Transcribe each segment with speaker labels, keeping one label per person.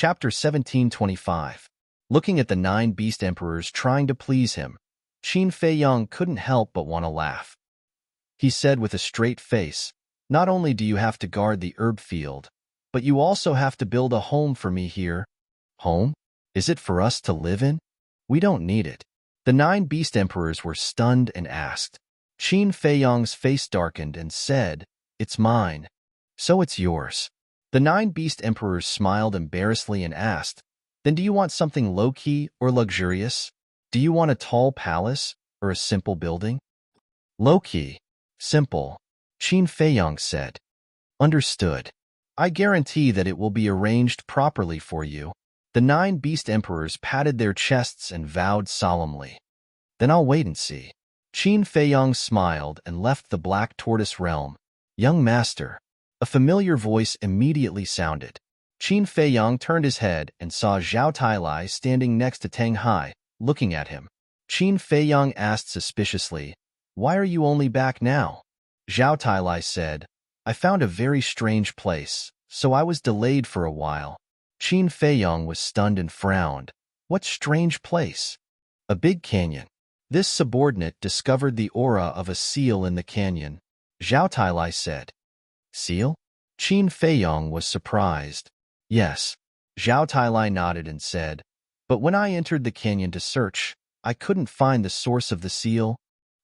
Speaker 1: Chapter 1725. Looking at the 9 beast emperors trying to please him, Qin Feiyang couldn't help but want to laugh. He said with a straight face, "Not only do you have to guard the herb field, but you also have to build a home for me here." Home? Is it for us to live in? We don't need it. The 9 beast emperors were stunned and asked. Qin Feiyang's face darkened and said, "It's mine." "So it's yours." The 9 beast emperors smiled embarrassedly and asked, "Then do you want something low-key or luxurious? Do you want a tall palace or a simple building?" "Low-key. Simple," Qin Feiyang said. "Understood. I guarantee that it will be arranged properly for you." The 9 beast emperors patted their chests and vowed solemnly. "Then I'll wait and see." Qin Feiyang smiled and left the Black Tortoise realm. "Young master." A familiar voice immediately sounded. Qin Feiyang turned his head and saw Zhao Tailai standing next to Tang Hai, looking at him. Qin Feiyang asked suspiciously, "Why are you only back now?" Zhao Tailai said, "I found a very strange place, so I was delayed for a while." Qin Feiyang was stunned and frowned. "What strange place?" "A big canyon. This subordinate discovered the aura of a seal in the canyon," Zhao Tailai said. "Seal?" Qin Feiyang was surprised. "Yes." Zhao Tailai nodded and said, "But when I entered the canyon to search, I couldn't find the source of the seal."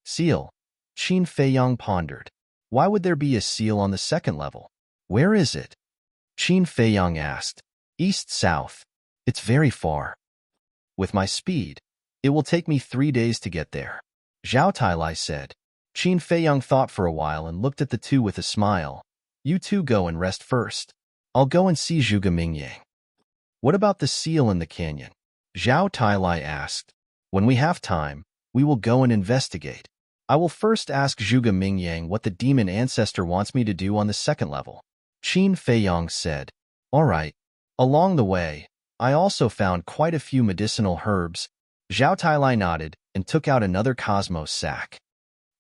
Speaker 1: "Seal?" Qin Feiyang pondered. "Why would there be a seal on the second level? Where is it?" Qin Feiyang asked. "East-south. It's very far. With my speed, it will take me 3 days to get there," Zhao Tailai said. Qin Feiyang thought for a while and looked at the two with a smile. "You two go and rest first. I'll go and see Zhuge Mingyang." "What about the seal in the canyon?" Zhao Tailai asked. "When we have time, we will go and investigate. I will first ask Zhuge Mingyang what the demon ancestor wants me to do on the second level." Qin Feiyang said. "All right." Along the way, I also found quite a few medicinal herbs. Zhao Tailai nodded and took out another cosmos sack.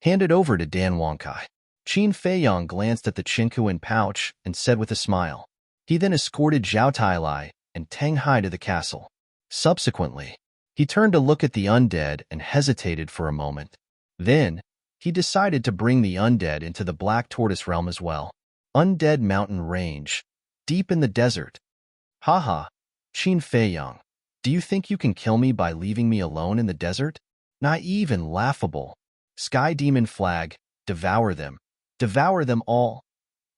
Speaker 1: "Hand it over to Dan Wangkai." Qin Feiyang glanced at the Qinkuan pouch and said with a smile. He then escorted Zhao Tailai and Tang Hai to the castle. Subsequently, he turned to look at the undead and hesitated for a moment. Then, he decided to bring the undead into the Black Tortoise realm as well. Undead mountain range, deep in the desert. "Haha, Qin Feiyang, do you think you can kill me by leaving me alone in the desert? Naive and laughable. Sky demon flag, devour them. Devour them all."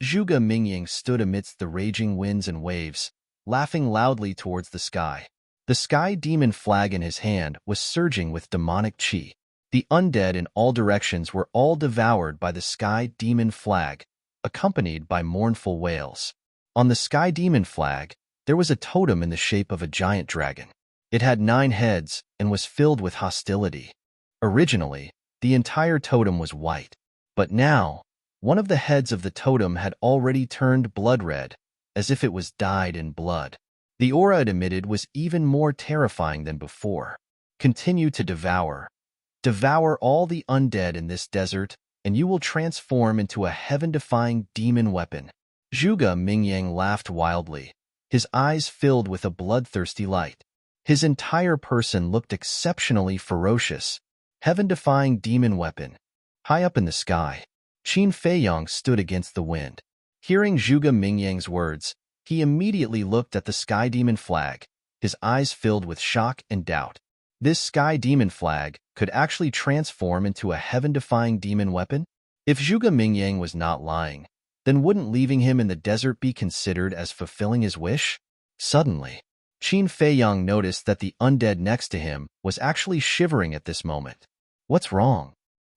Speaker 1: Zhuge Mingyang stood amidst the raging winds and waves, laughing loudly towards the sky. The sky demon flag in his hand was surging with demonic qi. The undead in all directions were all devoured by the sky demon flag, accompanied by mournful wails. On the sky demon flag, there was a totem in the shape of a giant dragon. It had 9 heads and was filled with hostility. Originally, the entire totem was white, but now, one of the heads of the totem had already turned blood red, as if it was dyed in blood. The aura it emitted was even more terrifying than before. "Continue to devour. Devour all the undead in this desert, and you will transform into a heaven-defying demon weapon." Zhuge Mingyang laughed wildly, his eyes filled with a bloodthirsty light. His entire person looked exceptionally ferocious. Heaven-defying demon weapon. High up in the sky, Qin Feiyang stood against the wind. Hearing Zhuge Mingyang's words, he immediately looked at the sky demon flag, his eyes filled with shock and doubt. This sky demon flag could actually transform into a heaven-defying demon weapon? If Zhuge Mingyang was not lying, then wouldn't leaving him in the desert be considered as fulfilling his wish? Suddenly, Qin Feiyang noticed that the undead next to him was actually shivering at this moment. "What's wrong?"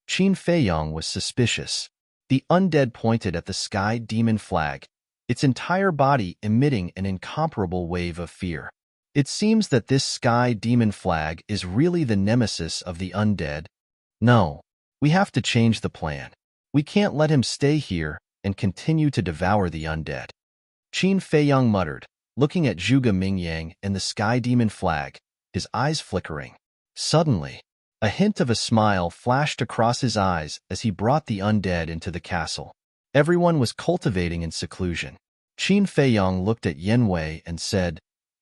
Speaker 1: Qin Feiyang was suspicious. The undead pointed at the sky demon flag, its entire body emitting an incomparable wave of fear. "It seems that this sky demon flag is really the nemesis of the undead. No, we have to change the plan. We can't let him stay here and continue to devour the undead." Qin Feiyang muttered, looking at Zhuge Mingyang and the sky demon flag, his eyes flickering. Suddenly, a hint of a smile flashed across his eyes as he brought the undead into the castle. Everyone was cultivating in seclusion. Qin Feiyang looked at Yen Wei and said,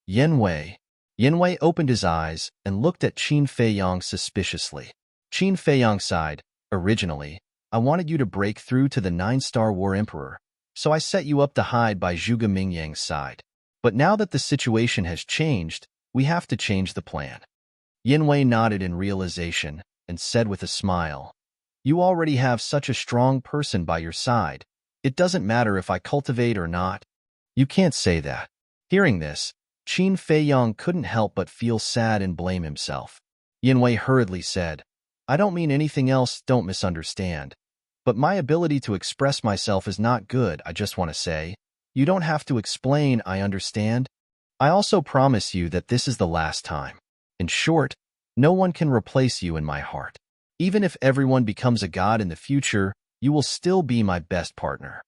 Speaker 1: Yin Wei. Yin Wei opened his eyes and looked at Qin Feiyang suspiciously. Qin Feiyang sighed. Originally, I wanted you to break through to the 9-star War Emperor, so I set you up to hide by Zhuge Mingyang's side. But now that the situation has changed, we have to change the plan. Yin Wei nodded in realization and said with a smile, You already have such a strong person by your side. It doesn't matter if I cultivate or not. You can't say that. Hearing this, Qin Feiyang couldn't help but feel sad and blame himself. Yin Wei hurriedly said, I don't mean anything else, don't misunderstand. But my ability to express myself is not good, I just want to say. You don't have to explain, I understand. I also promise you that this is the last time. In short, no one can replace you in my heart. Even if everyone becomes a god in the future, you will still be my best partner.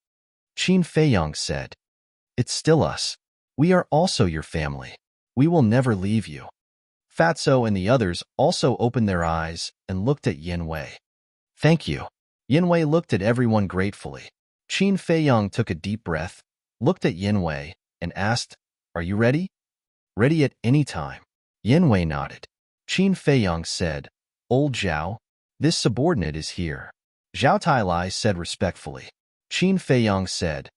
Speaker 1: Qin Feiyang said, It's still us. We are also your family. We will never leave you. Fatso and the others also opened their eyes and looked at Yin Wei. Thank you. Yin Wei looked at everyone gratefully. Qin Feiyang took a deep breath, looked at Yin Wei, and asked, Are you ready? Ready at any time. Yin Wei nodded. Qin Feiyang said, Old Zhao, this subordinate is here. Zhao Tailai said respectfully. Qin Feiyang said,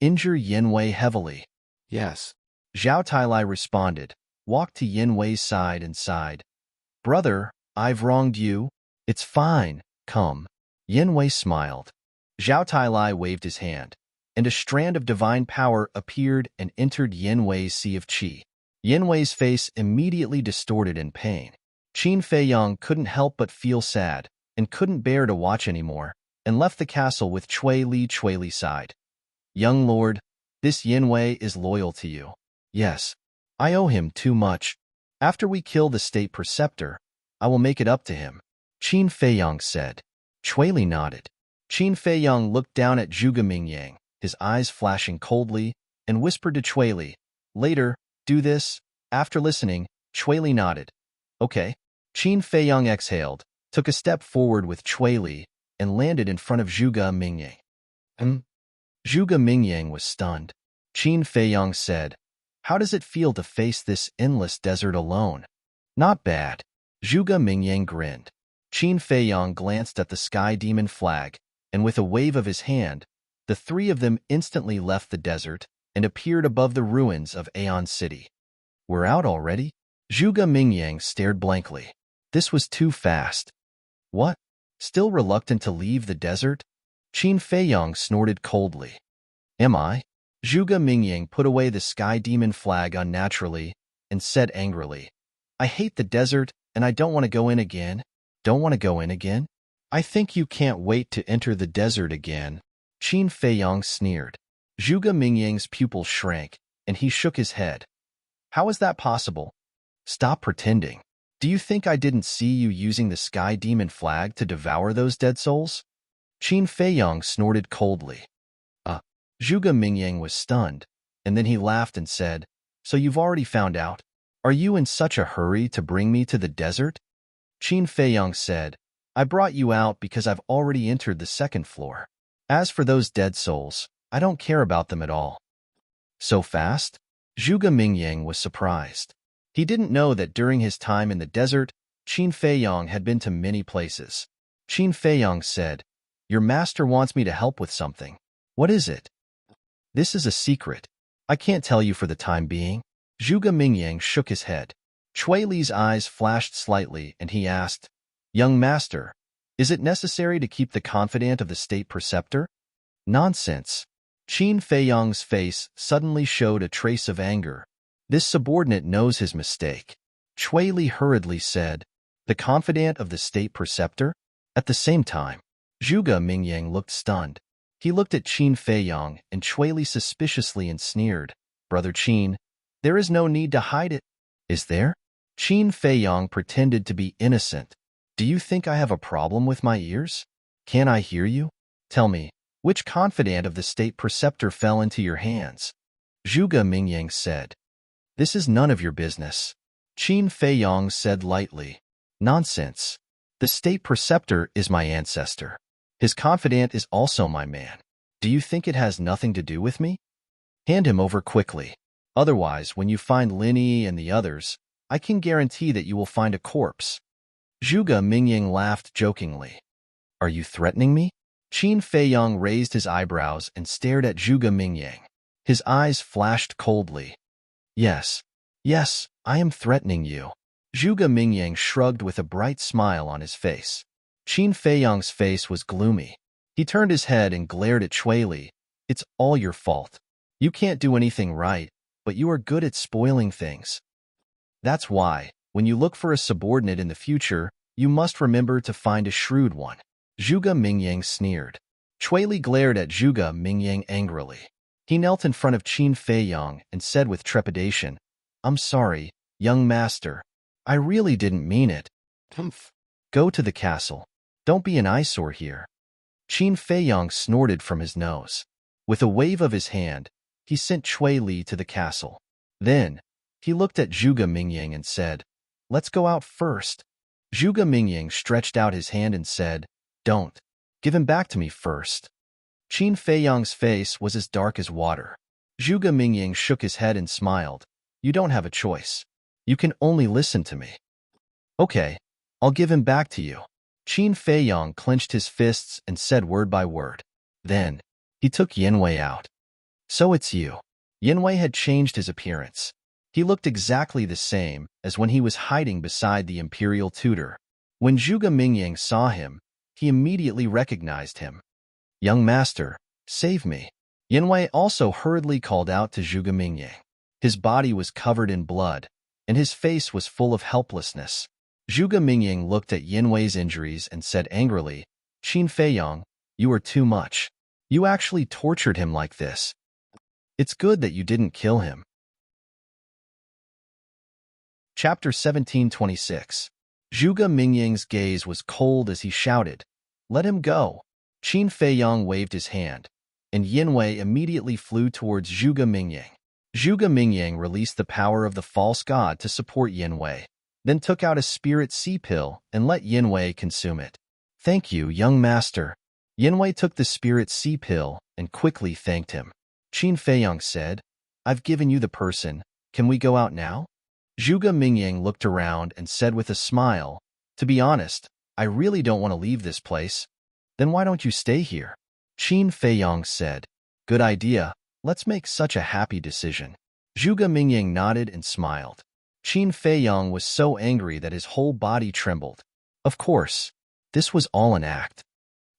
Speaker 1: Injure Yin Wei heavily.
Speaker 2: Yes.
Speaker 1: Zhao Tailai responded, walked to Yin Wei's side and sighed. Brother, I've wronged you. It's fine, come. Yin Wei smiled. Zhao Tailai waved his hand, and a strand of divine power appeared and entered Yin Wei's sea of qi. Yin Wei's face immediately distorted in pain. Qin Feiyang couldn't help but feel sad, and couldn't bear to watch anymore, and left the castle with Cui Li. Cui Li sighed. Young lord, this Yin Wei is loyal to you. Yes, I owe him too much. After we kill the state preceptor, I will make it up to him. Qin Feiyang said. Cui Li nodded. Qin Feiyang looked down at Zhuge Mingyang, his eyes flashing coldly, and whispered to Cui Li, Later, do this. After listening, Cui Li nodded. Okay. Qin Feiyang exhaled, took a step forward with Cui Li, and landed in front of Zhuge Mingyang. Zhuge Mingyang was stunned. Qin Feiyang said, How does it feel to face this endless desert alone? Not bad. Zhuge Mingyang grinned. Qin Feiyang glanced at the sky demon flag, and with a wave of his hand, the three of them instantly left the desert and appeared above the ruins of Aeon City. We're out already? Zhuge Mingyang stared blankly. This was too fast. What? Still reluctant to leave the desert? Qin Feiyang snorted coldly. Am I? Zhuge Mingyang put away the sky demon flag unnaturally and said angrily, I hate the desert and I don't want to go in again. Don't want to go in again? I think you can't wait to enter the desert again. Qin Feiyang sneered. Zhuge Mingyang's pupils shrank, and he shook his head. How is that possible? Stop pretending. Do you think I didn't see you using the sky demon flag to devour those dead souls? Qin Feiyang snorted coldly. Zhuge Mingyang was stunned, and then he laughed and said, So you've already found out? Are you in such a hurry to bring me to the desert? Qin Feiyang said, I brought you out because I've already entered the second floor. As for those dead souls, I don't care about them at all. So fast? Zhuge Mingyang was surprised. He didn't know that during his time in the desert, Qin Feiyang had been to many places. Qin Feiyang said, Your master wants me to help with something. What is it? This is a secret. I can't tell you for the time being. Zhuge Mingyang shook his head. Cui Li's eyes flashed slightly, and he asked, Young master, is it necessary to keep the confidant of the state preceptor? Nonsense. Qin Feiyang's face suddenly showed a trace of anger. This subordinate knows his mistake. Cui Li hurriedly said, The confidant of the state preceptor? At the same time, Zhuge Mingyang looked stunned. He looked at Qin Feiyang and Cui Li suspiciously and sneered, Brother Qin, there is no need to hide it. Is there? Qin Feiyang pretended to be innocent. Do you think I have a problem with my ears? Can I hear you? Tell me, which confidant of the state preceptor fell into your hands? Zhuge Mingyang said. This is none of your business. Qin Feiyang said lightly. Nonsense. The state preceptor is my ancestor. His confidant is also my man. Do you think it has nothing to do with me? Hand him over quickly. Otherwise, when you find Linny and the others, I can guarantee that you will find a corpse." Zhuge Mingying laughed jokingly. "Are you threatening me?" Qin Feiyang raised his eyebrows and stared at Zhuge Mingying. His eyes flashed coldly. Yes, I am threatening you." Zhuge Mingying shrugged with a bright smile on his face. Qin Feiyang's face was gloomy. He turned his head and glared at Cui Li. "It's all your fault. You can't do anything right, but you are good at spoiling things. That's why, when you look for a subordinate in the future, you must remember to find a shrewd one." Zhuge Mingying sneered. Cui Li glared at Zhuge Mingying angrily. He knelt in front of Qin Feiyang and said with trepidation, "I'm sorry, young master. I really didn't mean it. Humph. Go to the castle. Don't be an eyesore here." Qin Feiyang snorted from his nose. With a wave of his hand, he sent Cui Li to the castle. Then, he looked at Zhuge Mingying and said, "Let's go out first." Zhuge Mingying stretched out his hand and said, "Don't. Give him back to me first." Qin Feiyang's face was as dark as water. Zhuge Mingying shook his head and smiled. "You don't have a choice. You can only listen to me." "Okay, I'll give him back to you." Qin Feiyang clenched his fists and said word by word. Then, he took Yanwei out. "So it's you." Yanwei had changed his appearance. He looked exactly the same as when he was hiding beside the imperial tutor. When Zhuge Mingying saw him, he immediately recognized him. "Young master, save me." Yanwei also hurriedly called out to Zhuge Mingying. His body was covered in blood, and his face was full of helplessness. Zhuge Mingying looked at Yanwei's injuries and said angrily, "Qin Feiyang, you are too much. You actually tortured him like this. It's good that you didn't kill him." Chapter 1726. Zhuge Mingying's gaze was cold as he shouted, "Let him go." Qin Feiyang waved his hand, and Yanwei immediately flew towards Zhuge Mingying. Zhuge Mingying released the power of the false god to support Yanwei, then took out a spirit sea pill and let Yanwei consume it. "Thank you, young master." Yanwei took the spirit sea pill and quickly thanked him. Qin Feiyang said, "I've given you the person. Can we go out now?" Zhuge Mingying looked around and said with a smile, "To be honest, I really don't want to leave this place." "Then why don't you stay here?" Qin Feiyang said, "Good idea. Let's make such a happy decision." Zhuge Mingying nodded and smiled. Qin Feiyang was so angry that his whole body trembled. Of course, this was all an act.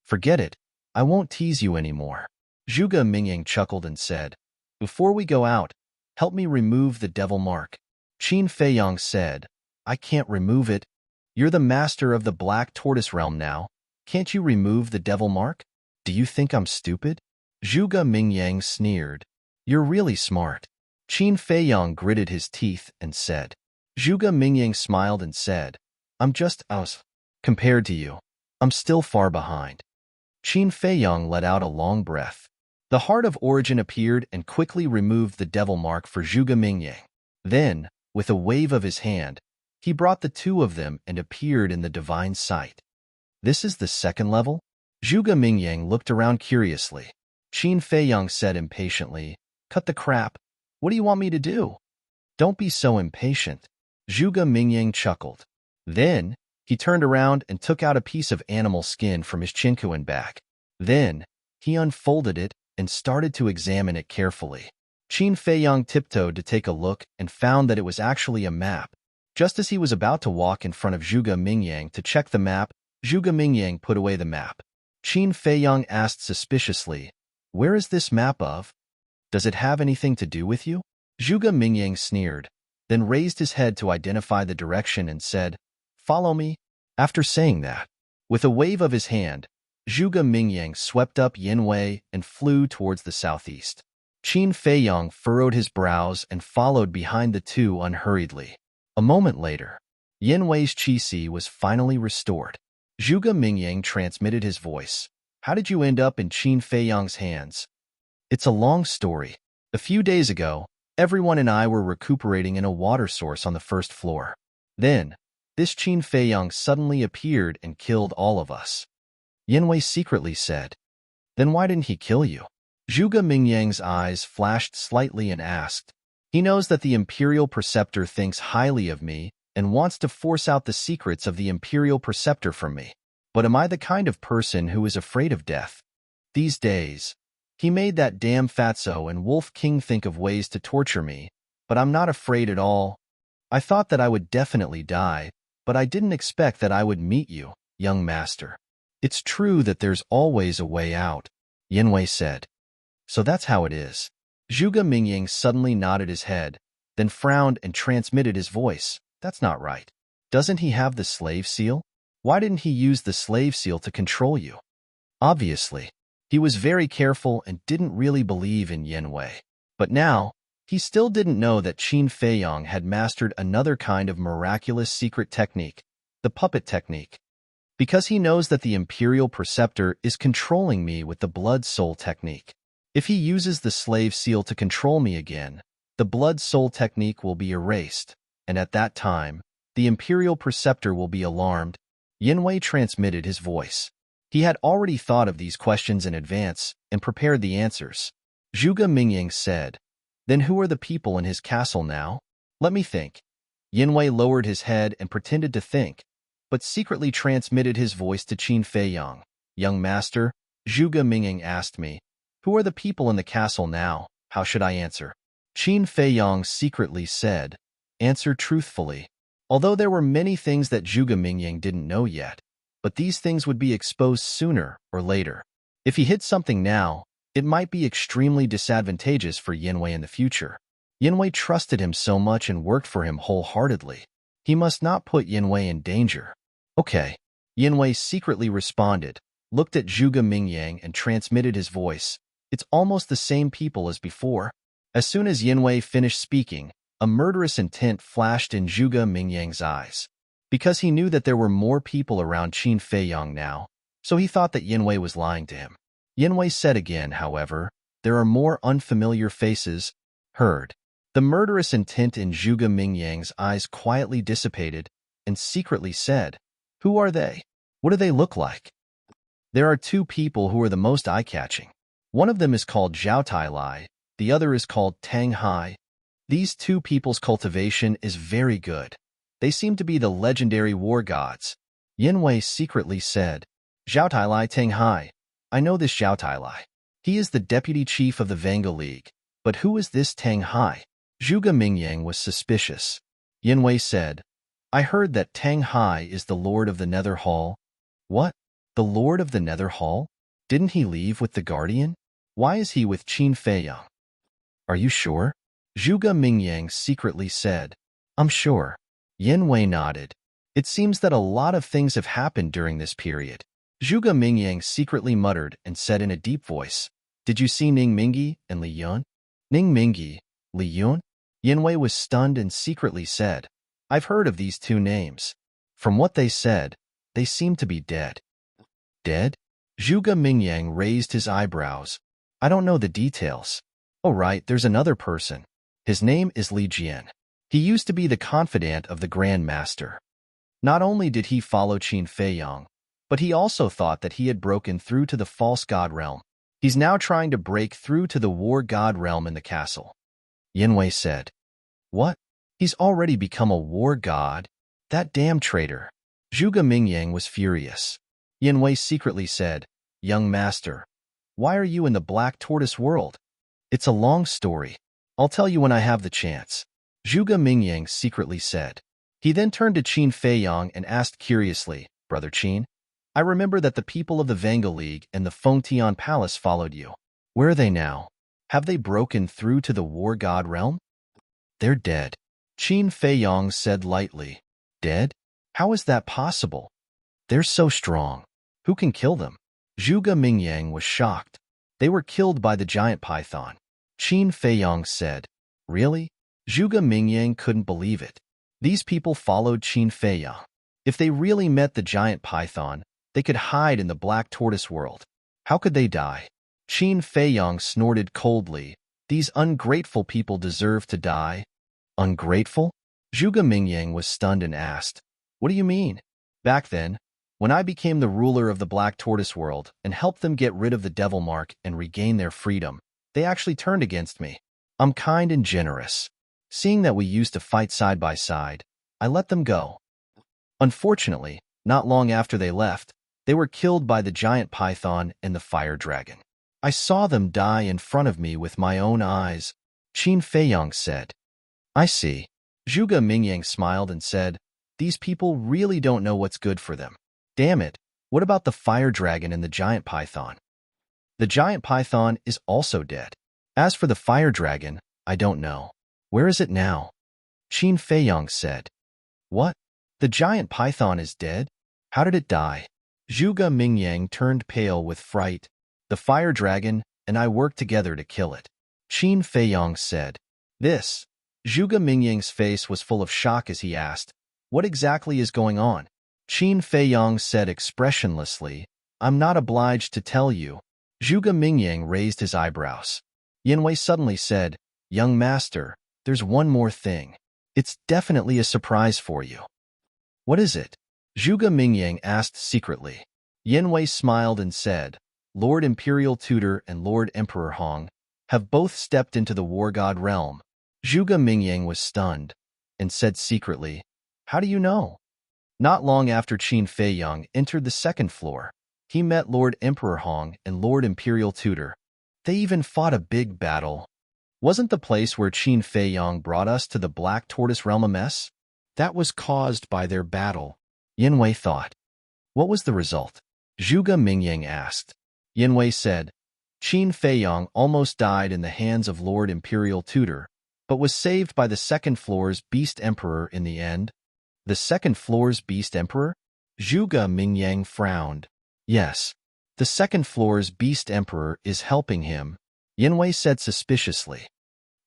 Speaker 1: "Forget it. I won't tease you anymore." Zhuge Mingying chuckled and said, "Before we go out, help me remove the devil mark." Qin Feiyang said, "I can't remove it. You're the master of the Black Tortoise Realm now. Can't you remove the devil mark? Do you think I'm stupid?" Zhuge Mingying sneered. "You're really smart." Qin Feiyang gritted his teeth and said. Zhuge Mingying smiled and said, "I'm just us. Compared to you, I'm still far behind." Qin Feiyang let out a long breath. The Heart of Origin appeared and quickly removed the devil mark for Zhuge Mingying. Then, with a wave of his hand, he brought the two of them and appeared in the divine sight. "This is the second level?" Zhuge Mingying looked around curiously. Qin Feiyang said impatiently, "Cut the crap. What do you want me to do?" "Don't be so impatient." Zhuge Mingying chuckled. Then, he turned around and took out a piece of animal skin from his chinkuan bag. Then, he unfolded it and started to examine it carefully. Qin Feiyang tiptoed to take a look and found that it was actually a map. Just as he was about to walk in front of Zhuge Mingying to check the map, Zhuge Mingying put away the map. Qin Feiyang asked suspiciously, "Where is this map of? Does it have anything to do with you?" Zhuge Mingying sneered, then raised his head to identify the direction and said, "Follow me." After saying that, with a wave of his hand, Zhuge Mingying swept up Yanwei and flew towards the southeast. Qin Feiyang furrowed his brows and followed behind the two unhurriedly. A moment later, Yanwei's qi was finally restored. Zhuge Mingying transmitted his voice. "How did you end up in Qin Feiyang's hands?" "It's a long story. A few days ago, everyone and I were recuperating in a water source on the first floor. Then, this Qin Feiyang suddenly appeared and killed all of us." Yanwei secretly said. "Then why didn't he kill you?" Zhuge Mingying's eyes flashed slightly and asked, He knows that the Imperial Preceptor thinks highly of me and wants to force out the secrets of the Imperial Preceptor from me. But am I the kind of person who is afraid of death? These days, he made that damn Fatso and Wolf King think of ways to torture me, but I'm not afraid at all. I thought that I would definitely die, but I didn't expect that I would meet you, young master. It's true that there's always a way out, Yanwei said. So that's how it is. Zhuge Mingying suddenly nodded his head, then frowned and transmitted his voice. That's not right. Doesn't he have the slave seal? Why didn't he use the slave seal to control you? Obviously, he was very careful and didn't really believe in Yanwei. But now, he still didn't know that Qin Feiyong had mastered another kind of miraculous secret technique, the puppet technique. Because he knows that the Imperial Preceptor is controlling me with the blood soul technique. If he uses the slave seal to control me again, the blood soul technique will be erased, and at that time, the Imperial Preceptor will be alarmed. Yanwei transmitted his voice. He had already thought of these questions in advance and prepared the answers. Zhuge Mingying said, "Then who are the people in his castle now? Let me think." Yanwei lowered his head and pretended to think, but secretly transmitted his voice to Qin Feiyong. "Young master," Zhuge Mingying asked me, "who are the people in the castle now? How should I answer?" Qin Feiyong secretly said, "Answer truthfully." Although there were many things that Zhuge Mingying didn't know yet, but these things would be exposed sooner or later. If he hid something now, it might be extremely disadvantageous for Yanwei in the future. Yanwei trusted him so much and worked for him wholeheartedly. He must not put Yanwei in danger. Okay. Yanwei secretly responded, looked at Zhuge Mingying and transmitted his voice. It's almost the same people as before. As soon as Yanwei finished speaking, a murderous intent flashed in Zhuge Mingyang's eyes. Because he knew that there were more people around Qin Feiyong now, so he thought that Yanwei was lying to him. Yanwei said again, however, "There are more unfamiliar faces." Heard. The murderous intent in Zhuge Mingyang's eyes quietly dissipated and secretly said, "Who are they? What do they look like?" "There are two people who are the most eye-catching. One of them is called Zhao Tailai, the other is called Tang Hai. These two people's cultivation is very good. They seem to be the legendary war gods." Yanwei secretly said, "Zhao Tailai Tang Hai. I know this Zhao Tailai. He is the deputy chief of the Vango League. But who is this Tang Hai?" Zhuge Mingyang was suspicious. Yanwei said, "I heard that Tang Hai is the Lord of the Nether Hall." "What? The Lord of the Nether Hall? Didn't he leave with the Guardian? Why is he with Qin Feiyong?" "Are you sure?" Zhuge Mingyang secretly said, "I'm sure." Yanwei nodded. It seems that a lot of things have happened during this period. Zhuge Mingyang secretly muttered and said in a deep voice, "Did you see Ning Mingyi and Li Yun?" "Ning Mingyi, Li Yun?" Yanwei was stunned and secretly said, "I've heard of these two names. From what they said, they seem to be dead." "Dead?" Zhuge Mingyang raised his eyebrows. "I don't know the details." "Oh right, there's another person. His name is Li Jian. He used to be the confidant of the Grand Master. Not only did he follow Qin Feiyong, but he also thought that he had broken through to the false god realm. He's now trying to break through to the war god realm in the castle." Yanwei said, "What? He's already become a war god? That damn traitor." Zhuge Mingyang was furious. Yanwei secretly said, "Young master, why are you in the Black Tortoise world?" "It's a long story. I'll tell you when I have the chance," Zhuge Mingyang secretly said. He then turned to Qin Feiyong and asked curiously, "Brother Qin, I remember that the people of the Vango League and the Fengtian Palace followed you. Where are they now? Have they broken through to the war god realm?" "They're dead," Qin Feiyong said lightly. "Dead? How is that possible? They're so strong. Who can kill them?" Zhuge Mingyang was shocked. "They were killed by the giant python," Qin Feiyong said. "Really?" Zhuge Mingyang couldn't believe it. These people followed Qin Feiyong. If they really met the giant python, they could hide in the Black Tortoise world. How could they die? Qin Feiyong snorted coldly. "These ungrateful people deserve to die." "Ungrateful?" Zhuge Mingyang was stunned and asked, "What do you mean?" "Back then, when I became the ruler of the Black Tortoise world and helped them get rid of the devil mark and regain their freedom, they actually turned against me. I'm kind and generous. Seeing that we used to fight side by side, I let them go. Unfortunately, not long after they left, they were killed by the giant python and the fire dragon. I saw them die in front of me with my own eyes, Qin Feiyong said. I see. Zhuge Mingyang smiled and said, these people really don't know what's good for them. Damn it, what about the fire dragon and the giant python? The giant python is also dead. As for the fire dragon, I don't know. Where is it now? Qin Feiyong said. What? The giant python is dead? How did it die? Zhuge Mingyang turned pale with fright. The fire dragon and I worked together to kill it, Qin Feiyong said. This. Zhuge Mingyang's face was full of shock as he asked, what exactly is going on? Qin Feiyong said expressionlessly, I'm not obliged to tell you. Zhuge Mingyang raised his eyebrows. Yanwei suddenly said, young master, there's one more thing. It's definitely a surprise for you. What is it? Zhuge Mingyang asked secretly. Yanwei smiled and said, Lord Imperial Tutor and Lord Emperor Hong have both stepped into the War God realm. Zhuge Mingyang was stunned and said secretly, how do you know? Not long after Qin Feiyong entered the second floor, he met Lord Emperor Hong and Lord Imperial Tutor. They even fought a big battle. Wasn't the place where Qin Feiyong brought us to the Black Tortoise Realm a mess? That was caused by their battle, Yanwei thought. What was the result? Zhuge Mingyang asked. Yanwei said, Qin Feiyong almost died in the hands of Lord Imperial Tutor, but was saved by the second floor's Beast Emperor in the end. The second floor's Beast Emperor? Zhuge Mingyang frowned. Yes, the second floor's Beast Emperor is helping him, Yanwei said suspiciously.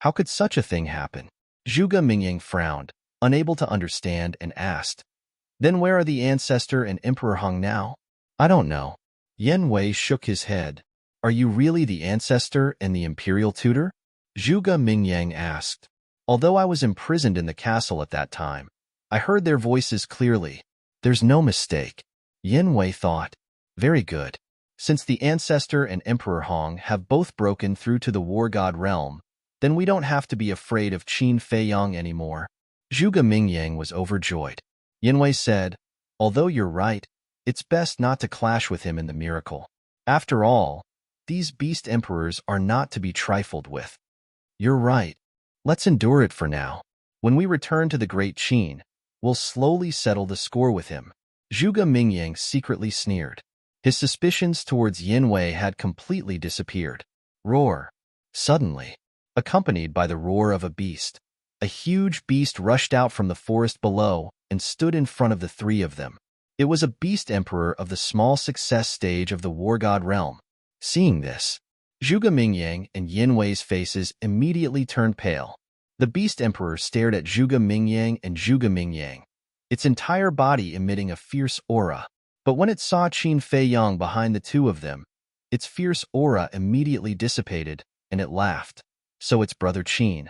Speaker 1: How could such a thing happen? Zhuge Mingyang frowned, unable to understand, and asked, then where are the Ancestor and Emperor Hong now? I don't know. Yanwei shook his head. Are you really the Ancestor and the Imperial Tutor? Zhuge Mingyang asked. Although I was imprisoned in the castle at that time, I heard their voices clearly. There's no mistake. Yanwei thought. Very good. Since the Ancestor and Emperor Hong have both broken through to the War God realm, then we don't have to be afraid of Qin Feiyong anymore. Zhuge Mingyang was overjoyed. Yanwei said, although you're right, it's best not to clash with him in the miracle. After all, these Beast Emperors are not to be trifled with. You're right. Let's endure it for now. When we return to the Great Qin, we'll slowly settle the score with him. Zhuge Mingyang secretly sneered. His suspicions towards Yanwei had completely disappeared. Roar. Suddenly, accompanied by the roar of a beast, a huge beast rushed out from the forest below and stood in front of the three of them. It was a Beast Emperor of the small success stage of the War God realm. Seeing this, Zhuge Mingyang and Yanwei's faces immediately turned pale. The Beast Emperor stared at Zhuge Mingyang and Zhuge Mingyang, its entire body emitting a fierce aura. But when it saw Qin Feiyong behind the two of them, its fierce aura immediately dissipated, and it laughed. So it's Brother Qin.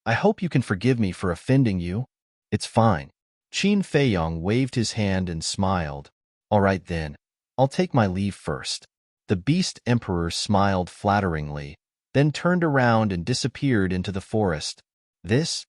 Speaker 1: I hope you can forgive me for offending you. It's fine. Qin Feiyong waved his hand and smiled. All right then, I'll take my leave first. The Beast Emperor smiled flatteringly, then turned around and disappeared into the forest. This?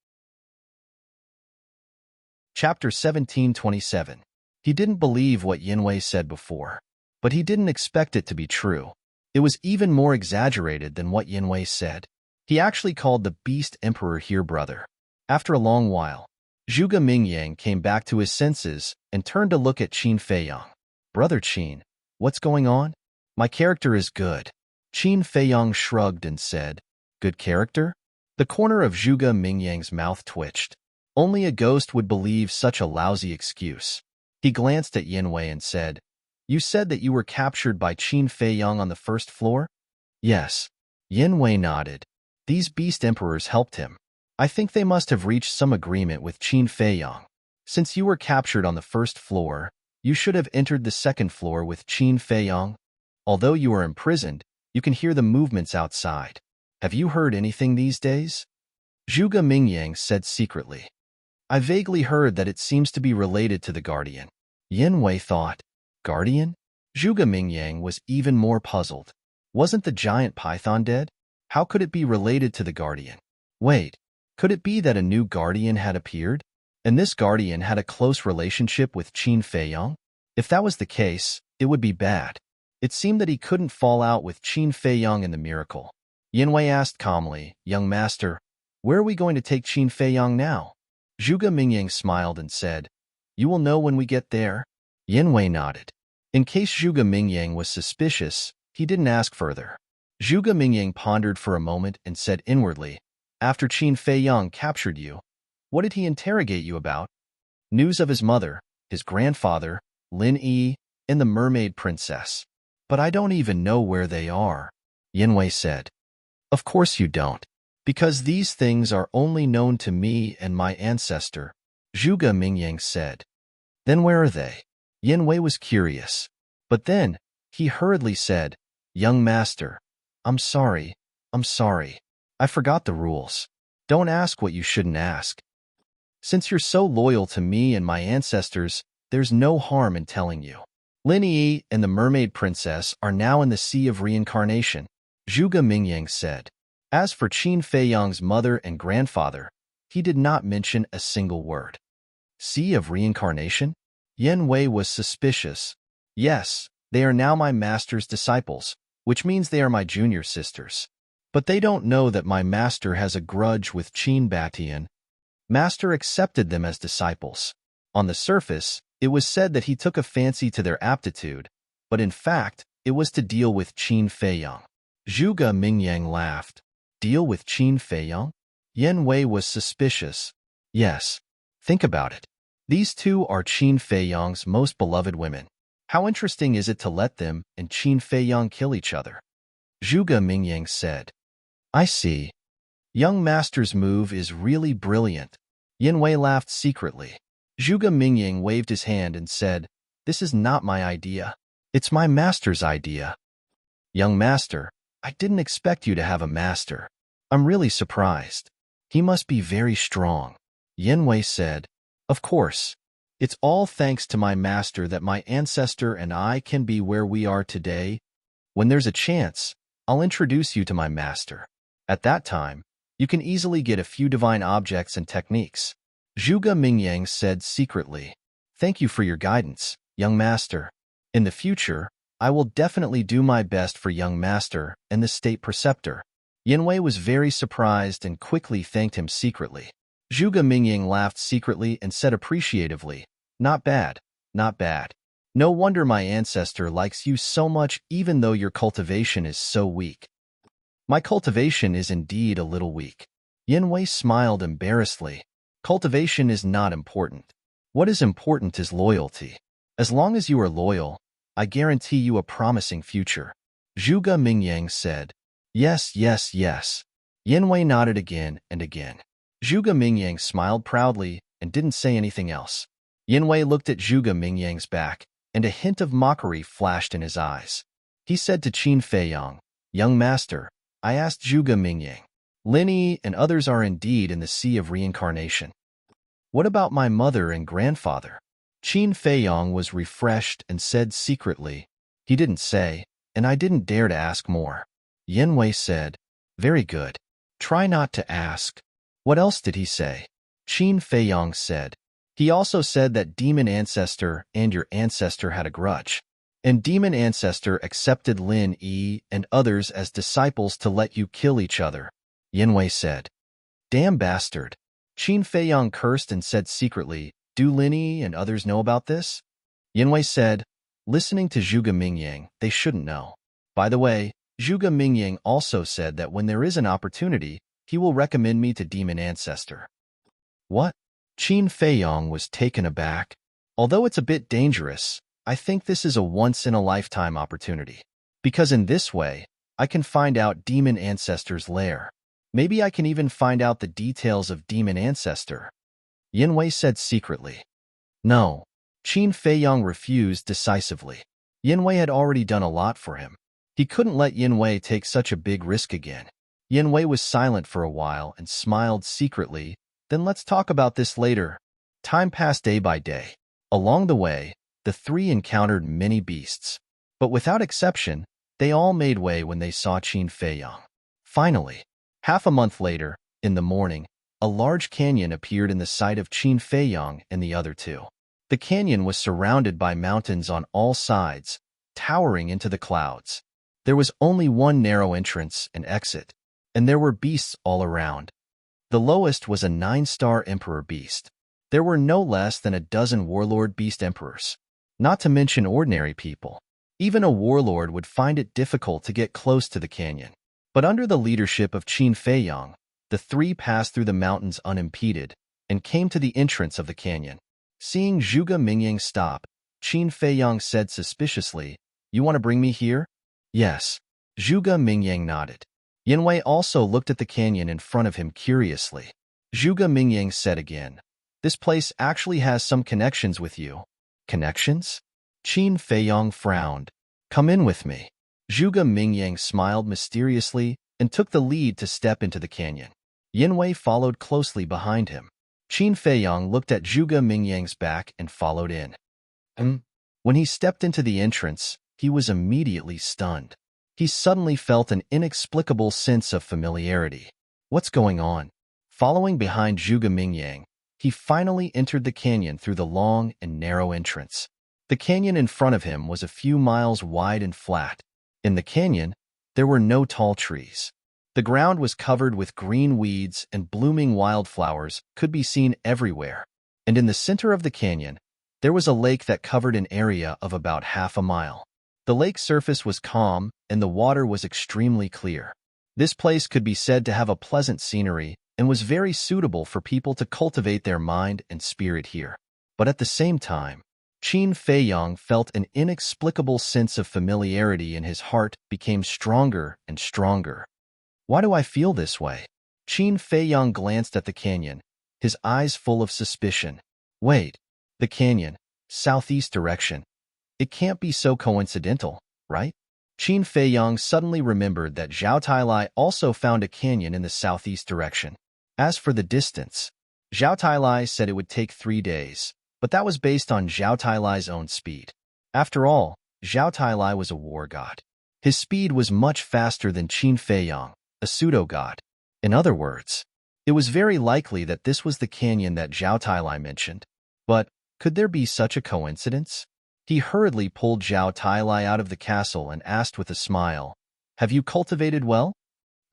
Speaker 1: Chapter 1727. He didn't believe what Yanwei said before, but he didn't expect it to be true. It was even more exaggerated than what Yanwei said. He actually called the Beast Emperor here brother. After a long while, Zhuge Mingyang came back to his senses and turned to look at Qin Feiyong. Brother Qin, what's going on? My character is good. Qin Feiyong shrugged and said, good character? The corner of Zhuge Mingyang's mouth twitched. Only a ghost would believe such a lousy excuse. He glanced at Yanwei and said, you said that you were captured by Qin Feiyong on the first floor? Yes. Yanwei nodded. These Beast Emperors helped him. I think they must have reached some agreement with Qin Feiyong. Since you were captured on the first floor, you should have entered the second floor with Qin Feiyong. Although you are imprisoned, you can hear the movements outside. Have you heard anything these days? Zhuge Mingyang said secretly. I vaguely heard that it seems to be related to the Guardian. Yanwei thought, Guardian? Zhuge Mingyang was even more puzzled. Wasn't the giant python dead? How could it be related to the Guardian? Wait, Could it be that a new guardian had appeared? And this guardian had a close relationship with Qin Feiyang? If that was the case, it would be bad. It seemed that he couldn't fall out with Qin Feiyang in the miracle. Yanwei asked calmly, "Young master, where are we going to take Qin Feiyang now?" Zhuge Mingyang smiled and said, "You will know when we get there." Yanwei nodded. In case Zhuge Mingyang was suspicious, he didn't ask further. Zhuge Mingyang pondered for a moment and said inwardly, "After Qin Feiyang captured you, what did he interrogate you about?" "News of his mother, his grandfather, Lin Yi, and the mermaid princess. But I don't even know where they are," Yanwei said. "Of course you don't, because these things are only known to me and my ancestor," Zhuge Mingyang said. "Then where are they?" Yanwei was curious. But then, he hurriedly said, "Young master, I'm sorry. I forgot the rules. Don't ask what you shouldn't ask. Since you're so loyal to me and my ancestors, there's no harm in telling you. Lin Yi and the mermaid princess are now in the Sea of Reincarnation," Zhuge Mingyang said. As for Qin Feiyang's mother and grandfather, he did not mention a single word. Sea of Reincarnation? Yanwei was suspicious. "Yes, they are now my master's disciples, which means they are my junior sisters. But they don't know that my master has a grudge with Qin Batian. Master accepted them as disciples. On the surface, it was said that he took a fancy to their aptitude, but in fact, it was to deal with Qin Feiyang." Zhuge Mingyang laughed. "Deal with Qin Feiyang?" Yanwei was suspicious. "Yes. Think about it. These two are Qin Feiyang's most beloved women. How interesting is it to let them and Qin Feiyang kill each other?" Zhuge Mingyang said. "I see. Young master's move is really brilliant." Yanwei laughed secretly. Zhuge Mingyang waved his hand and said, "This is not my idea. It's my master's idea." "Young master, I didn't expect you to have a master. I'm really surprised. He must be very strong." Yanwei said, "Of course. It's all thanks to my master that my ancestor and I can be where we are today. When there's a chance, I'll introduce you to my master. At that time, you can easily get a few divine objects and techniques." Zhuge Mingyang said secretly, "Thank you for your guidance, young master. In the future, I will definitely do my best for young master and the state preceptor." Yanwei was very surprised and quickly thanked him secretly. Zhuge Mingyang laughed secretly and said appreciatively, "Not bad, not bad. No wonder my ancestor likes you so much even though your cultivation is so weak." "My cultivation is indeed a little weak." Yanwei smiled embarrassedly. "Cultivation is not important. What is important is loyalty. As long as you are loyal, I guarantee you a promising future." Zhuge Mingyang said, "Yes. Yanwei nodded again and again. Zhuge Mingyang smiled proudly and didn't say anything else. Yanwei looked at Zhuge Mingyang's back, and a hint of mockery flashed in his eyes. He said to Qin Feiyang, "Young master, I asked Zhuge Mingyang. Lin Yi and others are indeed in the Sea of Reincarnation. What about my mother and grandfather?" Qin Feiyang was refreshed and said secretly, "He didn't say, and I didn't dare to ask more." Yanwei said, "Very good. Try not to ask." "What else did he say?" Qin Feiyang said, "He also said that Demon Ancestor and your ancestor had a grudge, and Demon Ancestor accepted Lin Yi and others as disciples to let you kill each other." Yanwei said, "Damn bastard." Qin Feiyang cursed and said secretly, "Do Lin Yi and others know about this?" Yanwei said, "Listening to Zhuge Mingyang, they shouldn't know. By the way, Zhuge Mingyang also said that when there is an opportunity, he will recommend me to Demon Ancestor." "What?" Qin Feiyang was taken aback. "Although it's a bit dangerous, I think this is a once-in-a-lifetime opportunity. Because in this way, I can find out Demon Ancestor's lair. Maybe I can even find out the details of Demon Ancestor." Yanwei said secretly. "No." Qin Feiyang refused decisively. Yanwei had already done a lot for him. He couldn't let Yanwei take such a big risk again. Yanwei was silent for a while and smiled secretly. "Then let's talk about this later." Time passed day by day. Along the way, the three encountered many beasts. But without exception, they all made way when they saw Qin Feiyang. Finally, half a month later, in the morning, a large canyon appeared in the sight of Qin Feiyang and the other two. The canyon was surrounded by mountains on all sides, towering into the clouds. There was only one narrow entrance and exit, and there were beasts all around. The lowest was a 9-star emperor beast. There were no less than a dozen warlord beast emperors, not to mention ordinary people. Even a warlord would find it difficult to get close to the canyon. But under the leadership of Qin Feiyang, the three passed through the mountains unimpeded and came to the entrance of the canyon. Seeing Zhuge Mingyang stop, Qin Feiyang said suspiciously, "You want to bring me here?" "Yes." Zhuge Mingyang nodded. Yanwei also looked at the canyon in front of him curiously. Zhuge Mingyang said again, "This place actually has some connections with you." "Connections?" Qin Feiyang frowned. "Come in with me." Zhuge Mingyang smiled mysteriously and took the lead to step into the canyon. Yanwei followed closely behind him. Qin Feiyang looked at Zhuge Mingyang's back and followed in. When he stepped into the entrance, he was immediately stunned. He suddenly felt an inexplicable sense of familiarity. What's going on? Following behind Zhuge Mingyang, he finally entered the canyon through the long and narrow entrance. The canyon in front of him was a few miles wide and flat. In the canyon, there were no tall trees. The ground was covered with green weeds and blooming wildflowers could be seen everywhere. And in the center of the canyon, there was a lake that covered an area of about half a mile. The lake's surface was calm and the water was extremely clear. This place could be said to have a pleasant scenery and was very suitable for people to cultivate their mind and spirit here. But at the same time, Qin Feiyang felt an inexplicable sense of familiarity and his heart became stronger and stronger. "Why do I feel this way?" Qin Feiyang glanced at the canyon, his eyes full of suspicion. "Wait, the canyon, southeast direction. It can't be so coincidental, right?" Qin Feiyang suddenly remembered that Zhao Tailai also found a canyon in the southeast direction. As for the distance, Zhao Tailai said it would take 3 days, but that was based on Zhao Tailai's own speed. After all, Zhao Tailai was a war god. His speed was much faster than Qin Feiyang, a pseudo-god. In other words, it was very likely that this was the canyon that Zhao Tailai mentioned. But could there be such a coincidence? He hurriedly pulled Zhao Tailai out of the castle and asked with a smile, "Have you cultivated well?"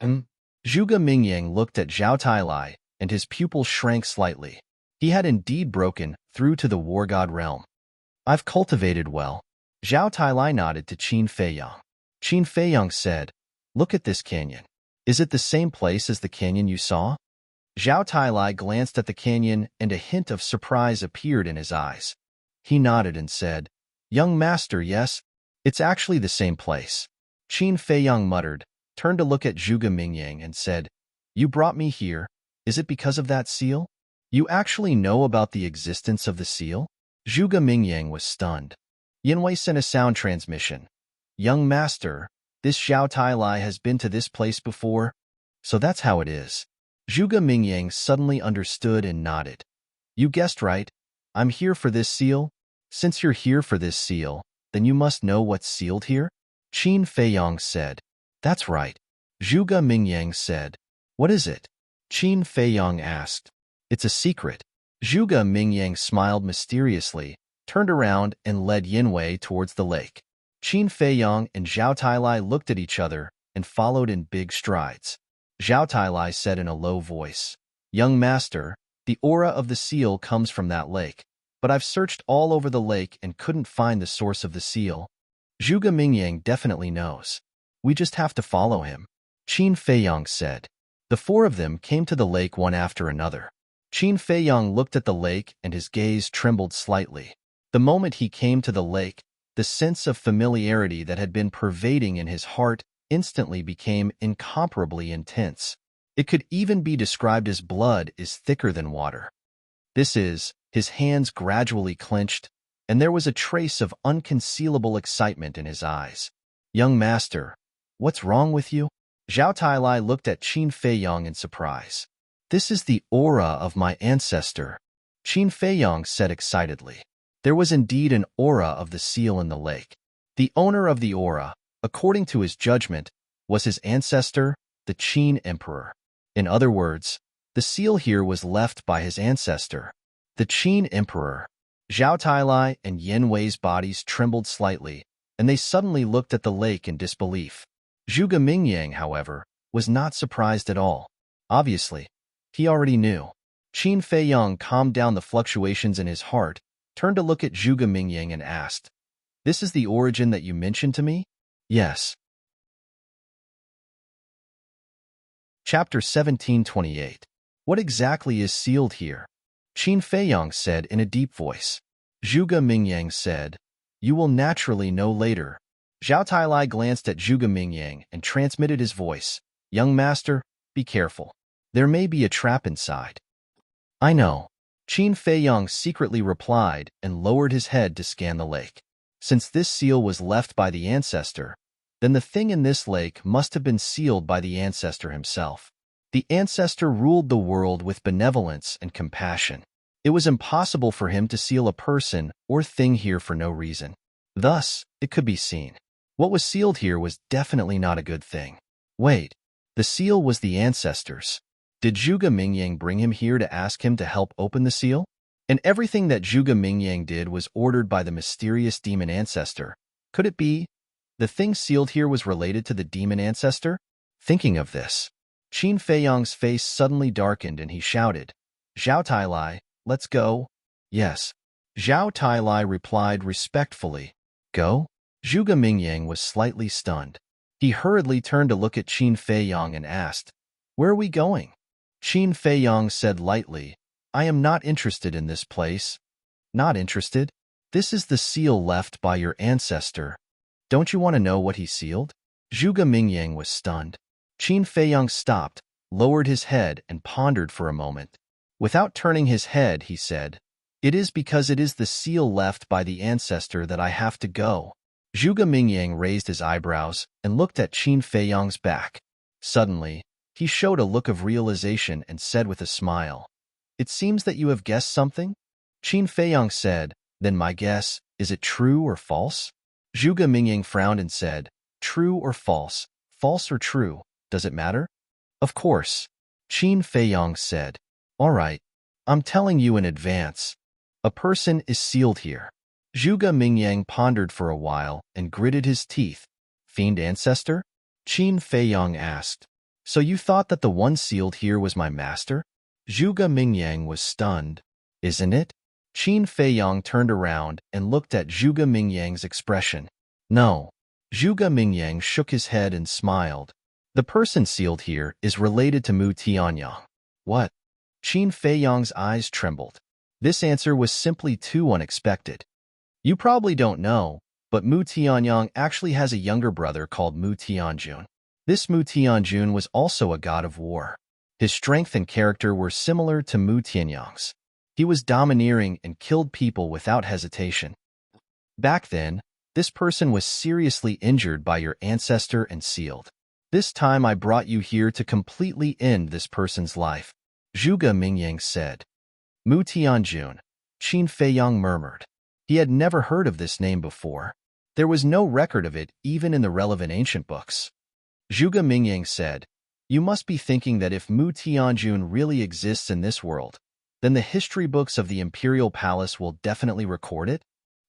Speaker 1: Zhuge Mingyang looked at Zhao Tailai, and his pupil shrank slightly. He had indeed broken through to the war god realm. "I've cultivated well." Zhao Tailai nodded to Qin Feiyang. Qin Feiyang said, "Look at this canyon. Is it the same place as the canyon you saw?" Zhao Tailai glanced at the canyon and a hint of surprise appeared in his eyes. He nodded and said, "Young master, yes, it's actually the same place." Qin Feiyang muttered, turned to look at Zhuge Mingyang and said, "You brought me here. Is it because of that seal? You actually know about the existence of the seal?" Zhuge Mingyang was stunned. Yanwei sent a sound transmission. "Young master, this Zhao Tailai has been to this place before?" "So that's how it is." Zhuge Mingyang suddenly understood and nodded. "You guessed right. I'm here for this seal. Since you're here for this seal, then you must know what's sealed here?" Qin Feiyang said. "That's right." Zhuge Mingyang said. "What is it?" Qin Feiyang asked. "It's a secret." Zhuge Mingyang smiled mysteriously, turned around and led Yanwei towards the lake. Qin Feiyang and Zhao Tailai looked at each other and followed in big strides. Zhao Tailai said in a low voice, "Young master, the aura of the seal comes from that lake, but I've searched all over the lake and couldn't find the source of the seal. Zhuge Mingyang definitely knows. We just have to follow him," Qin Feiyang said. The four of them came to the lake one after another. Qin Feiyang looked at the lake and his gaze trembled slightly. The moment he came to the lake, the sense of familiarity that had been pervading in his heart instantly became incomparably intense. It could even be described as blood is thicker than water. His hands gradually clenched, and there was a trace of unconcealable excitement in his eyes. "Young master, what's wrong with you?" Zhao Tailai looked at Qin Feiyang in surprise. "This is the aura of my ancestor," Qin Feiyang said excitedly. There was indeed an aura of the seal in the lake. The owner of the aura, according to his judgment, was his ancestor, the Qin Emperor. In other words, The seal here was left by his ancestor, the Qin Emperor. Zhao Tailai and Yin Wei's bodies trembled slightly, and they suddenly looked at the lake in disbelief. Zhuge Mingyang, however, was not surprised at all. Obviously, he already knew. Qin Feiyang calmed down the fluctuations in his heart, turned to look at Zhuge Mingyang and asked, "This is the origin that you mentioned to me?" "Yes." Chapter 1728. What exactly is sealed here? Qin Feiyang said in a deep voice. Zhuge Mingyang said, "You will naturally know later." Zhao Tailai glanced at Zhuge Mingyang and transmitted his voice. "Young master, be careful. There may be a trap inside." "I know." Qin Feiyang secretly replied and lowered his head to scan the lake. Since this seal was left by the ancestor, then the thing in this lake must have been sealed by the ancestor himself. The ancestor ruled the world with benevolence and compassion. It was impossible for him to seal a person or thing here for no reason. Thus, it could be seen. What was sealed here was definitely not a good thing. Wait, the seal was the ancestor's. Did Zhuge Mingyang bring him here to ask him to help open the seal? And everything that Zhuge Mingyang did was ordered by the mysterious demon ancestor. Could it be the thing sealed here was related to the demon ancestor? Thinking of this, Qin Feiyang's face suddenly darkened and he shouted, "Zhao Tailai, let's go." "Yes." Zhao Tailai replied respectfully. "Go?" Zhuge Mingyang was slightly stunned. He hurriedly turned to look at Qin Feiyang and asked, "Where are we going?" Qin Feiyang said lightly, "I am not interested in this place." "Not interested? This is the seal left by your ancestor. Don't you want to know what he sealed?" Zhuge Mingyang was stunned. Qin Feiyang stopped, lowered his head, and pondered for a moment. Without turning his head, he said, "It is because it is the seal left by the ancestor that I have to go." Zhuge Mingyang raised his eyebrows and looked at Qin Feiyang's back. Suddenly, he showed a look of realization and said with a smile, "It seems that you have guessed something?" Qin Feiyang said, "Then my guess, is it true or false?" Zhuge Mingyang frowned and said, "True or false? False or true? Does it matter?" "Of course." Qin Feiyang said, "All right, I'm telling you in advance. A person is sealed here." Zhuge Mingyang pondered for a while and gritted his teeth. "Fiend ancestor?" Qin Feiyang asked. "So you thought that the one sealed here was my master?" Zhuge Mingyang was stunned. "Isn't it?" Qin Feiyang turned around and looked at Zhuge Mingyang's expression. "No." Zhuge Mingyang shook his head and smiled. "The person sealed here is related to Mu Tianyang." "What?" Qin Feiyang's eyes trembled. This answer was simply too unexpected. "You probably don't know, but Mu Tianyang actually has a younger brother called Mu Tianjun. This Mu Tianjun was also a god of war. His strength and character were similar to Mu Tianyang's. He was domineering and killed people without hesitation. Back then, this person was seriously injured by your ancestor and sealed. This time I brought you here to completely end this person's life," Zhuge Mingyang said. "Mu Tianjun," Qin Feiyang murmured. He had never heard of this name before. There was no record of it even in the relevant ancient books. Zhuge Mingyang said, "You must be thinking that if Mu Tianjun really exists in this world, then the history books of the Imperial Palace will definitely record it?"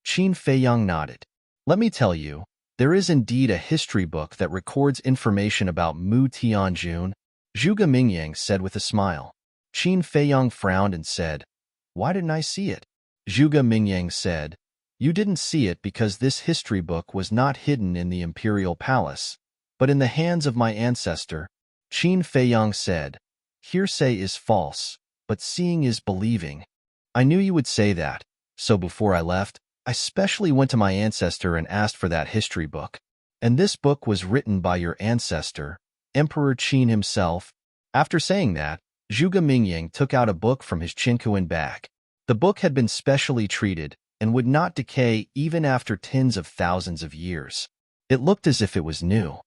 Speaker 1: Qin Feiyang nodded. "Let me tell you, there is indeed a history book that records information about Mu Tianjun," Zhuge Mingyang said with a smile. Qin Feiyang frowned and said, "Why didn't I see it?" Zhuge Mingyang said, "You didn't see it because this history book was not hidden in the Imperial Palace, but in the hands of my ancestor." Qin Feiyang said, "Hearsay is false, but seeing is believing. I knew you would say that, so before I left, I specially went to my ancestor and asked for that history book. And this book was written by your ancestor, Emperor Qin himself." After saying that, Zhuge Mingyang took out a book from his Qinkuan bag. The book had been specially treated and would not decay even after tens of thousands of years. It looked as if it was new.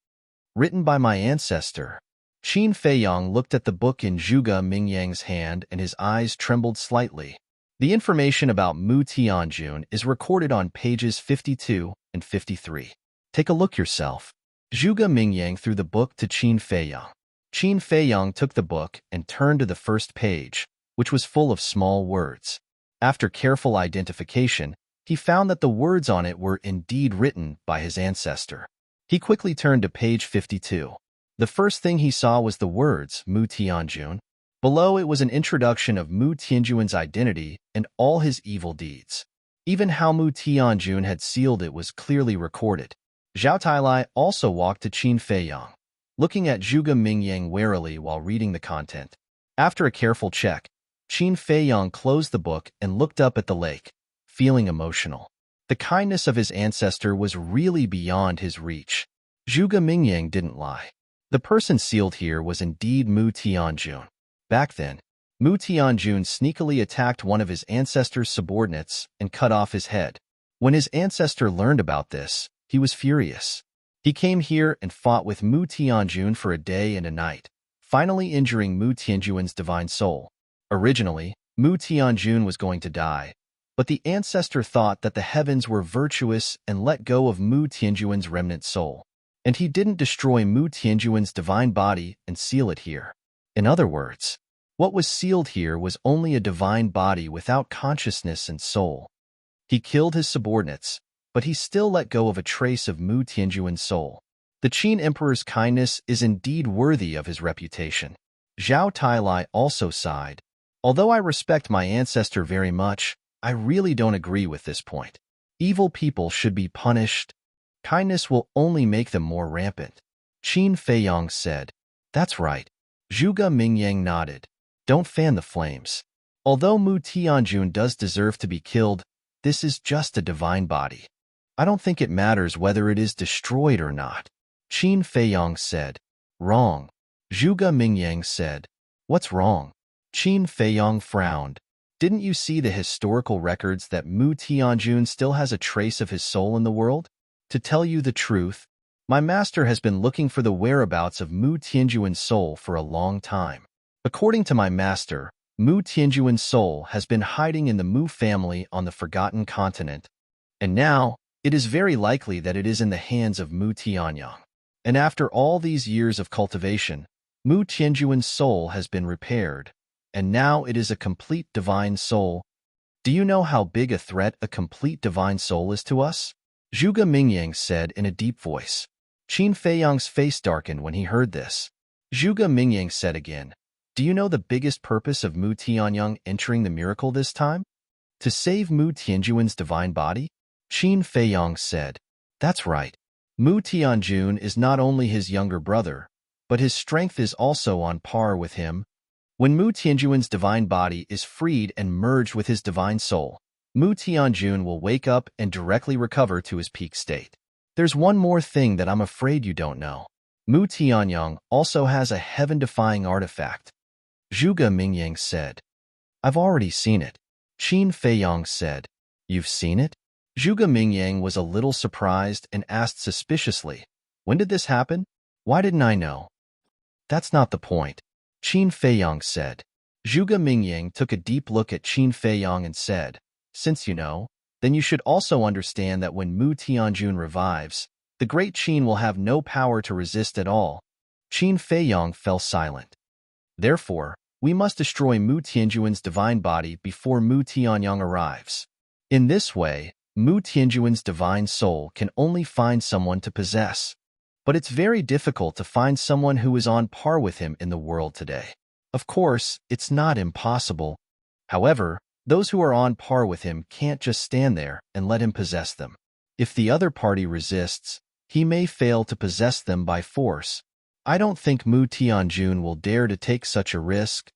Speaker 1: "Written by my ancestor." Qin Feiyang looked at the book in Zhuge Mingyang's hand and his eyes trembled slightly. The information about Mu Tianjun is recorded on pages 52 and 53. Take a look yourself. Zhuge Mingyang threw the book to Qin Feiyang. Qin Feiyang took the book and turned to the first page, which was full of small words. After careful identification, he found that the words on it were indeed written by his ancestor. He quickly turned to page 52. The first thing he saw was the words Mu Tianjun. Below it was an introduction of Mu Tianjun's identity and all his evil deeds. Even how Mu Tianjun had sealed it was clearly recorded. Zhao Tailai also walked to Qin Feiyang, looking at Zhuge Mingyang warily while reading the content. After a careful check, Qin Feiyang closed the book and looked up at the lake, feeling emotional. The kindness of his ancestor was really beyond his reach. Zhuge Mingyang didn't lie. The person sealed here was indeed Mu Tianjun. Back then, Mu Tianjun sneakily attacked one of his ancestor's subordinates and cut off his head. When his ancestor learned about this, he was furious. He came here and fought with Mu Tianjun for a day and a night, finally injuring Mu Tianjun's divine soul. Originally, Mu Tianjun was going to die, but the ancestor thought that the heavens were virtuous and let go of Mu Tianjun's remnant soul, and he didn't destroy Mu Tianjun's divine body and seal it here. In other words, what was sealed here was only a divine body without consciousness and soul. He killed his subordinates, but he still let go of a trace of Mu Tianjun's soul. The Qin Emperor's kindness is indeed worthy of his reputation. Zhao Tailai also sighed. Although I respect my ancestor very much, I really don't agree with this point. Evil people should be punished. Kindness will only make them more rampant. Qin Feiyang said. That's right. Zhuge Mingyang nodded. Don't fan the flames. Although Mu Tianjun does deserve to be killed, this is just a divine body. I don't think it matters whether it is destroyed or not. Qin Feiyang said. Wrong. Zhuge Mingyang said. What's wrong? Qin Feiyang frowned. Didn't you see the historical records that Mu Tianjun still has a trace of his soul in the world? To tell you the truth, my master has been looking for the whereabouts of Mu Tianjun's soul for a long time. According to my master, Mu Tianjun's soul has been hiding in the Mu family on the Forgotten Continent, and now it is very likely that it is in the hands of Mu Tianyang. And after all these years of cultivation, Mu Tianjun's soul has been repaired, and now it is a complete divine soul. Do you know how big a threat a complete divine soul is to us? Zhuge Mingyang said in a deep voice. Qin Feiyang's face darkened when he heard this. Zhuge Mingyang said again, do you know the biggest purpose of Mu Tianyang entering the miracle this time? To save Mu Tianjun's divine body? Qin Feiyang said. That's right. Mu Tianjun is not only his younger brother, but his strength is also on par with him. When Mu Tianjun's divine body is freed and merged with his divine soul, Mu Tianjun will wake up and directly recover to his peak state. There's one more thing that I'm afraid you don't know. Mu Tianyang also has a heaven-defying artifact. Zhuge Mingyang said. I've already seen it. Qin Feiyang said. You've seen it? Zhuge Mingyang was a little surprised and asked suspiciously, when did this happen? Why didn't I know? That's not the point. Qin Feiyang said. Zhuge Mingyang took a deep look at Qin Feiyang and said, since you know, then you should also understand that when Mu Tianjun revives, the great Qin will have no power to resist at all. Qin Feiyang fell silent. Therefore, we must destroy Mu Tianjun's divine body before Mu Tianyang arrives. In this way, Mu Tianjun's divine soul can only find someone to possess. But it's very difficult to find someone who is on par with him in the world today. Of course, it's not impossible. However, those who are on par with him can't just stand there and let him possess them. If the other party resists, he may fail to possess them by force. I don't think Mu Tianjun will dare to take such a risk,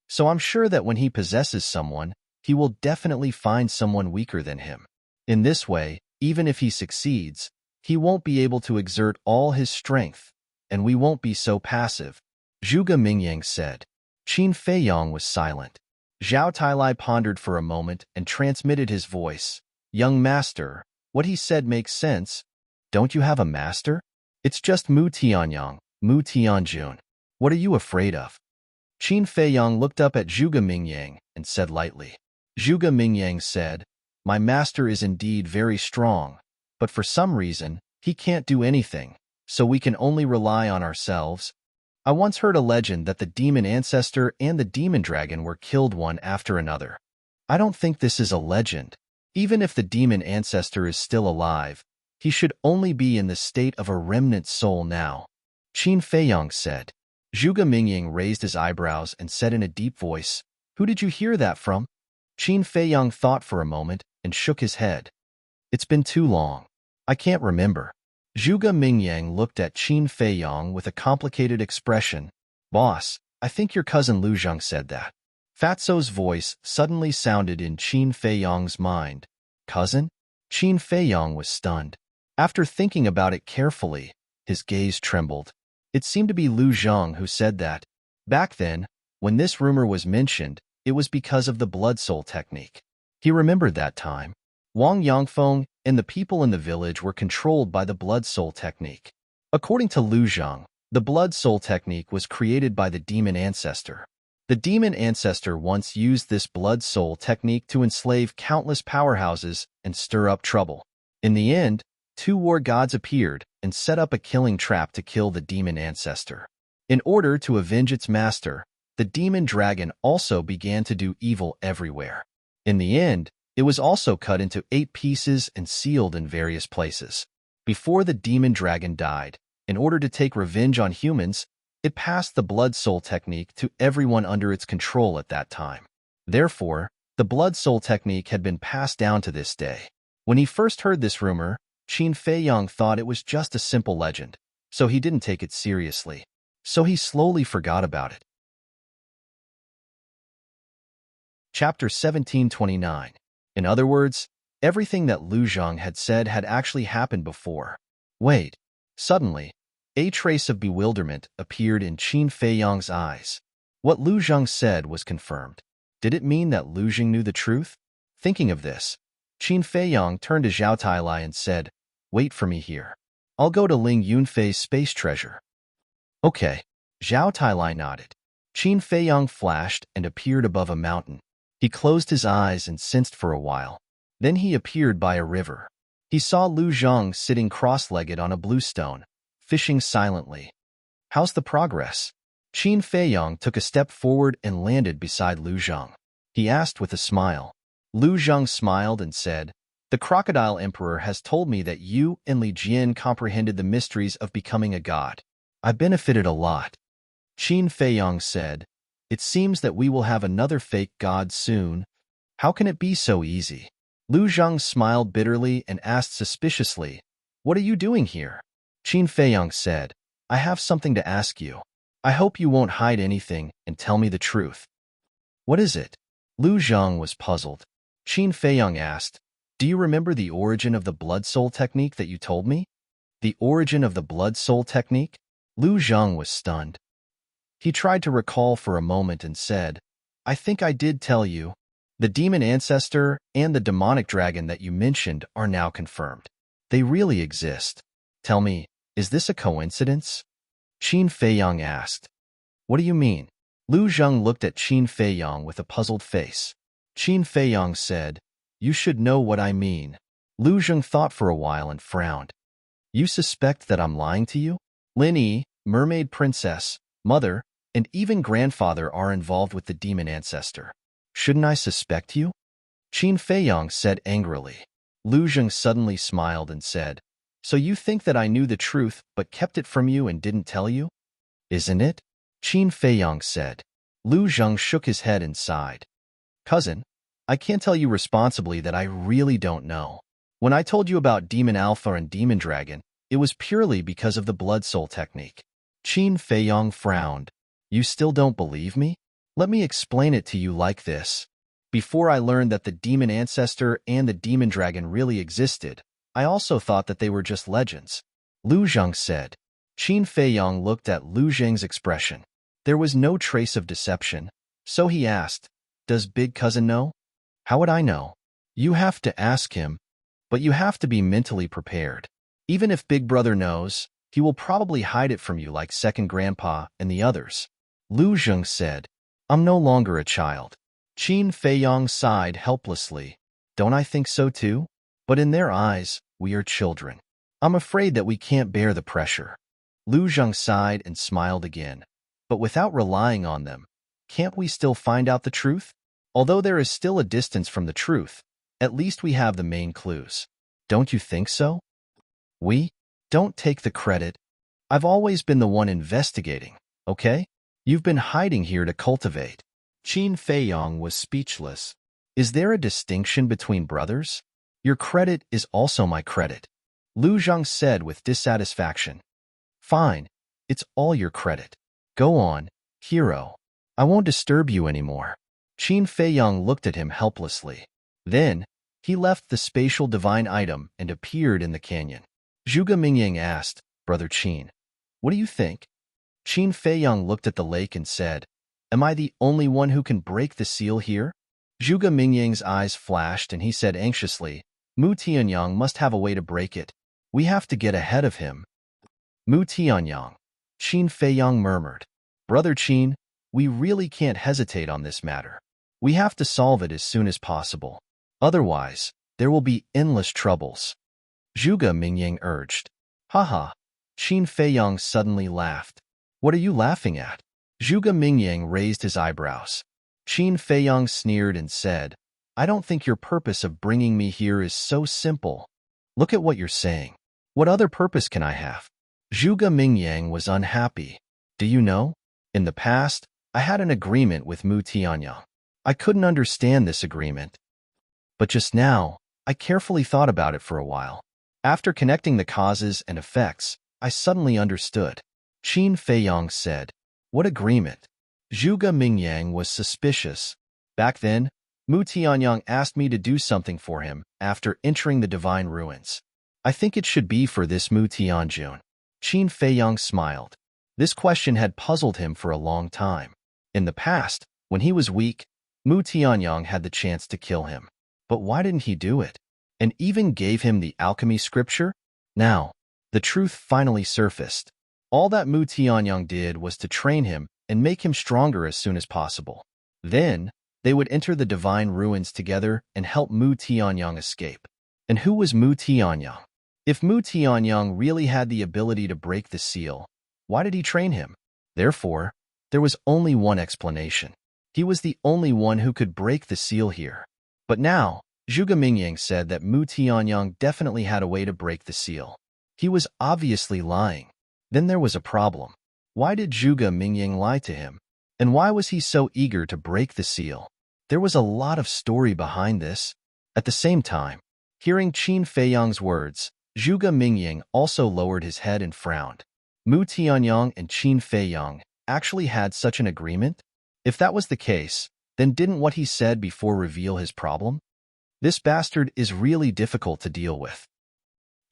Speaker 1: so I'm sure that when he possesses someone, he will definitely find someone weaker than him. In this way, even if he succeeds, he won't be able to exert all his strength, and we won't be so passive. Zhuge Mingyang said. Qin Feiyang was silent. Zhao Tailai pondered for a moment and transmitted his voice. Young master, what he said makes sense. Don't you have a master? It's just Mu Tianyang, Mu Tianjun. What are you afraid of? Qin Feiyang looked up at Zhuge Mingyang and said lightly. Zhuge Mingyang said, my master is indeed very strong, but for some reason, he can't do anything, so we can only rely on ourselves. I once heard a legend that the demon ancestor and the demon dragon were killed one after another. I don't think this is a legend. Even if the demon ancestor is still alive, he should only be in the state of a remnant soul now, Qin Feiyang said. Zhuge Mingying raised his eyebrows and said in a deep voice, "Who did you hear that from?" Qin Feiyang thought for a moment and shook his head. "It's been too long. I can't remember." Zhuge Mingyang looked at Qin Feiyang with a complicated expression. "Boss, I think your cousin Lu Zheng said that." Fatso's voice suddenly sounded in Qin Feiyang's mind. "Cousin?" Qin Feiyang was stunned. After thinking about it carefully, his gaze trembled. It seemed to be Lu Zheng who said that. Back then, when this rumor was mentioned, it was because of the blood soul technique. He remembered that time. Wang Yangfeng and the people in the village were controlled by the blood soul technique. According to Lu Zheng, the blood soul technique was created by the demon ancestor. The demon ancestor once used this blood soul technique to enslave countless powerhouses and stir up trouble. In the end, two war gods appeared and set up a killing trap to kill the demon ancestor. In order to avenge its master, the demon dragon also began to do evil everywhere. In the end, it was also cut into 8 pieces and sealed in various places. Before the demon dragon died, in order to take revenge on humans, it passed the blood soul technique to everyone under its control at that time. Therefore, the blood soul technique had been passed down to this day. When he first heard this rumor, Qin Feiyang thought it was just a simple legend, so he didn't take it seriously. So he slowly forgot about it. Chapter 1729. In other words, everything that Lu Zheng had said had actually happened before. Wait. Suddenly, a trace of bewilderment appeared in Qin Feiyang's eyes. What Lu Zheng said was confirmed. Did it mean that Lu Zheng knew the truth? Thinking of this, Qin Feiyang turned to Zhao Tailai and said, "Wait for me here. I'll go to Ling Yunfei's space treasure." Okay. Zhao Tailai nodded. Qin Feiyang flashed and appeared above a mountain. He closed his eyes and sensed for a while. Then he appeared by a river. He saw Lu Zheng sitting cross-legged on a blue stone, fishing silently. "How's the progress?" Qin Feiyang took a step forward and landed beside Lu Zheng. He asked with a smile. Lu Zheng smiled and said, "The Crocodile Emperor has told me that you and Li Jian comprehended the mysteries of becoming a god. I benefited a lot." Qin Feiyang said, "It seems that we will have another fake god soon. How can it be so easy?" Lu Zheng smiled bitterly and asked suspiciously, "What are you doing here?" Qin Feiyang said, "I have something to ask you. I hope you won't hide anything and tell me the truth." "What is it?" Lu Zheng was puzzled. Qin Feiyang asked, "Do you remember the origin of the blood soul technique that you told me?" "The origin of the blood soul technique?" Lu Zheng was stunned. He tried to recall for a moment and said, "I think I did tell you. The demon ancestor and the demonic dragon that you mentioned are now confirmed. They really exist. Tell me, is this a coincidence?" Qin Feiyang asked. "What do you mean?" Lu Zheng looked at Qin Feiyang with a puzzled face. Qin Feiyang said, "You should know what I mean." Lu Zheng thought for a while and frowned. "You suspect that I'm lying to you?" Lin Yi, mermaid princess, mother, and even grandfather are involved with the demon ancestor. Shouldn't I suspect you? Qin Feiyang said angrily. Lu Zheng suddenly smiled and said, "So you think that I knew the truth but kept it from you and didn't tell you? Isn't it?" Qin Feiyang said. Lu Zheng shook his head and sighed. "Cousin, I can't tell you responsibly that I really don't know. When I told you about Demon Alpha and Demon Dragon, it was purely because of the blood soul technique." Qin Feiyang frowned. "You still don't believe me? Let me explain it to you like this. Before I learned that the demon ancestor and the demon dragon really existed, I also thought that they were just legends," Lu Zheng said. Qin Feiyang looked at Lu Zheng's expression. There was no trace of deception, so he asked, "Does Big Cousin know?" "How would I know?" "You have to ask him, but you have to be mentally prepared. Even if Big Brother knows, he will probably hide it from you like Second Grandpa and the others," Lu Zheng said. "I'm no longer a child." Qin Feiyang sighed helplessly. "Don't I think so too? But in their eyes, we are children. I'm afraid that we can't bear the pressure." Lu Zheng sighed and smiled again. But without relying on them, can't we still find out the truth? Although there is still a distance from the truth, at least we have the main clues. Don't you think so? We? Don't take the credit. I've always been the one investigating, okay? You've been hiding here to cultivate. Qin Feiyong was speechless. Is there a distinction between brothers? Your credit is also my credit, Lu Zheng said with dissatisfaction. Fine, it's all your credit. Go on, hero. I won't disturb you anymore. Qin Feiyong looked at him helplessly. Then, he left the spatial divine item and appeared in the canyon. Zhuge Mingying asked, Brother Qin, what do you think? Qin Feiyong looked at the lake and said, Am I the only one who can break the seal here? Zhuge Mingying's eyes flashed and he said anxiously, Mu Tianyang must have a way to break it. We have to get ahead of him. Mu Tianyang, Qin Feiyong murmured. Brother Qin, we really can't hesitate on this matter. We have to solve it as soon as possible. Otherwise, there will be endless troubles. Zhuge Mingying urged. Haha, Qin Feiyong suddenly laughed. What are you laughing at? Zhuge Mingying raised his eyebrows. Qin Feiyong sneered and said, I don't think your purpose of bringing me here is so simple. Look at what you're saying. What other purpose can I have? Zhuge Mingying was unhappy. Do you know? In the past, I had an agreement with Mu Tianyang. I couldn't understand this agreement. But just now, I carefully thought about it for a while. After connecting the causes and effects, I suddenly understood. Qin Feiyong said, What agreement? Zhuge Mingying was suspicious. Back then, Mu Tianyang asked me to do something for him after entering the divine ruins. I think it should be for this Mu Tianjun. Qin Feiyong smiled. This question had puzzled him for a long time. In the past, when he was weak, Mu Tianyang had the chance to kill him. But why didn't he do it? And even gave him the alchemy scripture? Now, the truth finally surfaced. All that Mu Tianyang did was to train him and make him stronger as soon as possible. Then, they would enter the divine ruins together and help Mu Tianyang escape. And who was Mu Tianyang? If Mu Tianyang really had the ability to break the seal, why did he train him? Therefore, there was only one explanation. He was the only one who could break the seal here. But now, Zhuge Mingying said that Mu Tianyang definitely had a way to break the seal. He was obviously lying. Then there was a problem. Why did Zhuge Mingying lie to him? And why was he so eager to break the seal? There was a lot of story behind this. At the same time, hearing Qin Feiyong's words, Zhuge Mingying also lowered his head and frowned. Mu Tianyang and Qin Feiyong actually had such an agreement? If that was the case, then didn't what he said before reveal his problem? This bastard is really difficult to deal with.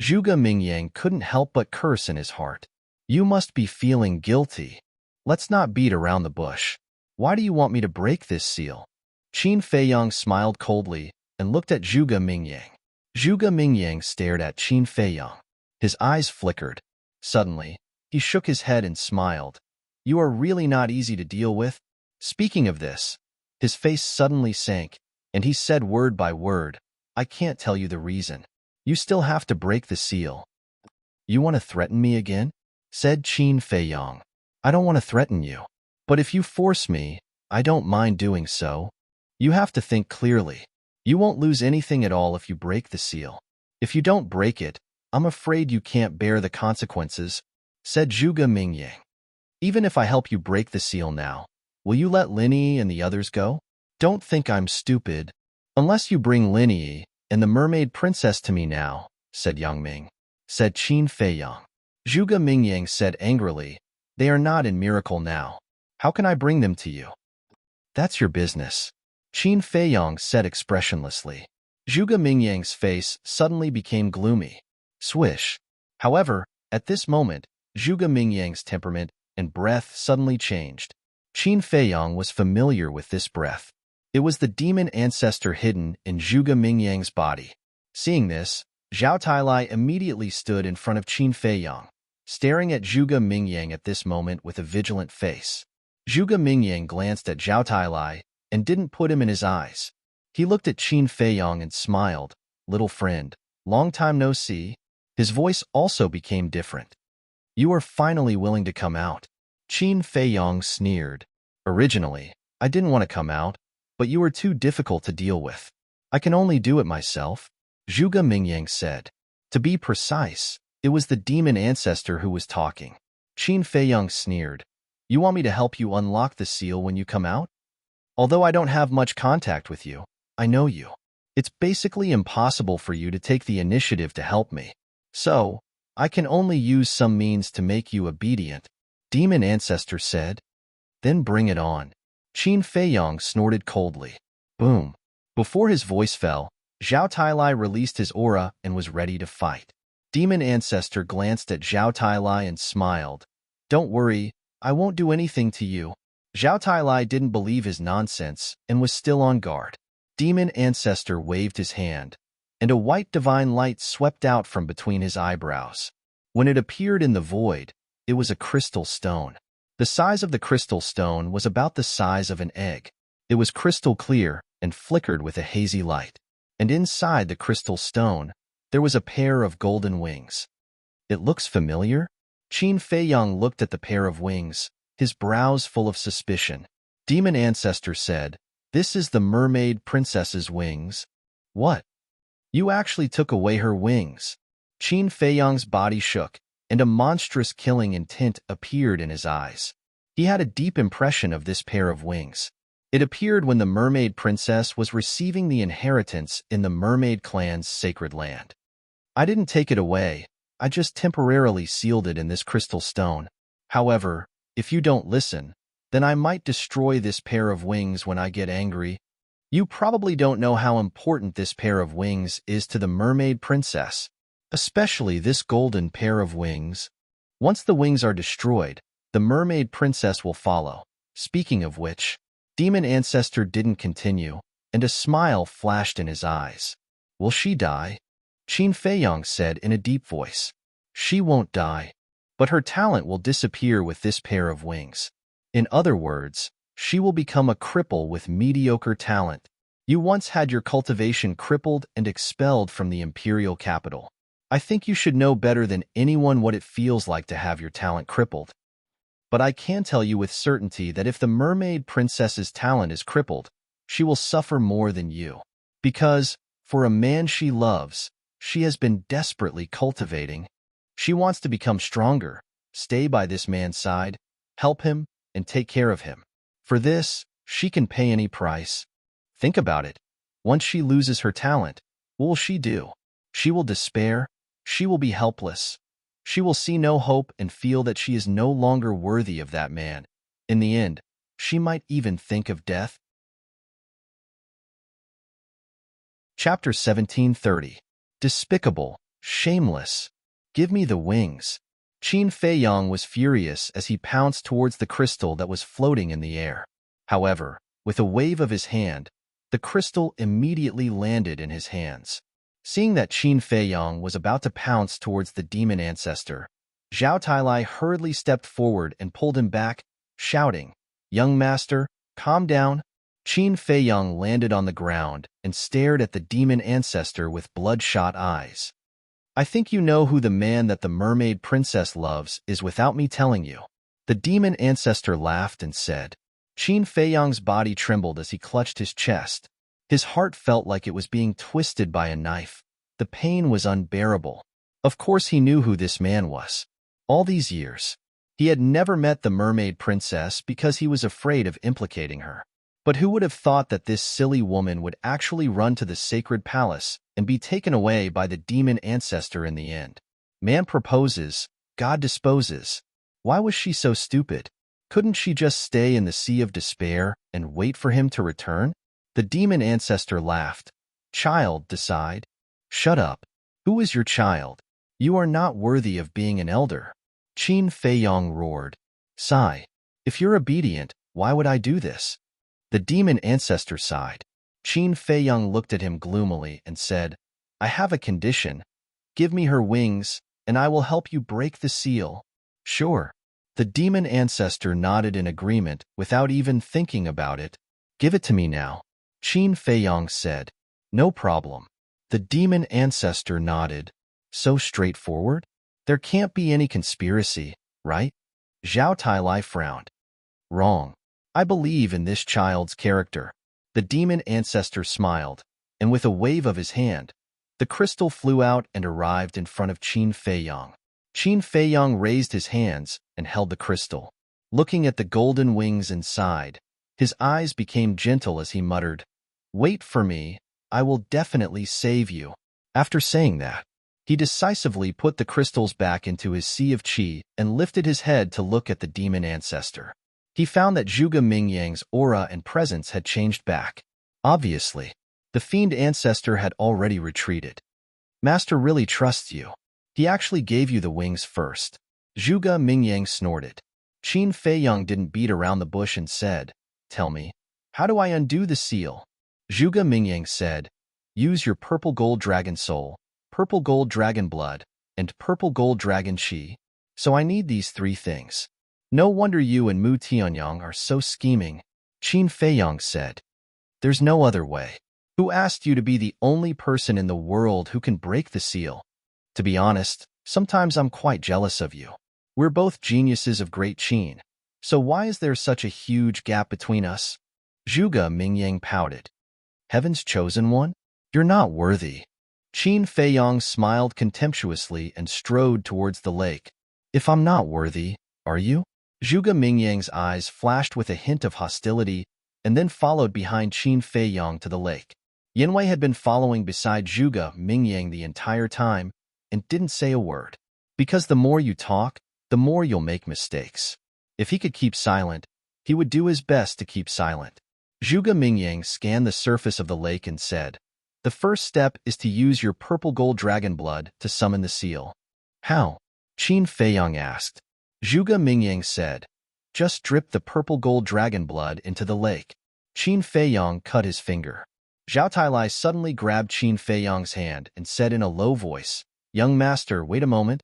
Speaker 1: Zhuge Mingying couldn't help but curse in his heart. You must be feeling guilty. Let's not beat around the bush. Why do you want me to break this seal? Qin Feiyong smiled coldly and looked at Zhuge Mingying. Zhuge Mingying stared at Qin Feiyong. His eyes flickered. Suddenly, he shook his head and smiled. You are really not easy to deal with. Speaking of this, his face suddenly sank, and he said word by word, I can't tell you the reason. You still have to break the seal. You want to threaten me again? Said Qin Feiyong. I don't want to threaten you. But if you force me, I don't mind doing so. You have to think clearly. You won't lose anything at all if you break the seal. If you don't break it, I'm afraid you can't bear the consequences, said Zhuge Mingying. Even if I help you break the seal now, will you let Linyi and the others go? Don't think I'm stupid. Unless you bring Linyi and the mermaid princess to me now, said Ming. Said Qin Feiyong. Zhuge Mingying said angrily, They are not in Miracle now. How can I bring them to you? That's your business. Qin Feiyong said expressionlessly. Zhuge Mingying's face suddenly became gloomy. Swish. However, at this moment, Zhuge Mingying's temperament and breath suddenly changed. Qin Feiyong was familiar with this breath. It was the demon ancestor hidden in Zhuge Mingying's body. Seeing this, Zhao Tailai immediately stood in front of Qin Feiyong, staring at Zhuge Mingying at this moment with a vigilant face. Zhuge Mingying glanced at Zhao Tailai and didn't put him in his eyes. He looked at Qin Feiyong and smiled. Little friend, long time no see. His voice also became different. You are finally willing to come out. Qin Feiyong sneered. Originally, I didn't want to come out, but you were too difficult to deal with. I can only do it myself, Zhuge Mingyang said. To be precise, it was the demon ancestor who was talking. Qin Feiyong sneered. You want me to help you unlock the seal when you come out? Although I don't have much contact with you, I know you. It's basically impossible for you to take the initiative to help me. So, I can only use some means to make you obedient, Demon Ancestor said. Then bring it on. Qin Feiyong snorted coldly. Boom. Before his voice fell, Zhao Tailai released his aura and was ready to fight. Demon Ancestor glanced at Zhao Tailai and smiled. Don't worry, I won't do anything to you. Zhao Tailai didn't believe his nonsense and was still on guard. Demon Ancestor waved his hand, and a white divine light swept out from between his eyebrows. When it appeared in the void, it was a crystal stone. The size of the crystal stone was about the size of an egg. It was crystal clear and flickered with a hazy light. And inside the crystal stone, there was a pair of golden wings. It looks familiar? Qin Feiyong looked at the pair of wings, his brows full of suspicion. Demon Ancestor said, This is the mermaid princess's wings. What? You actually took away her wings. Qin Feiyong's body shook, and a monstrous killing intent appeared in his eyes. He had a deep impression of this pair of wings. It appeared when the mermaid princess was receiving the inheritance in the mermaid clan's sacred land. I didn't take it away, I just temporarily sealed it in this crystal stone. However, if you don't listen, then I might destroy this pair of wings when I get angry. You probably don't know how important this pair of wings is to the mermaid princess, especially this golden pair of wings. Once the wings are destroyed, the mermaid princess will follow. Speaking of which, Demon Ancestor didn't continue, and a smile flashed in his eyes. Will she die? Qin Feiyong said in a deep voice. She won't die, but her talent will disappear with this pair of wings. In other words, she will become a cripple with mediocre talent. You once had your cultivation crippled and expelled from the imperial capital. I think you should know better than anyone what it feels like to have your talent crippled. But I can tell you with certainty that if the mermaid princess's talent is crippled, she will suffer more than you. Because, for a man she loves, she has been desperately cultivating. She wants to become stronger, stay by this man's side, help him, and take care of him. For this, she can pay any price. Think about it. Once she loses her talent, what will she do? She will despair. She will be helpless. She will see no hope and feel that she is no longer worthy of that man. In the end, she might even think of death. Chapter 1730. Despicable, shameless. Give me the wings. Qin Feiyong was furious as he pounced towards the crystal that was floating in the air. However, with a wave of his hand, the crystal immediately landed in his hands. Seeing that Qin Feiyong was about to pounce towards the demon ancestor, Zhao Tailai hurriedly stepped forward and pulled him back, shouting, Young master, calm down. Qin Feiyong landed on the ground and stared at the demon ancestor with bloodshot eyes. I think you know who the man that the mermaid princess loves is without me telling you. The demon ancestor laughed and said. Qin Feiyong's body trembled as he clutched his chest. His heart felt like it was being twisted by a knife. The pain was unbearable. Of course he knew who this man was. All these years, he had never met the mermaid princess because he was afraid of implicating her. But who would have thought that this silly woman would actually run to the sacred palace and be taken away by the demon ancestor in the end? Man proposes, God disposes. Why was she so stupid? Couldn't she just stay in the sea of despair and wait for him to return? The demon ancestor laughed. Child, decide. Shut up. Who is your child? You are not worthy of being an elder. Qin Feiyong roared. Sigh. If you're obedient, why would I do this? The demon ancestor sighed. Qin Feiyong looked at him gloomily and said, I have a condition. Give me her wings, and I will help you break the seal. Sure. The demon ancestor nodded in agreement without even thinking about it. Give it to me now. Qin Feiyong said. No problem. The demon ancestor nodded. So straightforward? There can't be any conspiracy, right? Zhao Tailai frowned. Wrong. I believe in this child's character. The demon ancestor smiled, and with a wave of his hand, the crystal flew out and arrived in front of Qin Feiyang. Qin Feiyang raised his hands and held the crystal. Looking at the golden wings inside, his eyes became gentle as he muttered, "Wait for me, I will definitely save you." After saying that, he decisively put the crystals back into his sea of qi and lifted his head to look at the demon ancestor. He found that Zhuge Mingyang's aura and presence had changed back. Obviously, the fiend ancestor had already retreated. Master really trusts you. He actually gave you the wings first. Zhuge Mingyang snorted. Qin Feiyang didn't beat around the bush and said, "Tell me, how do I undo the seal?" Zhuge Mingyang said, "Use your purple gold dragon soul, purple gold dragon blood, and purple gold dragon qi. So I need these three things." "No wonder you and Mu Tianyang are so scheming," Qin Feiyang said. "There's no other way. Who asked you to be the only person in the world who can break the seal? To be honest, sometimes I'm quite jealous of you. We're both geniuses of great Qin, so why is there such a huge gap between us?" Zhuge Mingyang pouted. "Heaven's chosen one? You're not worthy." Qin Feiyang smiled contemptuously and strode towards the lake. "If I'm not worthy, are you?" Zhuge Mingyang's eyes flashed with a hint of hostility and then followed behind Qin Feiyang to the lake. Yanwei had been following beside Zhuge Mingyang the entire time and didn't say a word. Because the more you talk, the more you'll make mistakes. If he could keep silent, he would do his best to keep silent. Zhuge Mingyang scanned the surface of the lake and said, "The first step is to use your purple gold dragon blood to summon the seal." "How?" Qin Feiyang asked. Zhuge Mingyang said, "Just drip the purple gold dragon blood into the lake." Qin Feiyang cut his finger. Zhao Tailai suddenly grabbed Qin Feiyang's hand and said in a low voice, "Young master, wait a moment."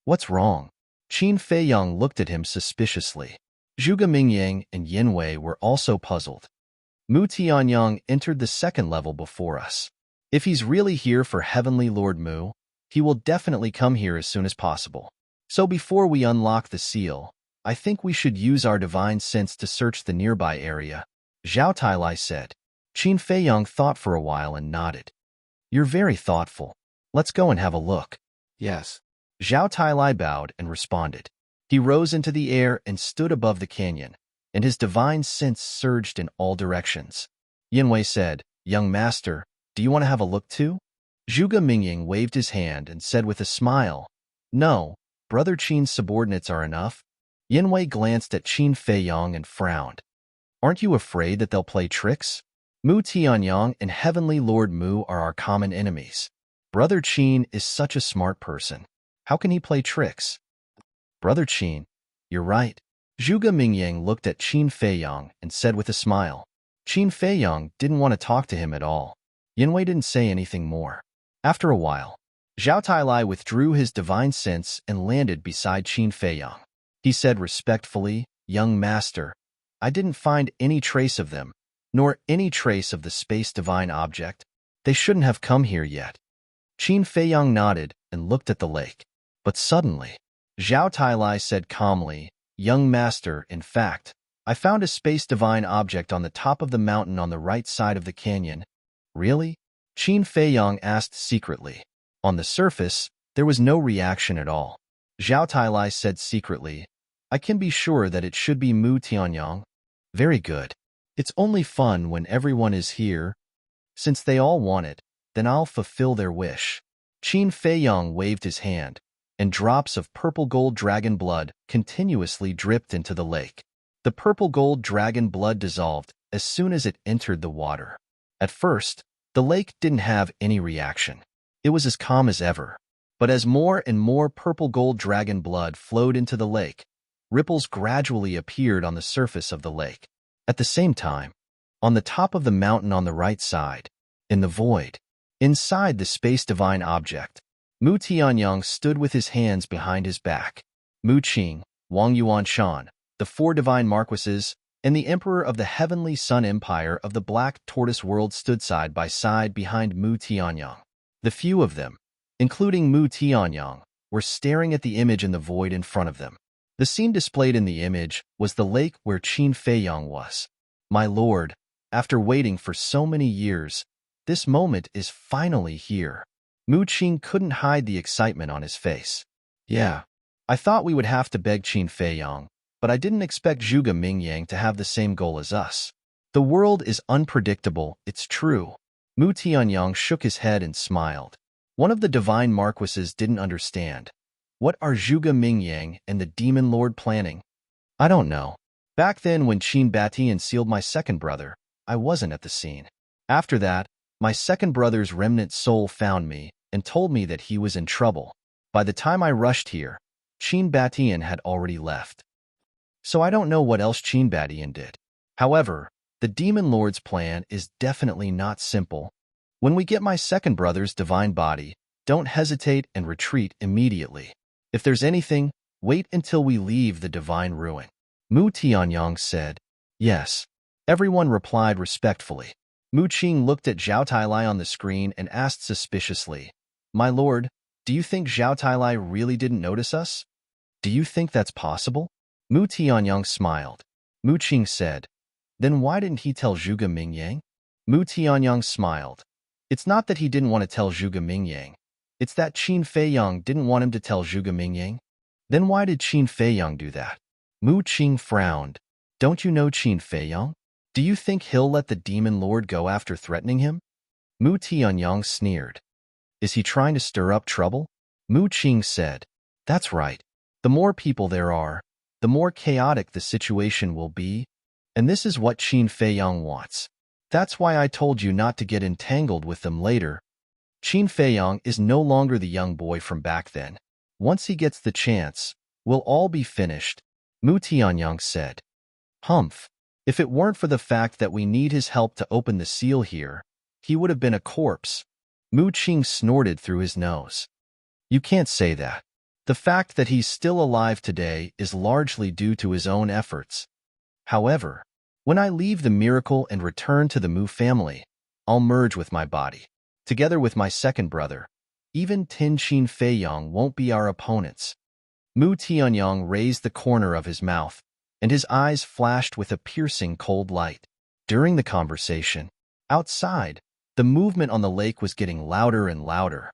Speaker 1: "What's wrong?" Qin Feiyang looked at him suspiciously. Zhuge Mingyang and Yanwei were also puzzled. "Mu Tianyang entered the second level before us. If he's really here for Heavenly Lord Mu, he will definitely come here as soon as possible. So before we unlock the seal, I think we should use our divine sense to search the nearby area," Zhao Tailai said. Qin Feiyang thought for a while and nodded. "You're very thoughtful. Let's go and have a look."
Speaker 2: Yes.
Speaker 1: Zhao Tailai bowed and responded. He rose into the air and stood above the canyon, and his divine sense surged in all directions. Yanwei said, "Young master, do you want to have a look too?" Zhuge Mingyang waved his hand and said with a smile, "No, Brother Qin's subordinates are enough." Yanwei glanced at Qin Feiyang and frowned. "Aren't you afraid that they'll play tricks? Mu Tianyang and Heavenly Lord Mu are our common enemies. Brother Qin is such a smart person. How can he play tricks?" "Brother Qin, you're right." Zhuge Mingyang looked at Qin Feiyang and said with a smile. Qin Feiyang didn't want to talk to him at all. Yanwei didn't say anything more. After a while, Zhao Tailai withdrew his divine sense and landed beside Qin Feiyang. He said respectfully, "Young master, I didn't find any trace of them, nor any trace of the space divine object. They shouldn't have come here yet." Qin Feiyang nodded and looked at the lake. But suddenly, Zhao Tailai said calmly, "Young master, in fact, I found a space divine object on the top of the mountain on the right side of the canyon." "Really?" Qin Feiyang asked secretly. On the surface, there was no reaction at all. Zhao Tailai said secretly, "I can be sure that it should be Mu Tianyang." "Very good. It's only fun when everyone is here. Since they all want it, then I'll fulfill their wish." Qin Feiyang waved his hand, and drops of purple gold dragon blood continuously dripped into the lake. The purple gold dragon blood dissolved as soon as it entered the water. At first, the lake didn't have any reaction. It was as calm as ever. But as more and more purple gold dragon blood flowed into the lake, ripples gradually appeared on the surface of the lake. At the same time, on the top of the mountain on the right side, in the void, inside the space divine object, Mu Tianyang stood with his hands behind his back. Mu Qing, Wang Yuanshan, the four divine marquises, and the emperor of the heavenly sun empire of the black tortoise world stood side by side behind Mu Tianyang. The few of them, including Mu Tianyang, were staring at the image in the void in front of them. The scene displayed in the image was the lake where Qin Feiyang was. My lord, after waiting for so many years, this moment is finally here. Mu Qing couldn't hide the excitement on his face. Yeah, I thought we would have to beg Qin Feiyang, but I didn't expect Zhuge Mingyang to have the same goal as us. The world is unpredictable, it's true. Mu Tianyang shook his head and smiled. One of the divine marquises didn't understand. What are Zhuge Mingyang and the Demon Lord planning? I don't know. Back then when Qin Batian sealed my second brother, I wasn't at the scene. After that, my second brother's remnant soul found me and told me that he was in trouble. By the time I rushed here, Qin Batian had already left. So I don't know what else Qin Batian did. However, the Demon Lord's plan is definitely not simple. When we get my second brother's divine body, don't hesitate and retreat immediately. If there's anything, wait until we leave the divine ruin. Mu Tianyang said. Yes. Everyone replied respectfully. Mu Qing looked at Zhao Tailai on the screen and asked suspiciously, My lord, do you think Zhao Tailai really didn't notice us? Do you think that's possible? Mu Tianyang smiled. Mu Qing said, Then why didn't he tell Zhuge Mingyang? Mu Tianyang smiled. It's not that he didn't want to tell Zhuge Mingyang. It's that Qin Feiyang didn't want him to tell Zhuge Mingyang. Then why did Qin Feiyang do that? Mu Qing frowned. Don't you know Qin Feiyang? Do you think he'll let the Demon Lord go after threatening him? Mu Tianyang sneered. Is he trying to stir up trouble? Mu Qing said. That's right. The more people there are, the more chaotic the situation will be, and this is what Qin Feiyang wants. That's why I told you not to get entangled with them later. Qin Feiyang is no longer the young boy from back then. Once he gets the chance, we'll all be finished, Mu Tianyang said. Humph. If it weren't for the fact that we need his help to open the seal here, he would have been a corpse. Mu Qing snorted through his nose. You can't say that. The fact that he's still alive today is largely due to his own efforts. However, when I leave the miracle and return to the Mu family, I'll merge with my body. Together with my second brother, even Tin Qin Feiyang won't be our opponents. Mu Tianyang raised the corner of his mouth, and his eyes flashed with a piercing cold light. During the conversation, outside, the movement on the lake was getting louder and louder.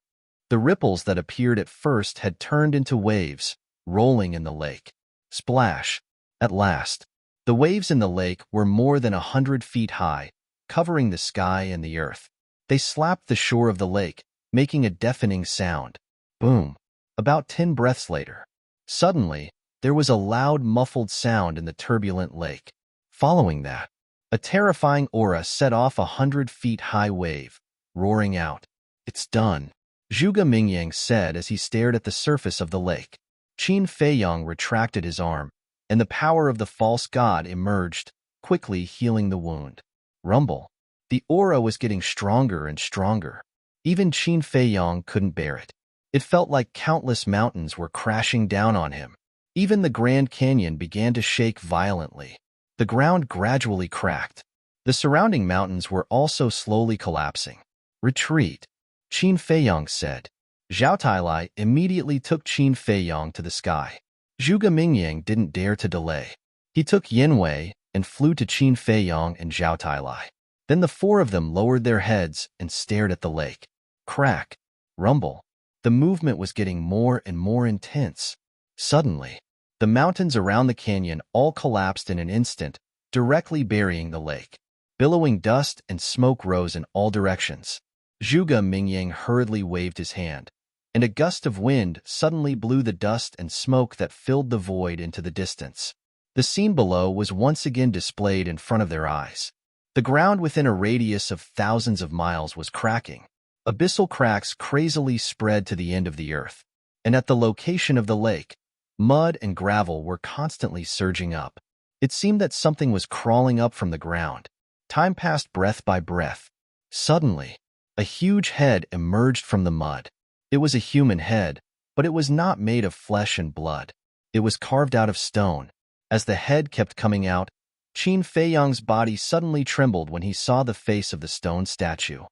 Speaker 1: The ripples that appeared at first had turned into waves, rolling in the lake. Splash! At last, the waves in the lake were more than 100 feet high, covering the sky and the earth. They slapped the shore of the lake, making a deafening sound. Boom! About 10 breaths later, suddenly, there was a loud, muffled sound in the turbulent lake. Following that, a terrifying aura set off a 100-feet-high wave, roaring out. It's done, Zhuge Mingyang said as he stared at the surface of the lake. Qin Feiyang retracted his arm, and the power of the false god emerged, quickly healing the wound. Rumble. The aura was getting stronger and stronger. Even Qin Feiyang couldn't bear it. It felt like countless mountains were crashing down on him. Even the Grand Canyon began to shake violently. The ground gradually cracked. The surrounding mountains were also slowly collapsing. Retreat, Qin Feiyang said. Zhao Tailai immediately took Qin Feiyang to the sky. Zhuge Mingyang didn't dare to delay. He took Yin Wei and flew to Qin Feiyang and Zhao Tailai. Then the four of them lowered their heads and stared at the lake. Crack, rumble. The movement was getting more and more intense. Suddenly, the mountains around the canyon all collapsed in an instant, directly burying the lake. Billowing dust and smoke rose in all directions. Zhuge Mingyang hurriedly waved his hand, and a gust of wind suddenly blew the dust and smoke that filled the void into the distance. The scene below was once again displayed in front of their eyes. The ground within a radius of thousands of miles was cracking. Abyssal cracks crazily spread to the end of the earth, and at the location of the lake, mud and gravel were constantly surging up. It seemed that something was crawling up from the ground. Time passed breath by breath. Suddenly, a huge head emerged from the mud. It was a human head, but it was not made of flesh and blood. It was carved out of stone. As the head kept coming out, Qin Feiyang's body suddenly trembled when he saw the face of the stone statue.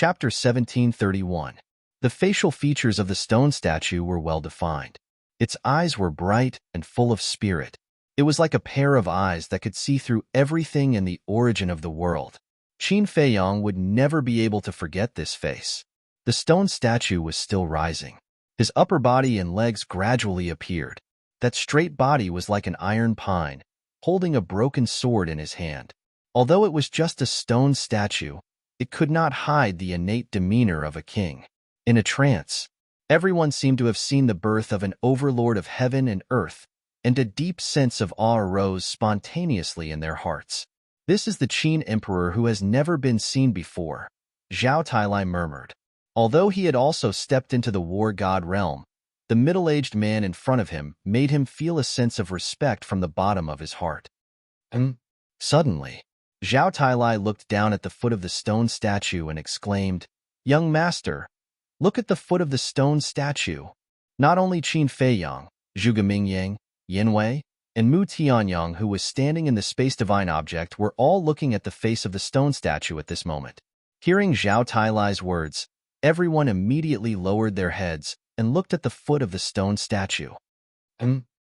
Speaker 1: Chapter 1731. The facial features of the stone statue were well defined. Its eyes were bright and full of spirit. It was like a pair of eyes that could see through everything and the origin of the world. Qin Feiyong would never be able to forget this face. The stone statue was still rising. His upper body and legs gradually appeared. That straight body was like an iron pine, holding a broken sword in his hand. Although it was just a stone statue, it could not hide the innate demeanor of a king. In a trance, everyone seemed to have seen the birth of an overlord of heaven and earth, and a deep sense of awe arose spontaneously in their hearts. "This is the Qin emperor who has never been seen before," Zhao Tailai murmured. Although he had also stepped into the war god realm, the middle-aged man in front of him made him feel a sense of respect from the bottom of his heart. Suddenly, Zhao Tailai looked down at the foot of the stone statue and exclaimed, "Young master, look at the foot of the stone statue." Not only Qin Feiyong, Zhuge Mingyang, Yin Wei, and Mu Tianyang, who was standing in the space divine object, were all looking at the face of the stone statue at this moment. Hearing Zhao Tailai's words, everyone immediately lowered their heads and looked at the foot of the stone statue.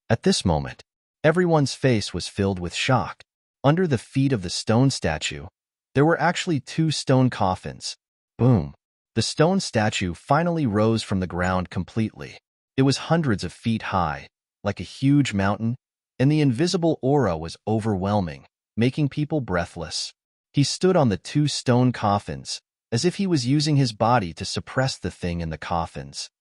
Speaker 1: At this moment, everyone's face was filled with shock. Under the feet of the stone statue, there were actually two stone coffins. Boom! The stone statue finally rose from the ground completely. It was hundreds of feet high, like a huge mountain, and the invisible aura was overwhelming, making people breathless. He stood on the two stone coffins, as if he was using his body to suppress the thing in the coffins.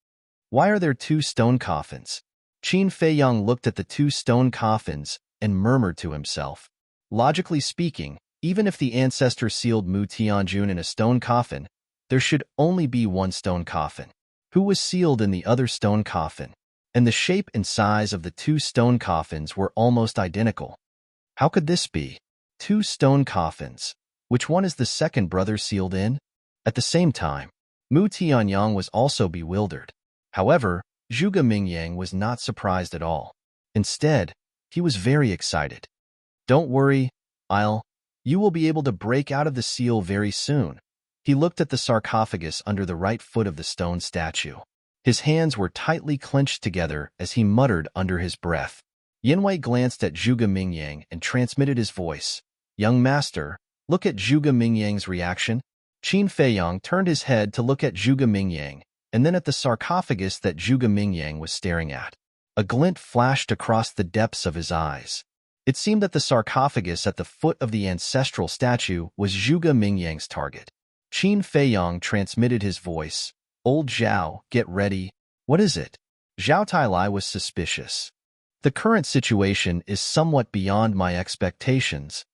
Speaker 1: "Why are there two stone coffins?" Qin Feiyong looked at the two stone coffins and murmured to himself. Logically speaking, even if the ancestor sealed Mu Tianjun in a stone coffin, there should only be one stone coffin. Who was sealed in the other stone coffin? And the shape and size of the two stone coffins were almost identical. How could this be? Two stone coffins. Which one is the second brother sealed in? At the same time, Mu Tianyang was also bewildered. However, Zhuge Mingyang was not surprised at all. Instead, he was very excited. "Don't worry, you will be able to break out of the seal very soon." He looked at the sarcophagus under the right foot of the stone statue. His hands were tightly clenched together as he muttered under his breath. Yanwei glanced at Zhuge Mingyang and transmitted his voice. "Young master, look at Zhuge Mingyang's reaction." Qin Feiyong turned his head to look at Zhuge Mingyang, and then at the sarcophagus that Zhuge Mingyang was staring at. A glint flashed across the depths of his eyes. It seemed that the sarcophagus at the foot of the ancestral statue was Zhuge Mingyang's target. Qin Feiyong transmitted his voice. "Old Zhao, get ready." "What is it?" Zhao Tailai was suspicious. "The current situation is somewhat beyond my expectations.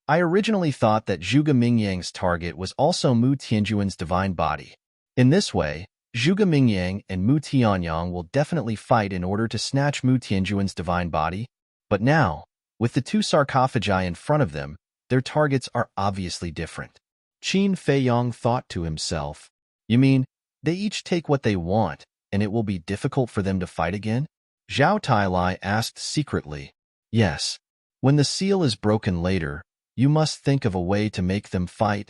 Speaker 1: I originally thought that Zhuge Mingyang's target was also Mu Tianjuan's divine body. In this way, Zhuge Mingyang and Mu Tianyang will definitely fight in order to snatch Mu Tianjuan's divine body. But now, with the two sarcophagi in front of them, their targets are obviously different." Qin Feiyong thought to himself, "You mean, they each take what they want, and it will be difficult for them to fight again?" Zhao Tailai asked secretly. "Yes. When the seal is broken later, you must think of a way to make them fight.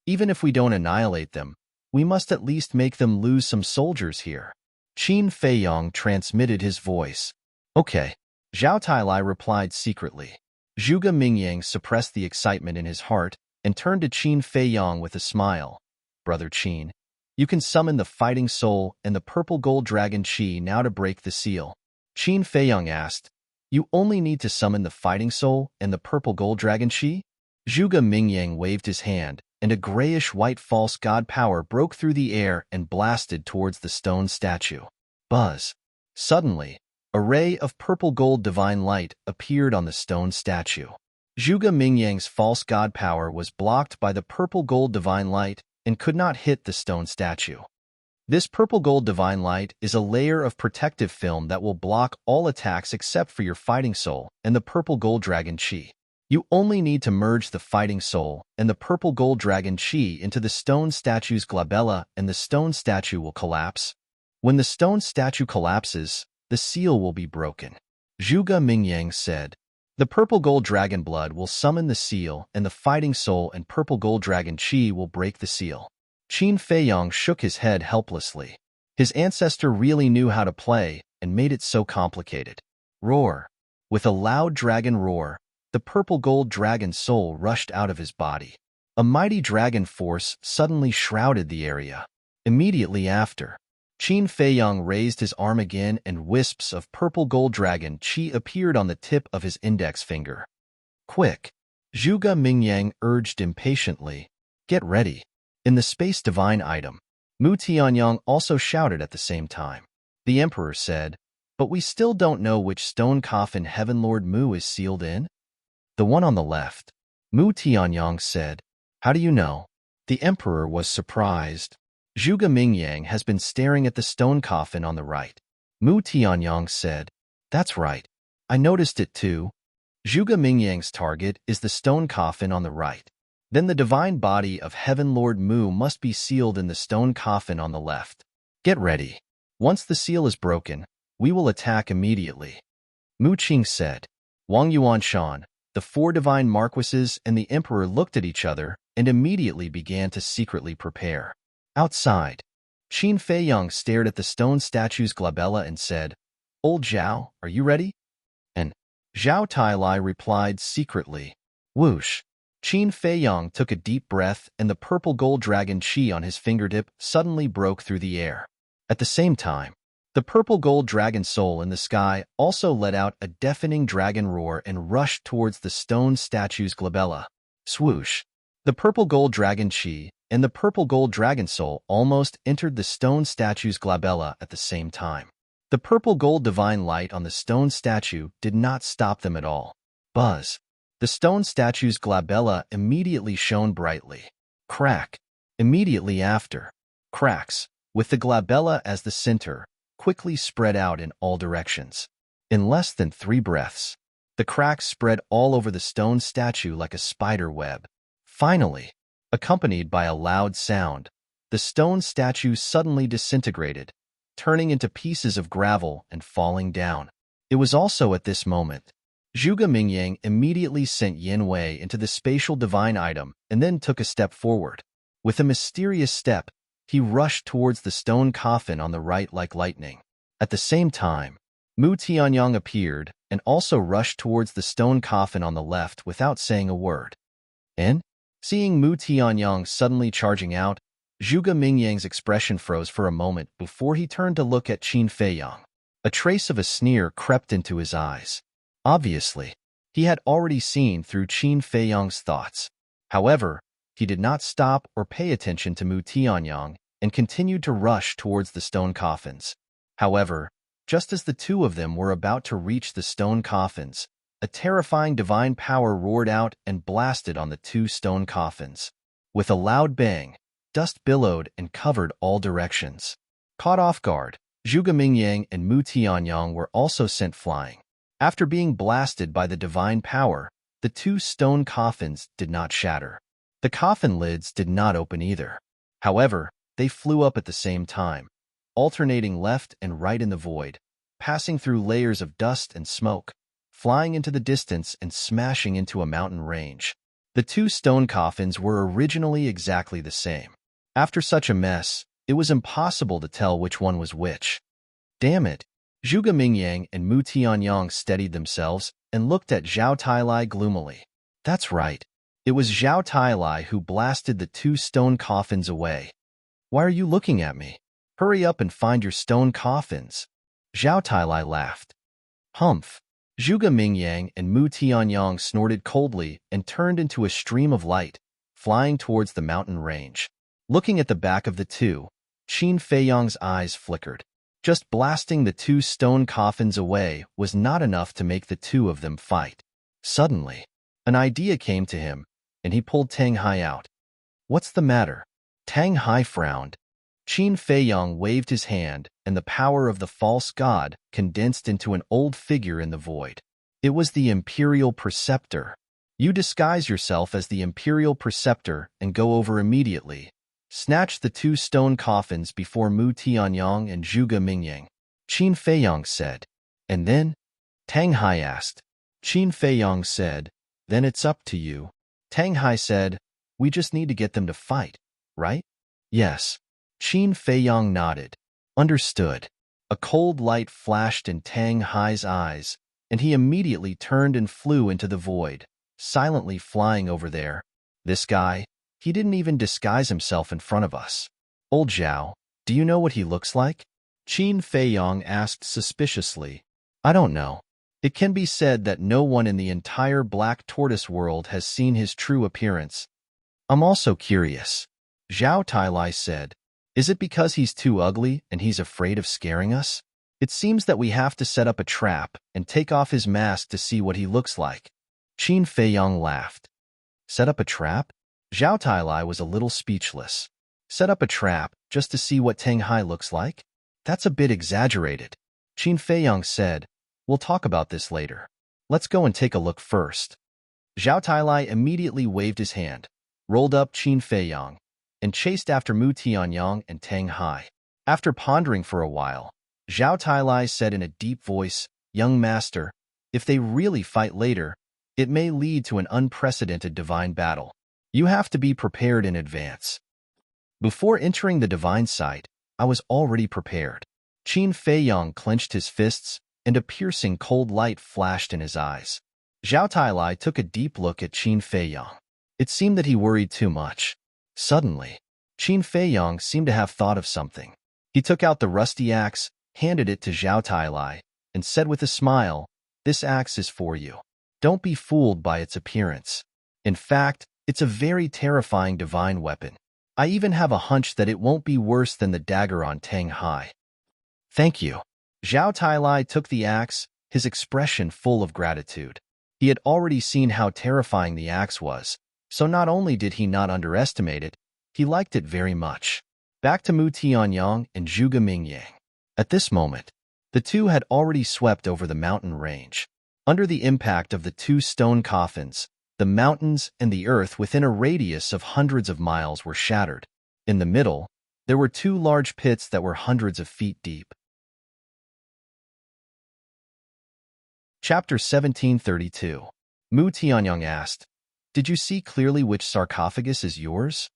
Speaker 1: Even if we don't annihilate them, we must at least make them lose some soldiers here." Qin Feiyong transmitted his voice. "Okay." Zhao Tailai replied secretly. Zhuge Mingyang suppressed the excitement in his heart and turned to Qin Feiyong with a smile. "Brother Qin, you can summon the fighting soul and the purple gold dragon Qi now to break the seal." Qin Feiyong asked, "You only need to summon the fighting soul and the purple gold dragon Qi?" Zhuge Mingyang waved his hand, and a grayish-white false god power broke through the air and blasted towards the stone statue. Buzz! Suddenly, a ray of purple gold divine light appeared on the stone statue. Zhuge Mingyang's false god power was blocked by the purple gold divine light and could not hit the stone statue. This purple gold divine light is a layer of protective film that will block all attacks except for your fighting soul and the purple gold dragon Qi. You only need to merge the fighting soul and the purple gold dragon Qi into the stone statue's glabella, and the stone statue will collapse. When the stone statue collapses, the seal will be broken. Zhuge Mingyang said. The purple gold dragon blood will summon the seal, and the fighting soul and purple gold dragon Qi will break the seal. Qin Feiyong shook his head helplessly. His ancestor really knew how to play and made it so complicated. Roar. With a loud dragon roar, the purple-gold dragon soul rushed out of his body. A mighty dragon force suddenly shrouded the area. Immediately after, Qin Feiyong raised his arm again and wisps of purple-gold dragon chi appeared on the tip of his index finger. Quick! Zhuge Mingyang urged impatiently. Get ready. In the space divine item, Mu Tianyang also shouted at the same time. The emperor said, but we still don't know which stone coffin Heaven Lord Mu is sealed in? The one on the left. Mu Tianyang said. How do you know? The emperor was surprised. Zhuge Mingyang has been staring at the stone coffin on the right. Mu Tianyang said. That's right. I noticed it too. Zhuge Mingyang's target is the stone coffin on the right. Then the divine body of Heaven Lord Mu must be sealed in the stone coffin on the left. Get ready. Once the seal is broken, we will attack immediately. Mu Qing said. Wang Yuanshan, the four divine marquises and the emperor looked at each other and immediately began to secretly prepare. Outside, Qin Feiyong stared at the stone statue's glabella and said, Old Zhao, are you ready? And Zhao Tailai replied secretly. Whoosh! Qin Feiyong took a deep breath and the purple gold dragon chi on his fingertip suddenly broke through the air. At the same time, the purple gold dragon soul in the sky also let out a deafening dragon roar and rushed towards the stone statue's glabella. Swoosh! The purple gold dragon chi and the purple gold dragon soul almost entered the stone statue's glabella at the same time. The purple gold divine light on the stone statue did not stop them at all. Buzz! The stone statue's glabella immediately shone brightly. Crack! Immediately after, cracks, with the glabella as the center, quickly spread out in all directions. In less than 3 breaths, the cracks spread all over the stone statue like a spider web. Finally, accompanied by a loud sound, the stone statue suddenly disintegrated, turning into pieces of gravel and falling down. It was also at this moment, Zhuge Mingyang immediately sent Yin Wei into the spatial divine item and then took a step forward. With a mysterious step, he rushed towards the stone coffin on the right like lightning. At the same time, Mu Tianyang appeared and also rushed towards the stone coffin on the left without saying a word. And, seeing Mu Tianyang suddenly charging out, Zhuge Mingyang's expression froze for a moment before he turned to look at Qin Feiyong. A trace of a sneer crept into his eyes. Obviously, he had already seen through Qin Feiyong's thoughts. However, he did not stop or pay attention to Mu Tianyang and continued to rush towards the stone coffins. However, just as the two of them were about to reach the stone coffins, a terrifying divine power roared out and blasted on the 2 stone coffins. With a loud bang, dust billowed and covered all directions. Caught off guard, Zhuge Mingyang and Mu Tianyang were also sent flying. After being blasted by the divine power, the 2 stone coffins did not shatter. The coffin lids did not open either. However, they flew up at the same time, alternating left and right in the void, passing through layers of dust and smoke, flying into the distance and smashing into a mountain range. The 2 stone coffins were originally exactly the same. After such a mess, it was impossible to tell which one was which. Damn it! Zhuge Mingyang and Mu Tianyang steadied themselves and looked at Zhao Tailai gloomily. That's right. It was Zhao Tailai who blasted the 2 stone coffins away. Why are you looking at me? Hurry up and find your stone coffins. Zhao Tailai laughed. Humph! Zhuge Mingyang and Mu Tianyang snorted coldly and turned into a stream of light, flying towards the mountain range. Looking at the back of the 2, Qin Feiyong's eyes flickered. Just blasting the 2 stone coffins away was not enough to make the 2 of them fight. Suddenly, an idea came to him, and he pulled Tang Hai out. What's the matter? Tang Hai frowned. Qin Feiyong waved his hand, and the power of the false god condensed into an old figure in the void. It was the Imperial Preceptor. You disguise yourself as the Imperial Preceptor and go over immediately. Snatch the 2 stone coffins before Mu Tianyang and Zhuge Mingyang, Qin Feiyong said. And then? Tang Hai asked. Qin Feiyong said, then it's up to you. Tang Hai said, we just need to get them to fight, right? Yes. Qin Feiyang nodded. Understood. A cold light flashed in Tang Hai's eyes, and he immediately turned and flew into the void, silently flying over there. This guy, he didn't even disguise himself in front of us. Old Zhao, do you know what he looks like? Qin Feiyang asked suspiciously. I don't know. It can be said that no one in the entire Black Tortoise world has seen his true appearance. I'm also curious. Zhao Tailai said. Is it because he's too ugly and he's afraid of scaring us? It seems that we have to set up a trap and take off his mask to see what he looks like. Qin Feiyang laughed. Set up a trap? Zhao Tailai was a little speechless. Set up a trap just to see what Tang Hai looks like? That's a bit exaggerated. Qin Feiyang said, we'll talk about this later. Let's go and take a look first. Zhao Tailai immediately waved his hand, rolled up Qin Feiyang, and chased after Mu Tianyang and Tang Hai. After pondering for a while, Zhao Tailai said in a deep voice, Young master, if they really fight later, it may lead to an unprecedented divine battle. You have to be prepared in advance. Before entering the divine site, I was already prepared. Qin Feiyang clenched his fists, and a piercing cold light flashed in his eyes. Zhao Tailai took a deep look at Qin Feiyang. It seemed that he worried too much. Suddenly, Qin Feiyang seemed to have thought of something. He took out the rusty axe, handed it to Zhao Tailai, and said with a smile, This axe is for you. Don't be fooled by its appearance. In fact, it's a very terrifying divine weapon. I even have a hunch that it won't be worse than the dagger on Tang Hai. Thank you. Zhao Tailai took the axe, his expression full of gratitude. He had already seen how terrifying the axe was, so not only did he not underestimate it, he liked it very much. Back to Mu Tianyang and Zhuge Mingyang. At this moment, the two had already swept over the mountain range. Under the impact of the two stone coffins, the mountains and the earth within a radius of hundreds of miles were shattered. In the middle, there were two large pits that were hundreds of feet deep. Chapter 1732. Mu Tianyang asked, Did you see clearly which sarcophagus is yours?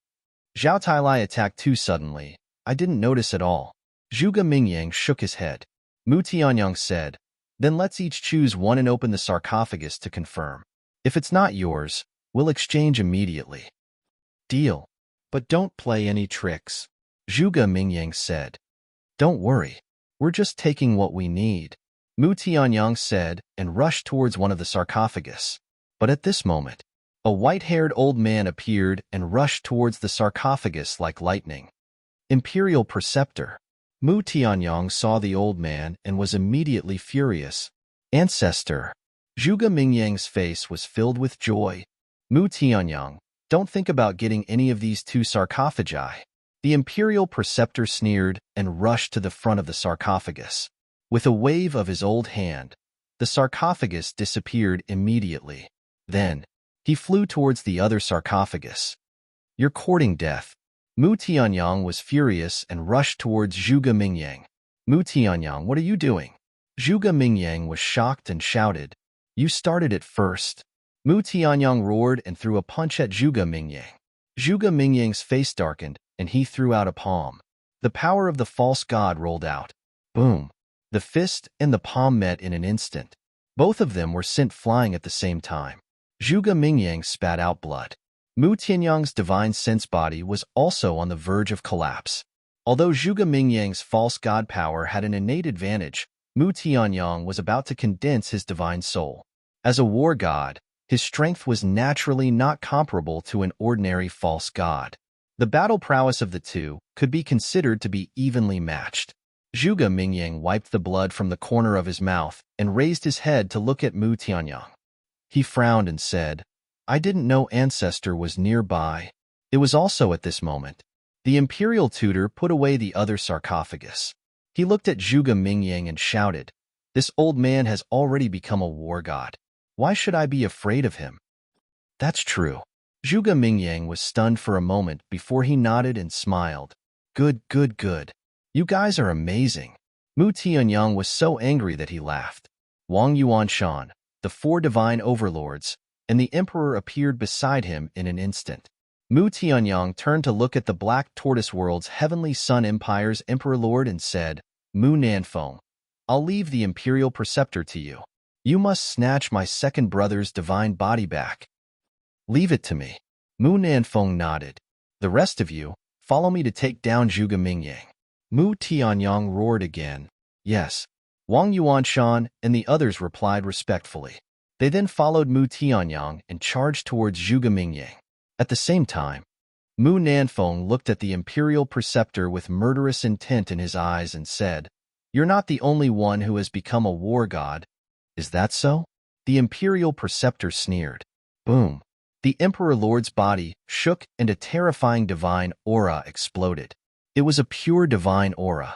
Speaker 1: Zhao Tailai attacked too suddenly. I didn't notice at all. Zhuge Mingyang shook his head. Mu Tianyang said, Then let's each choose one and open the sarcophagus to confirm. If it's not yours, we'll exchange immediately. Deal. But don't play any tricks. Zhuge Mingyang said. Don't worry. We're just taking what we need. Mu Tianyang said and rushed towards one of the sarcophagus. But at this moment, a white-haired old man appeared and rushed towards the sarcophagus like lightning. Imperial Preceptor. Mu Tianyang saw the old man and was immediately furious. Ancestor. Zhuge Mingyang's face was filled with joy. Mu Tianyang, don't think about getting any of these two sarcophagi. The Imperial Preceptor sneered and rushed to the front of the sarcophagus. With a wave of his old hand, the sarcophagus disappeared immediately. Then, he flew towards the other sarcophagus. You're courting death. Mu Tianyang was furious and rushed towards Zhuge Mingyang. Mu Tianyang, what are you doing? Zhuge Mingyang was shocked and shouted, You started it first. Mu Tianyang roared and threw a punch at Zhuge Mingyang. Zhuge Mingyang's face darkened, and he threw out a palm. The power of the false god rolled out. Boom! The fist and the palm met in an instant. Both of them were sent flying at the same time. Zhuge Mingyang spat out blood. Mu Tianyang's divine sense body was also on the verge of collapse. Although Zhuge Mingyang's false god power had an innate advantage, Mu Tianyang was about to condense his divine soul. As a war god, his strength was naturally not comparable to an ordinary false god. The battle prowess of the two could be considered to be evenly matched. Zhuge Mingyang wiped the blood from the corner of his mouth and raised his head to look at Mu Tianyang. He frowned and said, I didn't know Ancestor was nearby. It was also at this moment. The Imperial Tutor put away the other sarcophagus. He looked at Zhuge Mingyang and shouted, This old man has already become a war god. Why should I be afraid of him? That's true. Zhuge Mingyang was stunned for a moment before he nodded and smiled. Good, good, good. You guys are amazing. Mu Tianyang was so angry that he laughed. Wang Yuanshan, the four divine overlords, and the emperor appeared beside him in an instant. Mu Tianyang turned to look at the Black Tortoise World's Heavenly Sun Empire's Emperor Lord and said, Mu Nanfeng, I'll leave the Imperial Preceptor to you. You must snatch my second brother's divine body back. Leave it to me. Mu Nanfeng nodded. The rest of you, follow me to take down Zhuge Mingyang. Mu Tianyang roared again. Yes. Wang Yuanshan and the others replied respectfully. They then followed Mu Tianyang and charged towards Zhuge Mingyang. At the same time, Mu Nanfeng looked at the Imperial Preceptor with murderous intent in his eyes and said, You're not the only one who has become a war god. Is that so? The Imperial Preceptor sneered. Boom. The Emperor Lord's body shook and a terrifying divine aura exploded. It was a pure divine aura.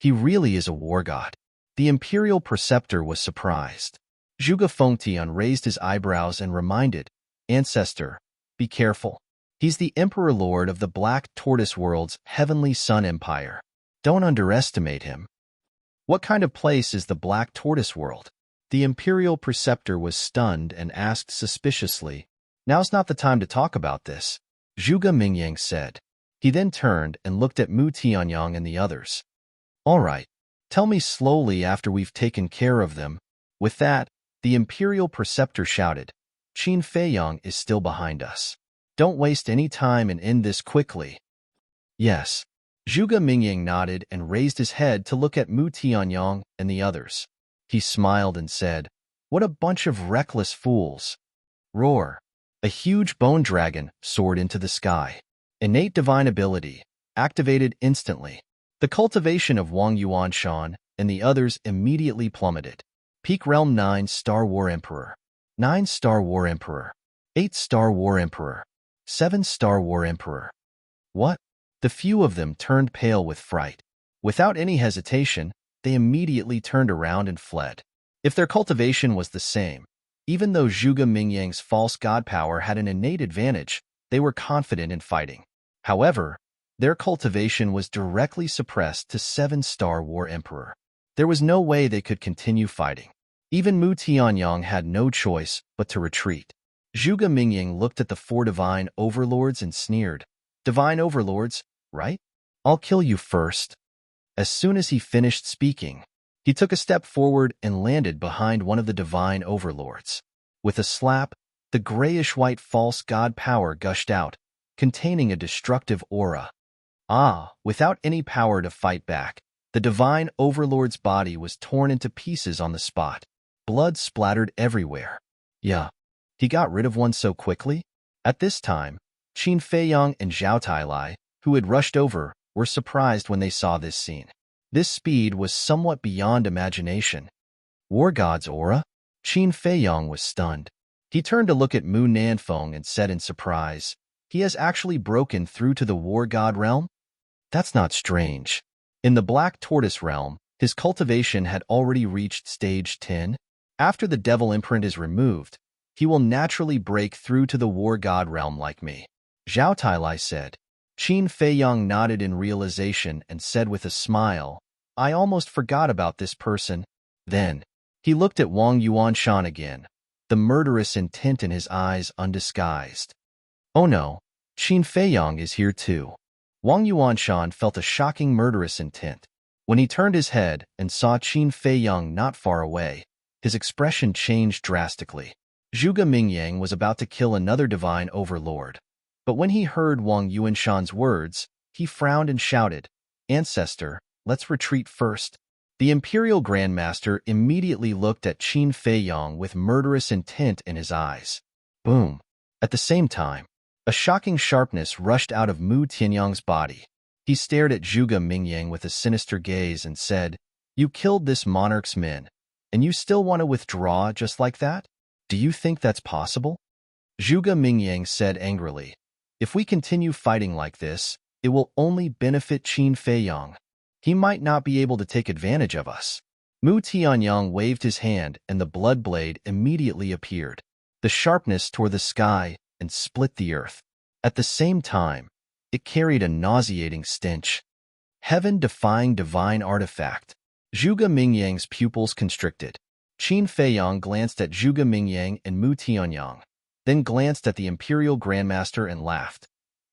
Speaker 1: He really is a war god. The Imperial Preceptor was surprised. Zhuge Fengtian raised his eyebrows and reminded, Ancestor, be careful. He's the Emperor Lord of the Black Tortoise World's Heavenly Sun Empire. Don't underestimate him. What kind of place is the Black Tortoise World? The Imperial Preceptor was stunned and asked suspiciously, Now's not the time to talk about this, Zhuge Mingyang said. He then turned and looked at Mu Tianyang and the others. All right, tell me slowly after we've taken care of them. With that, the Imperial Preceptor shouted, Qin Feiyang is still behind us. Don't waste any time and end this quickly. Yes. Zhuge Mingyang nodded and raised his head to look at Mu Tianyang and the others. He smiled and said, What a bunch of reckless fools. Roar. A huge bone dragon soared into the sky. Innate divine ability, activated instantly. The cultivation of Wang Yuanshan and the others immediately plummeted. Peak Realm 9 Star War Emperor. 9 Star War Emperor. 8 Star War Emperor. 7 Star War Emperor. What? The few of them turned pale with fright. Without any hesitation, they immediately turned around and fled. If their cultivation was the same, even though Zhuge Mingyang's false god power had an innate advantage, they were confident in fighting. However, their cultivation was directly suppressed to 7 Star War Emperor. There was no way they could continue fighting. Even Mu Tianyang had no choice but to retreat. Zhuge Mingyang looked at the 4 divine overlords and sneered. Divine overlords, right? I'll kill you first. As soon as he finished speaking, he took a step forward and landed behind one of the divine overlords. With a slap, the grayish-white false god power gushed out, containing a destructive aura. Without any power to fight back, the divine overlord's body was torn into pieces on the spot. Blood splattered everywhere. Yeah, he got rid of one so quickly? At this time, Qin Feiyang and Zhao Tailai, who had rushed over, were surprised when they saw this scene. This speed was somewhat beyond imagination. War God's aura? Qin Feiyang was stunned. He turned to look at Mu Nanfeng and said in surprise, He has actually broken through to the War God realm? That's not strange. In the Black Tortoise realm, his cultivation had already reached stage 10. After the Devil imprint is removed, he will naturally break through to the War God realm like me. Zhao Tailai said. Qin Feiyang nodded in realization and said with a smile, I almost forgot about this person. Then, he looked at Wang Yuanshan again, the murderous intent in his eyes undisguised. Oh no, Qin Feiyang is here too. Wang Yuanshan felt a shocking murderous intent. When he turned his head and saw Qin Feiyang not far away, his expression changed drastically. Zhuge Mingyang was about to kill another divine overlord. But when he heard Wang Yuanshan's words, he frowned and shouted, Ancestor, let's retreat first. The Imperial Grandmaster immediately looked at Qin Feiyang with murderous intent in his eyes. Boom. At the same time, a shocking sharpness rushed out of Mu Tianyang's body. He stared at Zhuge Mingyang with a sinister gaze and said, You killed this monarch's men, and you still want to withdraw just like that? Do you think that's possible? Zhuge Mingyang said angrily, If we continue fighting like this, it will only benefit Qin Feiyang. He might not be able to take advantage of us. Mu Tianyang waved his hand and the blood blade immediately appeared. The sharpness tore the sky and split the earth. At the same time, it carried a nauseating stench. Heaven-defying divine artifact. Zhuge Mingyang's pupils constricted. Qin Feiyang glanced at Zhuge Mingyang and Mu Tianyang, then glanced at the Imperial Grandmaster and laughed.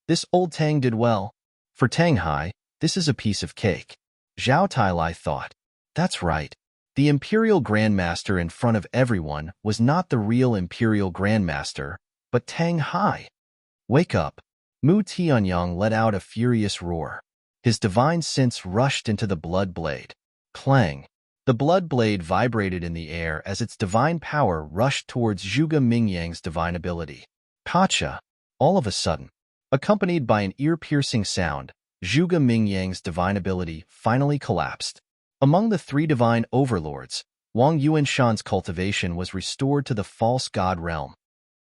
Speaker 1: This old Tang did well. For Tang Hai, this is a piece of cake. Zhao Tailai thought. That's right. The Imperial Grandmaster in front of everyone was not the real Imperial Grandmaster, but Tang Hai. Wake up. Mu Tianyang let out a furious roar. His divine sense rushed into the blood blade. Clang. The blood blade vibrated in the air as its divine power rushed towards Zhuge Mingyang's divine ability. Pacha. All of a sudden, accompanied by an ear-piercing sound, Zhuge Mingyang's divine ability finally collapsed. Among the three divine overlords, Wang Yuanshan's cultivation was restored to the false god realm.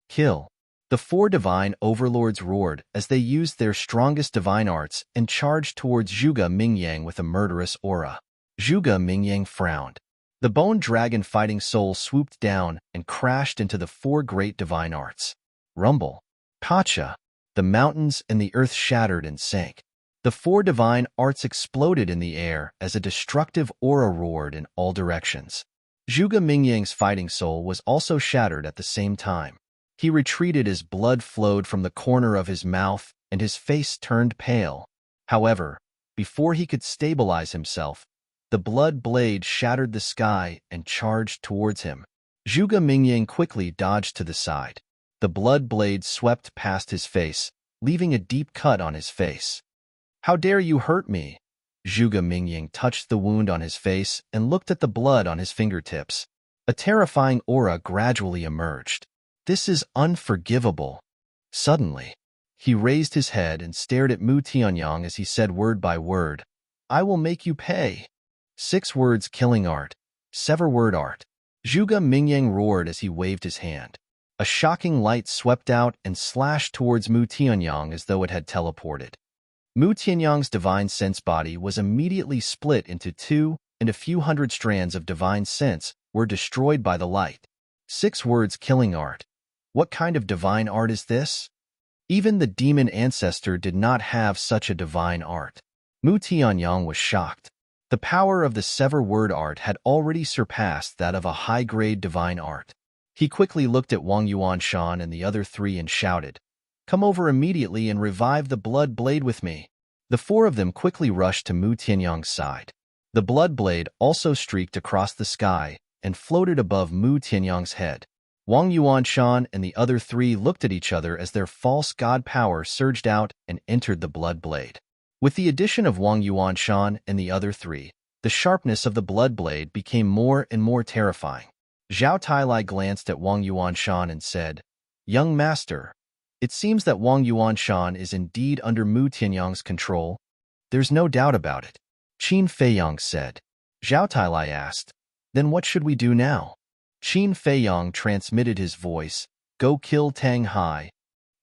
Speaker 1: Kill. The four divine overlords roared as they used their strongest divine arts and charged towards Zhuge Mingyang with a murderous aura. Zhuge Mingyang frowned. The bone dragon fighting soul swooped down and crashed into the four great divine arts. Rumble. Pacha. The mountains and the earth shattered and sank. The four divine arts exploded in the air as a destructive aura roared in all directions. Zhuge Mingyang's fighting soul was also shattered at the same time. He retreated as blood flowed from the corner of his mouth and his face turned pale. However, before he could stabilize himself, the blood blade shattered the sky and charged towards him. Zhuge Mingyang quickly dodged to the side. The blood blade swept past his face, leaving a deep cut on his face. How dare you hurt me? Zhuge Mingyang touched the wound on his face and looked at the blood on his fingertips. A terrifying aura gradually emerged. This is unforgivable. Suddenly, he raised his head and stared at Mu Tianyang as he said word by word, I will make you pay. 6 words killing art. Sever word art. Zhuge Mingyang roared as he waved his hand. A shocking light swept out and slashed towards Mu Tianyang as though it had teleported. Mu Tianyang's divine sense body was immediately split into 2, and a few hundred strands of divine sense were destroyed by the light. 6 words killing art. What kind of divine art is this? Even the demon ancestor did not have such a divine art. Mu Tianyang was shocked. The power of the sever word art had already surpassed that of a high-grade divine art. He quickly looked at Wang Yuanshan and the other 3 and shouted, Come over immediately and revive the blood blade with me. The 4 of them quickly rushed to Mu Tianyang's side. The blood blade also streaked across the sky and floated above Mu Tianyang's head. Wang Yuanshan and the other 3 looked at each other as their false god power surged out and entered the blood blade. With the addition of Wang Yuanshan and the other 3, the sharpness of the blood blade became more and more terrifying. Zhao Tailai glanced at Wang Yuanshan and said, Young master, it seems that Wang Yuanshan is indeed under Mu Tianyang's control. There's no doubt about it. Qin Feiyang said. Zhao Tailai asked, Then what should we do now? Qin Feiyang transmitted his voice, Go kill Tang Hai.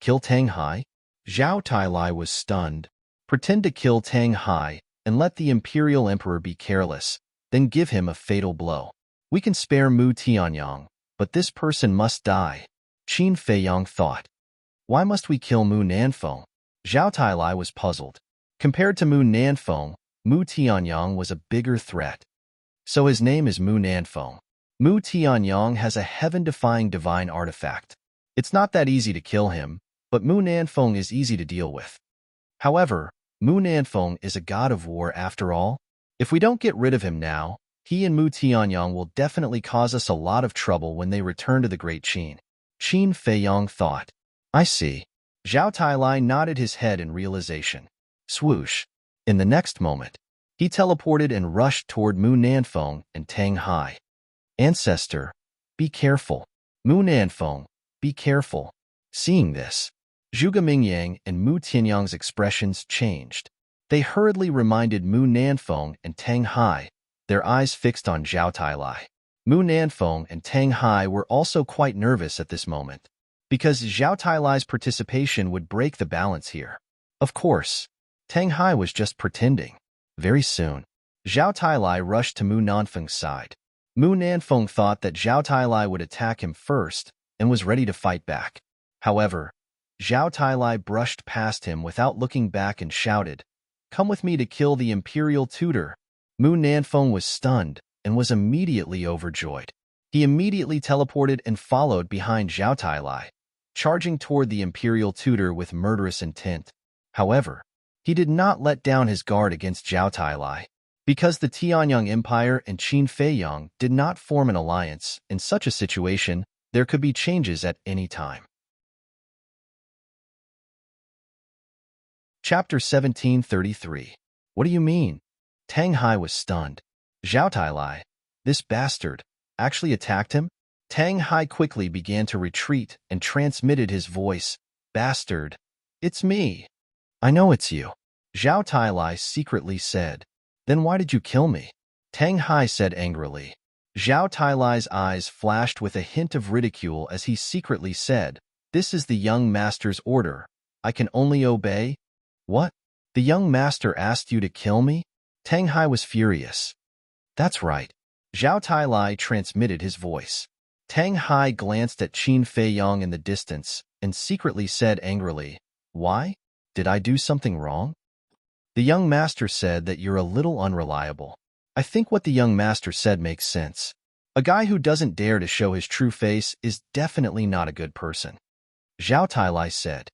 Speaker 1: Kill Tang Hai? Zhao Tailai was stunned. Pretend to kill Tang Hai and let the Imperial Emperor be careless, then give him a fatal blow. We can spare Mu Tianyang, but this person must die. Qin Feiyang thought. Why must we kill Mu Nanfeng? Zhao Tailai was puzzled. Compared to Mu Nanfeng, Mu Tianyang was a bigger threat. So his name is Mu Nanfeng. Mu Tianyang has a heaven-defying divine artifact. It's not that easy to kill him, but Mu Nanfeng is easy to deal with. However, Mu Nanfeng is a god of war after all. If we don't get rid of him now, he and Mu Tianyang will definitely cause us a lot of trouble when they return to the Great Qin. Qin Feiyang thought. I see. Zhao Tailai nodded his head in realization. Swoosh. In the next moment, he teleported and rushed toward Mu Nanfeng and Tang Hai. Ancestor, be careful. Mu Nanfeng, be careful. Seeing this, Zhuge Mingyang and Mu Tianyang's expressions changed. They hurriedly reminded Mu Nanfeng and Tang Hai, their eyes fixed on Zhao Tailai. Mu Nanfeng and Tang Hai were also quite nervous at this moment, because Zhao Tailai's participation would break the balance here. Of course, Tang Hai was just pretending. Very soon, Zhao Tailai rushed to Mu Nanfeng's side. Mu Nanfeng thought that Zhao Tailai would attack him first and was ready to fight back. However, Zhao Tailai brushed past him without looking back and shouted, Come with me to kill the Imperial Tutor. Mu Nanfeng was stunned and was immediately overjoyed. He immediately teleported and followed behind Zhao Tailai, charging toward the Imperial Tutor with murderous intent. However, he did not let down his guard against Zhao Tailai. Because the Tianyang Empire and Qin Feiyang did not form an alliance, in such a situation, there could be changes at any time. Chapter 1733. What do you mean? Tang Hai was stunned. Zhao Tailai, this bastard, actually attacked him? Tang Hai quickly began to retreat and transmitted his voice. Bastard, it's me. I know it's you. Zhao Tailai secretly said. Then why did you kill me? Tang Hai said angrily. Zhao Tailai's eyes flashed with a hint of ridicule as he secretly said, This is the young master's order. I can only obey? What? The young master asked you to kill me? Tang Hai was furious. That's right. Zhao Tailai transmitted his voice. Tang Hai glanced at Qin Feiyang in the distance and secretly said angrily, Why? Did I do something wrong? The young master said that you're a little unreliable. I think what the young master said makes sense. A guy who doesn't dare to show his true face is definitely not a good person. Zhao Tailai said.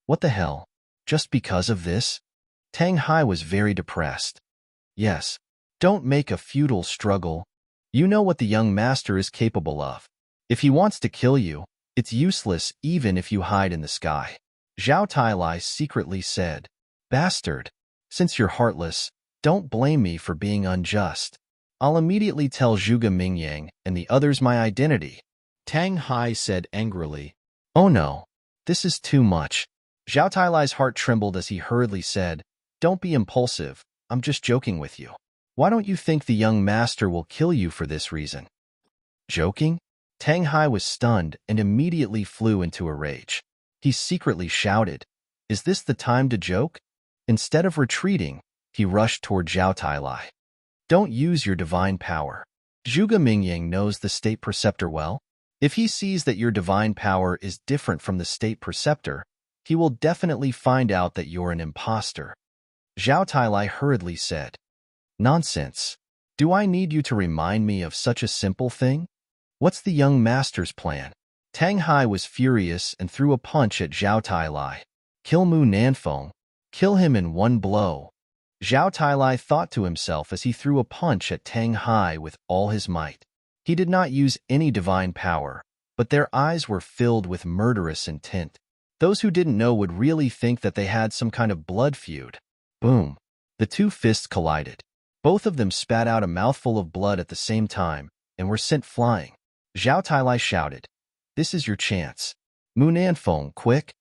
Speaker 1: What the hell? Just because of this? Tang Hai was very depressed. Yes. Don't make a futile struggle. You know what the young master is capable of. If he wants to kill you, it's useless even if you hide in the sky. Zhao Tailai secretly said. Bastard. Since you're heartless, don't blame me for being unjust. I'll immediately tell Zhuge Mingyang and the others my identity. Tang Hai said angrily. Oh no. This is too much. Zhao Tailai's heart trembled as he hurriedly said, Don't be impulsive. I'm just joking with you. Why don't you think the young master will kill you for this reason? Joking? Tang Hai was stunned and immediately flew into a rage. He secretly shouted, Is this the time to joke? Instead of retreating, he rushed toward Zhao Tailai. Don't use your divine power. Zhuge Mingyang knows the state preceptor well. If he sees that your divine power is different from the state preceptor, he will definitely find out that you're an imposter. Zhao Tailai hurriedly said. Nonsense. Do I need you to remind me of such a simple thing? What's the young master's plan? Tang Hai was furious and threw a punch at Zhao Tailai. Kill Mu Nanfeng. Kill him in one blow. Zhao Tailai thought to himself as he threw a punch at Tang Hai with all his might. He did not use any divine power, but their eyes were filled with murderous intent. Those who didn't know would really think that they had some kind of blood feud. Boom. The two fists collided. Both of them spat out a mouthful of blood at the same time and were sent flying. Zhao Tailai shouted, This is your chance. Mu Nanfeng, quick.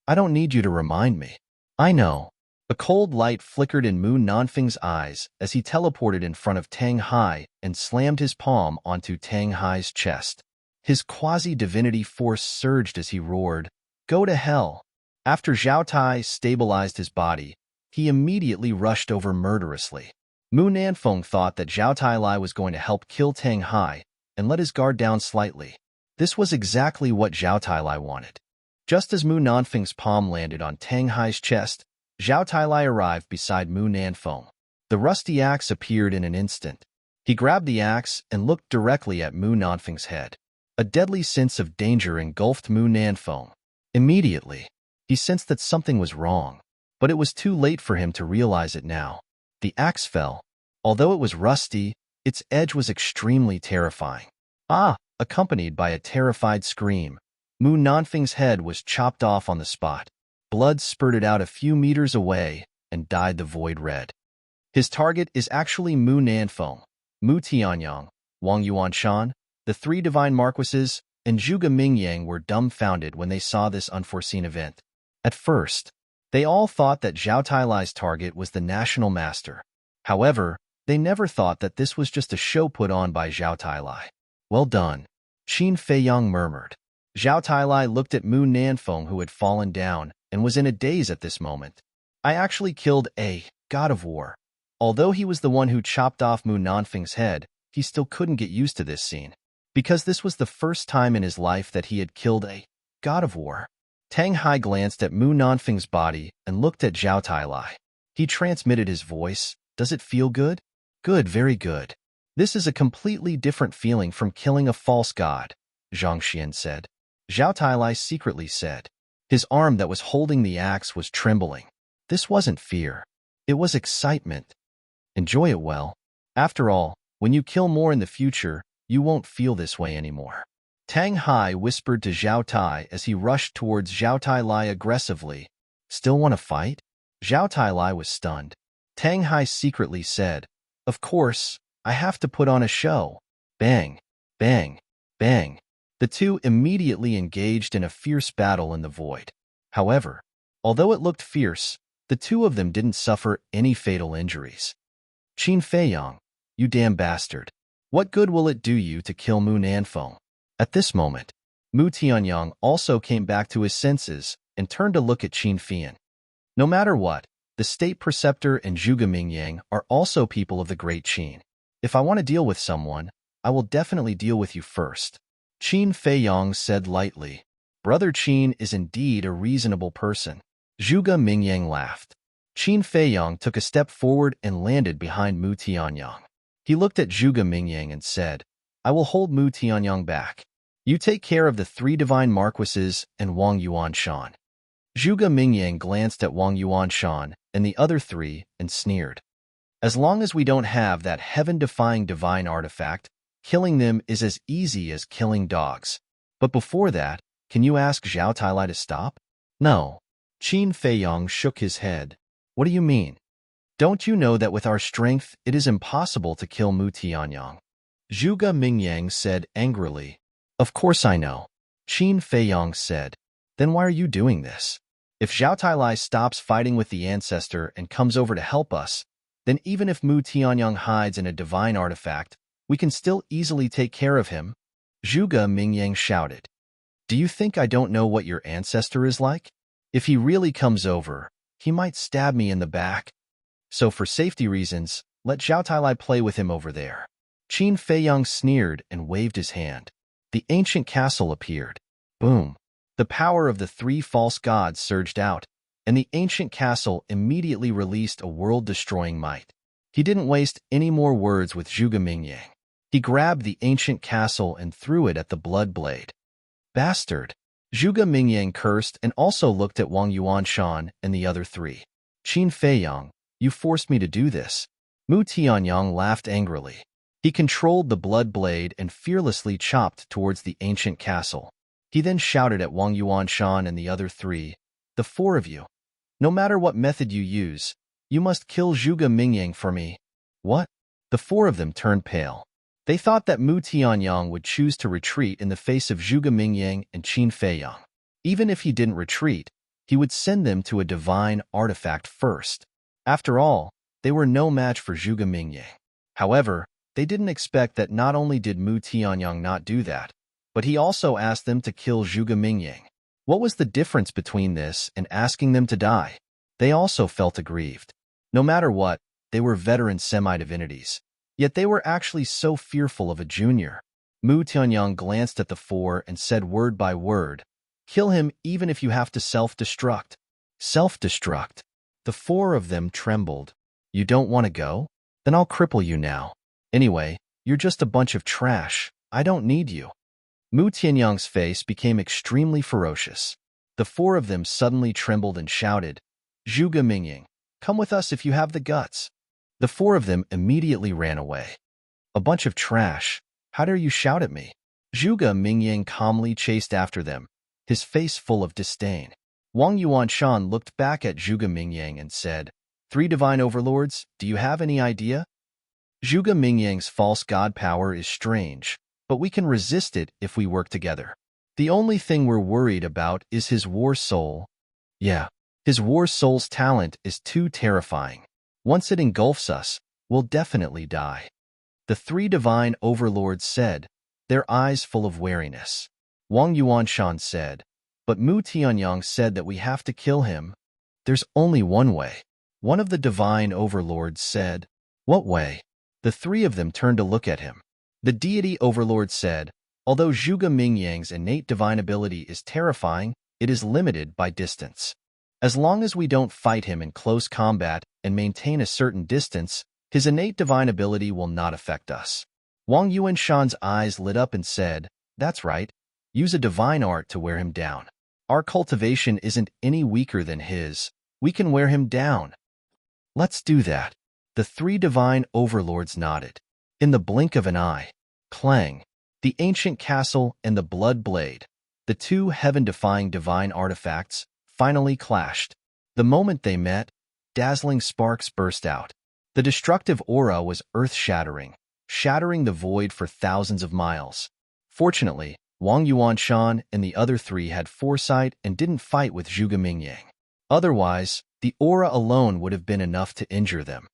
Speaker 1: I don't need you to remind me. I know. A cold light flickered in Mu Nanfeng's eyes as he teleported in front of Tang Hai and slammed his palm onto Tang Hai's chest. His quasi-divinity force surged as he roared, Go to hell. After Zhao Tai stabilized his body, he immediately rushed over murderously. Mu Nanfeng thought that Zhao Tailai was going to help kill Tang Hai and let his guard down slightly. This was exactly what Zhao Tailai wanted. Just as Mu Nanfeng's palm landed on Tang Hai's chest, Zhao Tailai arrived beside Mu Nanfeng. The rusty axe appeared in an instant. He grabbed the axe and looked directly at Mu Nanfeng's head. A deadly sense of danger engulfed Mu Nanfeng. Immediately, he sensed that something was wrong, but it was too late for him to realize it now. The axe fell. Although it was rusty, its edge was extremely terrifying. Accompanied by a terrified scream, Mu Nanfeng's head was chopped off on the spot. Blood spurted out a few meters away and dyed the void red. His target is actually Mu Nanfeng, Mu Tianyang, Wang Yuanshan, the three divine marquises, and Zhuge Mingyang were dumbfounded when they saw this unforeseen event. At first, they all thought that Zhao Tailai's target was the national master. However, they never thought that this was just a show put on by Zhao Tailai. Well done, Qin Feiyang murmured. Zhao Tailai looked at Mu Nanfeng, who had fallen down and was in a daze at this moment. I actually killed a god of war. Although he was the one who chopped off Mu Nanfeng's head, he still couldn't get used to this scene, because this was the first time in his life that he had killed a god of war. Tang Hai glanced at Mu Nanfeng's body and looked at Zhao Tailai. He transmitted his voice. Does it feel good? Good, very good. This is a completely different feeling from killing a false god, Zhang Xian said. Zhao Tailai secretly said. His arm that was holding the axe was trembling. This wasn't fear. It was excitement. Enjoy it well. After all, when you kill more in the future, you won't feel this way anymore. Tang Hai whispered to Zhao Tai as he rushed towards Zhao Tai Lai aggressively. Still want to fight? Zhao Tai Lai was stunned. Tang Hai secretly said, Of course, I have to put on a show. Bang, bang, bang. The two immediately engaged in a fierce battle in the void. However, although it looked fierce, the two of them didn't suffer any fatal injuries. Qin Feiyang, you damn bastard. What good will it do you to kill Mu Nanfeng? At this moment, Mu Tianyang also came back to his senses and turned to look at Qin Fian. No matter what, the state preceptor and Zhuge Mingyang are also people of the great Qin. If I want to deal with someone, I will definitely deal with you first. Qin Feiyang said lightly. Brother Qin is indeed a reasonable person. Zhuge Mingyang laughed. Qin Feiyang took a step forward and landed behind Mu Tianyang. He looked at Zhuge Mingyang and said, I will hold Mu Tianyang back. You take care of the three divine marquises and Wang Yuanshan. Zhuge Mingyang glanced at Wang Yuanshan and the other three and sneered. As long as we don't have that heaven-defying divine artifact, killing them is as easy as killing dogs. But before that, can you ask Zhao Tailai to stop? No. Qin Feiyang shook his head. What do you mean? Don't you know that with our strength, it is impossible to kill Mu Tianyang? Zhuge Mingyang said angrily. Of course I know. Qin Feiyang said. Then why are you doing this? If Zhao Tailai stops fighting with the ancestor and comes over to help us, then even if Mu Tianyang hides in a divine artifact, we can still easily take care of him. Zhuge Mingyang shouted. Do you think I don't know what your ancestor is like? If he really comes over, he might stab me in the back. So for safety reasons, let Zhao Tailai play with him over there. Qin Feiyang sneered and waved his hand. The ancient castle appeared. Boom. The power of the three false gods surged out, and the ancient castle immediately released a world-destroying might. He didn't waste any more words with Zhuge Mingyang. He grabbed the ancient castle and threw it at the blood blade. Bastard! Zhuge Mingyang cursed and also looked at Wang Yuanshan and the other three. Qin Feiyang, you forced me to do this. Mu Tianyang laughed angrily. He controlled the blood blade and fearlessly chopped towards the ancient castle. He then shouted at Wang Yuanshan and the other three, the four of you. No matter what method you use, you must kill Zhuge Mingyang for me. What? The four of them turned pale. They thought that Mu Tianyang would choose to retreat in the face of Zhuge Mingyang and Qin Feiyang. Even if he didn't retreat, he would send them to a divine artifact first. After all, they were no match for Zhuge Mingyang. However, they didn't expect that not only did Mu Tianyang not do that, but he also asked them to kill Zhuge Mingyang. What was the difference between this and asking them to die? They also felt aggrieved. No matter what, they were veteran semi-divinities. Yet they were actually so fearful of a junior. Mu Tianyang glanced at the four and said word by word, kill him even if you have to self-destruct. Self-destruct. The four of them trembled. You don't want to go? Then I'll cripple you now. Anyway, you're just a bunch of trash. I don't need you. Mu Tianyang's face became extremely ferocious. The four of them suddenly trembled and shouted, Zhuge Mingyang, come with us if you have the guts. The four of them immediately ran away. A bunch of trash. How dare you shout at me? Zhuge Mingyang calmly chased after them, his face full of disdain. Wang Yuanshan looked back at Zhuge Mingyang and said, Three divine overlords, do you have any idea? Zhuge Mingyang's false god power is strange, but we can resist it if we work together. The only thing we're worried about is his war soul. Yeah, his war soul's talent is too terrifying. Once it engulfs us, we'll definitely die. The three divine overlords said, their eyes full of wariness. Wang Yuanshan said, but Mu Tianyang said that we have to kill him. There's only one way. One of the divine overlords said, what way? The three of them turned to look at him. The deity overlord said, although Zhuge Mingyang's innate divine ability is terrifying, it is limited by distance. As long as we don't fight him in close combat and maintain a certain distance, his innate divine ability will not affect us. Wang Yuanshan's eyes lit up and said, that's right, use a divine art to wear him down. Our cultivation isn't any weaker than his. We can wear him down. Let's do that. The three divine overlords nodded. In the blink of an eye, clang, the ancient castle and the blood blade, the two heaven-defying divine artifacts, finally clashed. The moment they met, dazzling sparks burst out. The destructive aura was earth-shattering, shattering the void for thousands of miles. Fortunately, Wang Yuanshan and the other three had foresight and didn't fight with Zhuge Mingyang. Otherwise, the aura alone would have been enough to injure them.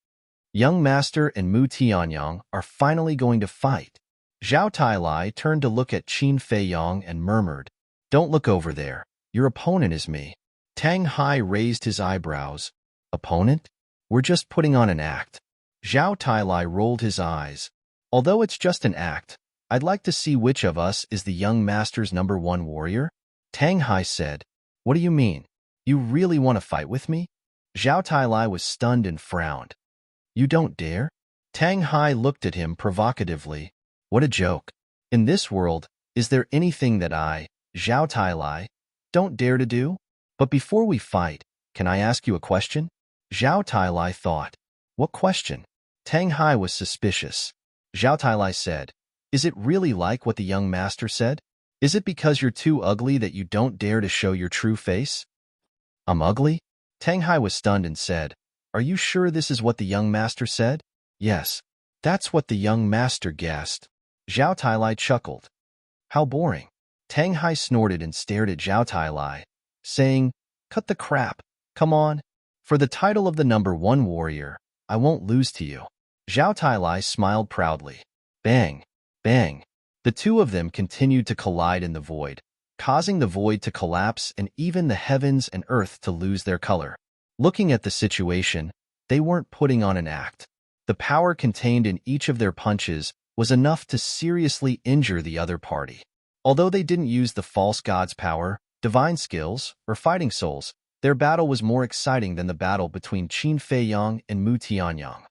Speaker 1: Young Master and Mu Tianyang are finally going to fight. Zhao Tailai turned to look at Qin Feiyang and murmured, "Don't look over there. Your opponent is me." Tang Hai raised his eyebrows. "Opponent? We're just putting on an act." Zhao Tailai rolled his eyes. "Although it's just an act, I'd like to see which of us is the young master's #1 warrior." Tang Hai said, "What do you mean? You really want to fight with me?" Zhao Tailai was stunned and frowned. "You don't dare?" Tang Hai looked at him provocatively. What a joke. In this world, is there anything that I, Zhao Tailai, don't dare to do? But before we fight, can I ask you a question? Zhao Tailai thought. What question? Tang Hai was suspicious. Zhao Tailai said, "Is it really like what the young master said? Is it because you're too ugly that you don't dare to show your true face?" "I'm ugly?" Tang Hai was stunned and said, "Are you sure this is what the young master said?" "Yes, that's what the young master guessed." Zhao Tailai chuckled. "How boring." Tang Hai snorted and stared at Zhao Tailai, saying, "Cut the crap. Come on. For the title of the #1 warrior, I won't lose to you." Zhao Tailai smiled proudly. Bang, bang. The two of them continued to collide in the void, causing the void to collapse and even the heavens and earth to lose their color. Looking at the situation, they weren't putting on an act. The power contained in each of their punches was enough to seriously injure the other party. Although they didn't use the false god's power, divine skills, or fighting souls, their battle was more exciting than the battle between Qin Feiyang and Mu Tianyang.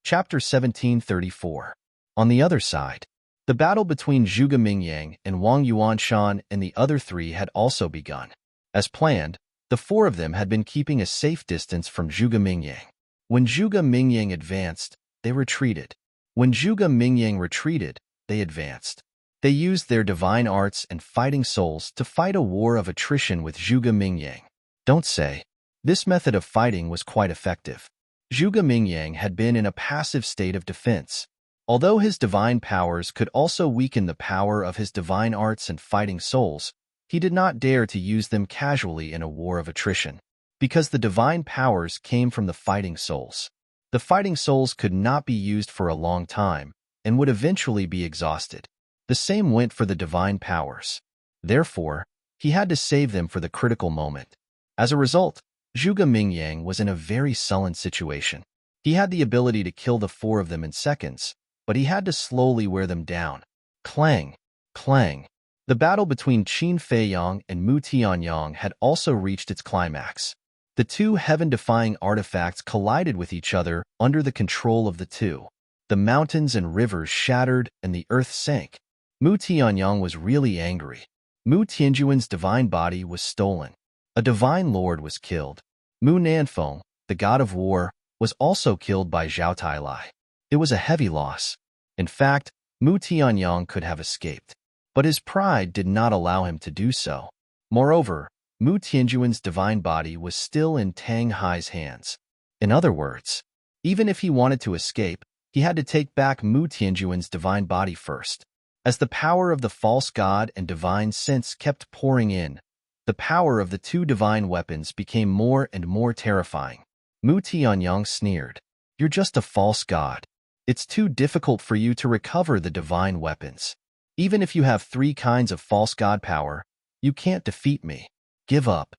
Speaker 1: Chapter 1734. On the other side, the battle between Zhuge Mingyang and Wang Yuanshan and the other three had also begun. As planned, the four of them had been keeping a safe distance from Zhuge Mingyang. When Zhuge Mingyang advanced, they retreated. When Zhuge Mingyang retreated, they advanced. They used their divine arts and fighting souls to fight a war of attrition with Zhuge Mingyang. Don't say. This method of fighting was quite effective. Zhuge Mingyang had been in a passive state of defense. Although his divine powers could also weaken the power of his divine arts and fighting souls, he did not dare to use them casually in a war of attrition. Because the divine powers came from the fighting souls. The fighting souls could not be used for a long time and would eventually be exhausted. The same went for the divine powers. Therefore, he had to save them for the critical moment. As a result, Zhuge Mingyang was in a very sullen situation. He had the ability to kill the four of them in seconds, but he had to slowly wear them down. Clang, clang. The battle between Qin Feiyang and Mu Tianyang had also reached its climax. The two heaven-defying artifacts collided with each other under the control of the two. The mountains and rivers shattered and the earth sank. Mu Tianyang was really angry. Mu Tianjuan's divine body was stolen. A divine lord was killed. Mu Nanfeng, the god of war, was also killed by Zhao Tailai. It was a heavy loss. In fact, Mu Tianyang could have escaped. But his pride did not allow him to do so. Moreover, Mu Tianjuan's divine body was still in Tang Hai's hands. In other words, even if he wanted to escape, he had to take back Mu Tianjuan's divine body first. As the power of the false god and divine sense kept pouring in, the power of the two divine weapons became more and more terrifying. Mu Tianyang sneered, "You're just a false god. It's too difficult for you to recover the divine weapons. Even if you have 3 kinds of false god power, you can't defeat me. Give up.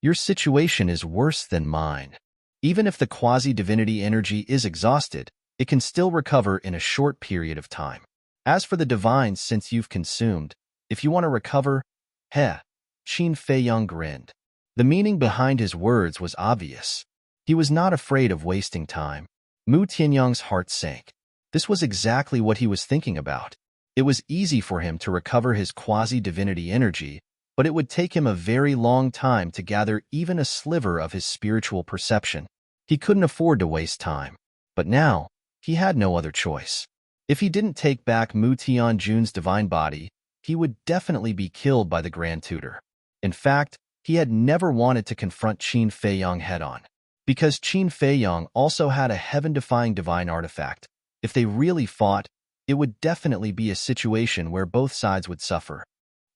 Speaker 1: Your situation is worse than mine. Even if the quasi-divinity energy is exhausted, it can still recover in a short period of time. As for the divine sense you've consumed, if you want to recover, heh." Qin Feiyang grinned. The meaning behind his words was obvious. He was not afraid of wasting time. Mu Tianyang's heart sank. This was exactly what he was thinking about. It was easy for him to recover his quasi-divinity energy, but it would take him a very long time to gather even a sliver of his spiritual perception. He couldn't afford to waste time. But now, he had no other choice. If he didn't take back Mu Tianjun's divine body, he would definitely be killed by the Grand Tutor. In fact, he had never wanted to confront Qin Feiyang head-on. Because Qin Feiyang also had a heaven-defying divine artifact, if they really fought, it would definitely be a situation where both sides would suffer.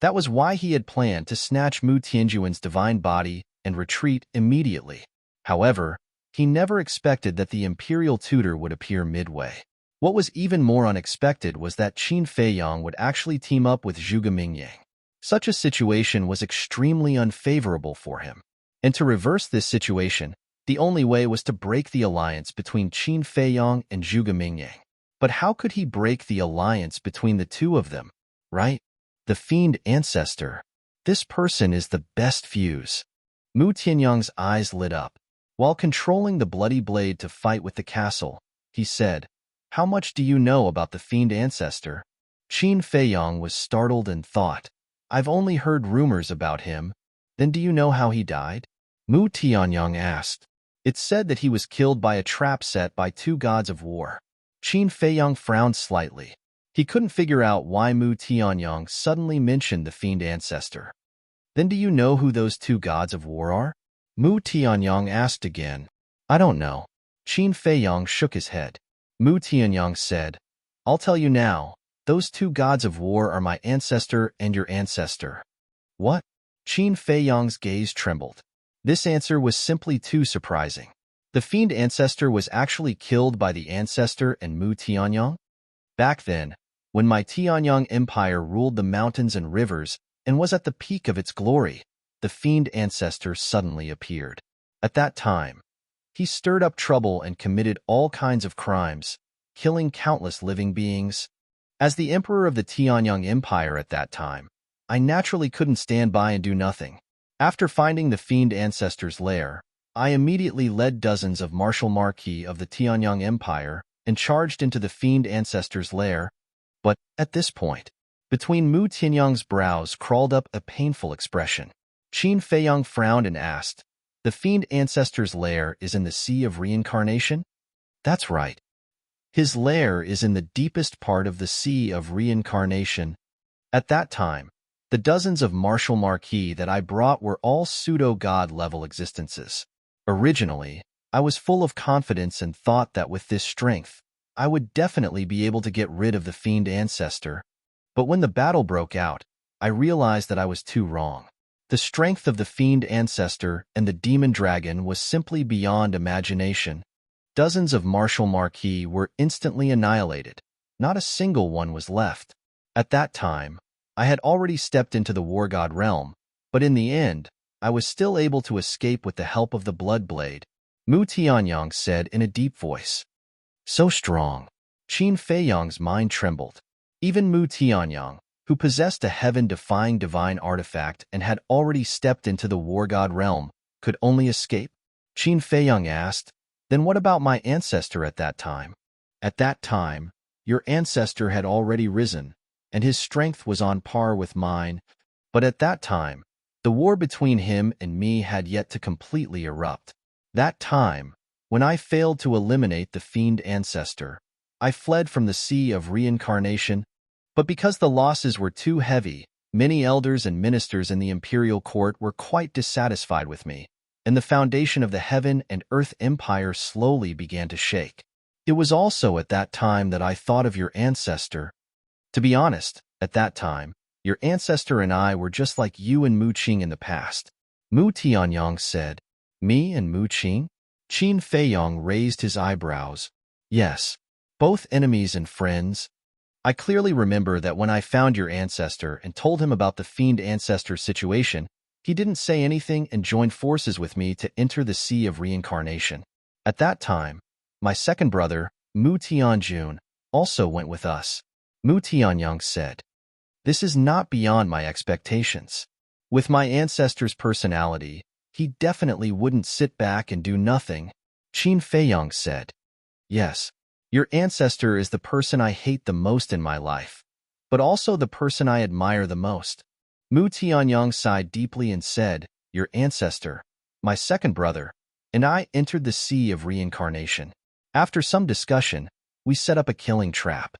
Speaker 1: That was why he had planned to snatch Mu Tianjuan's divine body and retreat immediately. However, he never expected that the Imperial Tutor would appear midway. What was even more unexpected was that Qin Feiyang would actually team up with Zhuge Mingyang. Such a situation was extremely unfavorable for him. And to reverse this situation, the only way was to break the alliance between Qin Feiyang and Zhuge Mingyang. But how could he break the alliance between the two of them, right? The Fiend Ancestor. This person is the best fuse. Mu Tianyang's eyes lit up. While controlling the bloody blade to fight with the castle, he said, "How much do you know about the Fiend Ancestor?" Qin Feiyang was startled and thought, "I've only heard rumors about him. Then do you know how he died?" Mu Tianyang asked. "It's said that he was killed by a trap set by two gods of war." Qin Feiyang frowned slightly. He couldn't figure out why Mu Tianyang suddenly mentioned the Fiend Ancestor. "Then do you know who those two gods of war are?" Mu Tianyang asked again. "I don't know." Qin Feiyang shook his head. Mu Tianyang said, "I'll tell you now. Those two gods of war are my ancestor and your ancestor." What? Qin Feiyang's gaze trembled. This answer was simply too surprising. The Fiend Ancestor was actually killed by the ancestor and Mu Tianyang? Back then, when my Tianyang Empire ruled the mountains and rivers and was at the peak of its glory, the Fiend Ancestor suddenly appeared. At that time, he stirred up trouble and committed all kinds of crimes, killing countless living beings. As the Emperor of the Tianyang Empire at that time, I naturally couldn't stand by and do nothing. After finding the Fiend Ancestor's lair, I immediately led dozens of martial marquis of the Tianyang Empire and charged into the Fiend Ancestor's lair. But, at this point, between Mu Tianyang's brows crawled up a painful expression. Qin Feiyang frowned and asked, "The Fiend Ancestor's lair is in the Sea of Reincarnation?" "That's right. His lair is in the deepest part of the Sea of Reincarnation." At that time, the dozens of martial marquis that I brought were all pseudo-god level existences. Originally, I was full of confidence and thought that with this strength, I would definitely be able to get rid of the Fiend Ancestor. But when the battle broke out, I realized that I was too wrong. The strength of the Fiend Ancestor and the Demon Dragon was simply beyond imagination. Dozens of martial marquis were instantly annihilated. Not a single one was left. At that time, I had already stepped into the War God realm, but in the end, I was still able to escape with the help of the Blood Blade. Mu Tianyang said in a deep voice. So strong. Qin Feiyang's mind trembled. Even Mu Tianyang, who possessed a heaven-defying divine artifact and had already stepped into the War God realm, could only escape? Qin Feiyang asked, "Then what about my ancestor at that time?" "At that time, your ancestor had already risen, and his strength was on par with mine. But at that time, the war between him and me had yet to completely erupt. That time, when I failed to eliminate the Fiend Ancestor, I fled from the Sea of Reincarnation. But because the losses were too heavy, many elders and ministers in the imperial court were quite dissatisfied with me, and the foundation of the Heaven and Earth Empire slowly began to shake. It was also at that time that I thought of your ancestor. To be honest, at that time, your ancestor and I were just like you and Mu Qing in the past." Mu Tianyang said, "Me and Mu Qing?" Qin Feiyang raised his eyebrows. "Yes, both enemies and friends. I clearly remember that when I found your ancestor and told him about the Fiend Ancestor situation, he didn't say anything and joined forces with me to enter the Sea of Reincarnation. At that time, my second brother, Mu Tianjun, also went with us." Mu Tianyang said, "This is not beyond my expectations. With my ancestor's personality, he definitely wouldn't sit back and do nothing." Qin Feiyang said, "Yes, your ancestor is the person I hate the most in my life, but also the person I admire the most. Mu Tianyang sighed deeply and said, "Your ancestor, my second brother, and I entered the sea of reincarnation. After some discussion, we set up a killing trap."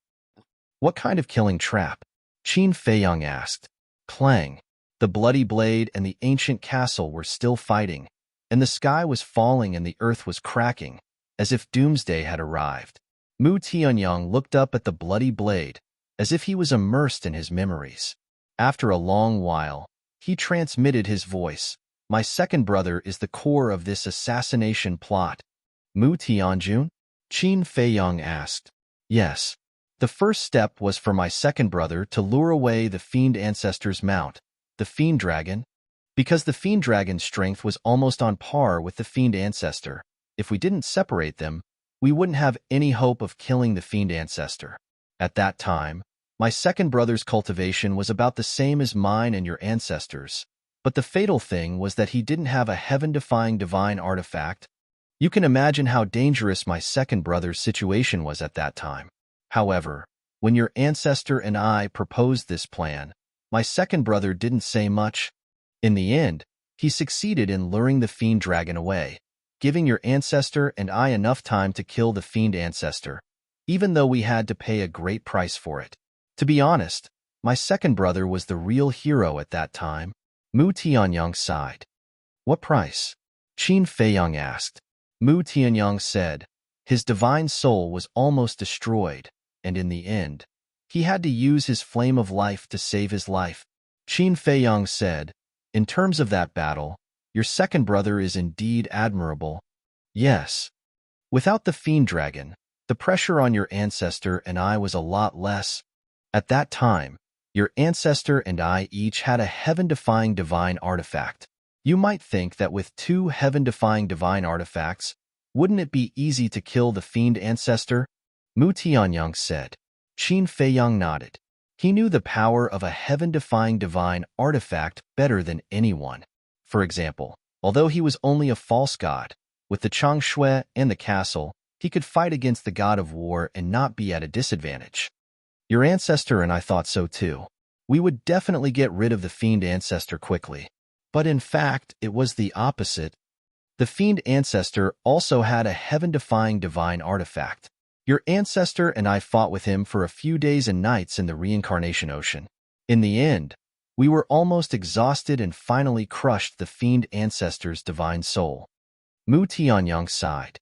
Speaker 1: "What kind of killing trap?" Qin Feiyang asked. Clang. The bloody blade and the ancient castle were still fighting, and the sky was falling and the earth was cracking, as if doomsday had arrived. Mu Tianyang looked up at the bloody blade, as if he was immersed in his memories. After a long while, he transmitted his voice. "My second brother is the core of this assassination plot." "Mu Tianjun?" Qin Feiyang asked. "Yes. The first step was for my second brother to lure away the fiend ancestor's mount, the fiend dragon, because the fiend dragon's strength was almost on par with the fiend ancestor. If we didn't separate them, we wouldn't have any hope of killing the fiend ancestor. At that time, my second brother's cultivation was about the same as mine and your ancestors, but the fatal thing was that he didn't have a heaven-defying divine artifact. You can imagine how dangerous my second brother's situation was at that time. However, when your ancestor and I proposed this plan, my second brother didn't say much. In the end, he succeeded in luring the fiend dragon away, giving your ancestor and I enough time to kill the fiend ancestor, even though we had to pay a great price for it. To be honest, my second brother was the real hero at that time." Mu Tianyang sighed. "What price?" Qin Feiyang asked. Mu Tianyang said, "His divine soul was almost destroyed, and in the end, he had to use his flame of life to save his life." Qin Feiyang said, "In terms of that battle, your second brother is indeed admirable." "Yes. Without the fiend dragon, the pressure on your ancestor and I was a lot less. At that time, your ancestor and I each had a heaven-defying divine artifact. You might think that with two heaven-defying divine artifacts, wouldn't it be easy to kill the fiend ancestor?" Mu Tianyang said. Qin Feiyang nodded. He knew the power of a heaven-defying divine artifact better than anyone. For example, although he was only a false god, with the Changshui and the castle, he could fight against the god of war and not be at a disadvantage. "Your ancestor and I thought so too. We would definitely get rid of the fiend ancestor quickly. But in fact, it was the opposite. The fiend ancestor also had a heaven-defying divine artifact. Your ancestor and I fought with him for a few days and nights in the reincarnation ocean. In the end, we were almost exhausted and finally crushed the fiend ancestor's divine soul." Mu Tianyang sighed.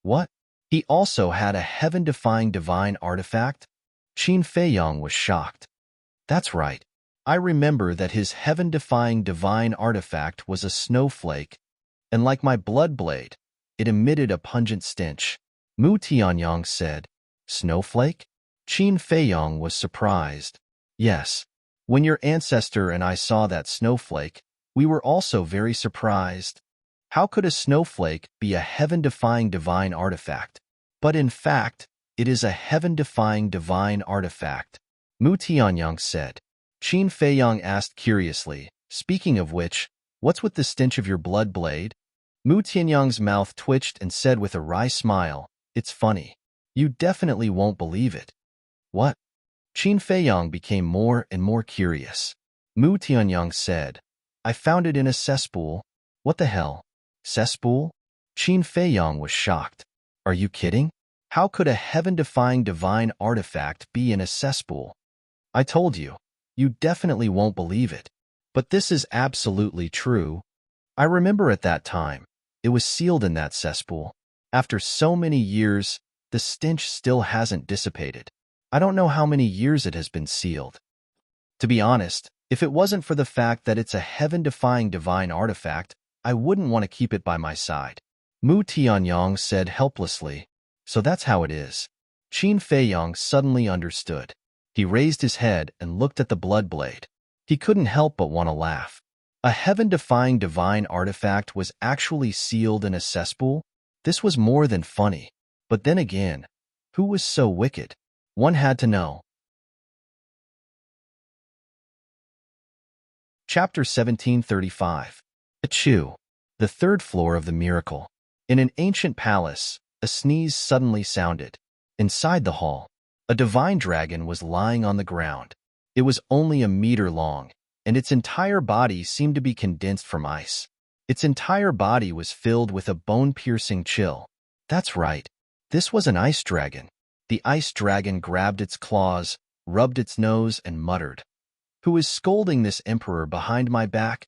Speaker 1: "What? He also had a heaven-defying divine artifact?" Qin Feiyang was shocked. "That's right. I remember that his heaven-defying divine artifact was a snowflake, and like my blood blade, it emitted a pungent stench." Mu Tianyang said, "Snowflake?" Qin Feiyang was surprised. "Yes. When your ancestor and I saw that snowflake, we were also very surprised. How could a snowflake be a heaven-defying divine artifact? But in fact, it is a heaven-defying divine artifact," Mu Tianyang said. Qin Feiyang asked curiously, "Speaking of which, what's with the stench of your blood blade?" Mu Tianyang's mouth twitched and said with a wry smile, "It's funny. You definitely won't believe it." "What?" Qin Feiyang became more and more curious. Mu Tianyang said, "I found it in a cesspool." "What the hell? Cesspool?" Qin Feiyang was shocked. "Are you kidding? How could a heaven-defying divine artifact be in a cesspool?" "I told you. You definitely won't believe it. But this is absolutely true. I remember at that time, it was sealed in that cesspool. After so many years, the stench still hasn't dissipated. I don't know how many years it has been sealed. To be honest, if it wasn't for the fact that it's a heaven-defying divine artifact, I wouldn't want to keep it by my side." Mu Tianyang said helplessly, "So that's how it is." Qin Feiyang suddenly understood. He raised his head and looked at the blood blade. He couldn't help but want to laugh. A heaven-defying divine artifact was actually sealed in a cesspool? This was more than funny. But then again, who was so wicked? One had to know. Chapter 1735. Achoo. The third floor of the miracle. In an ancient palace, a sneeze suddenly sounded. Inside the hall, a divine dragon was lying on the ground. It was only a meter long, and its entire body seemed to be condensed from ice. Its entire body was filled with a bone-piercing chill. That's right. This was an ice dragon. The ice dragon grabbed its claws, rubbed its nose, and muttered, "Who is scolding this emperor behind my back?"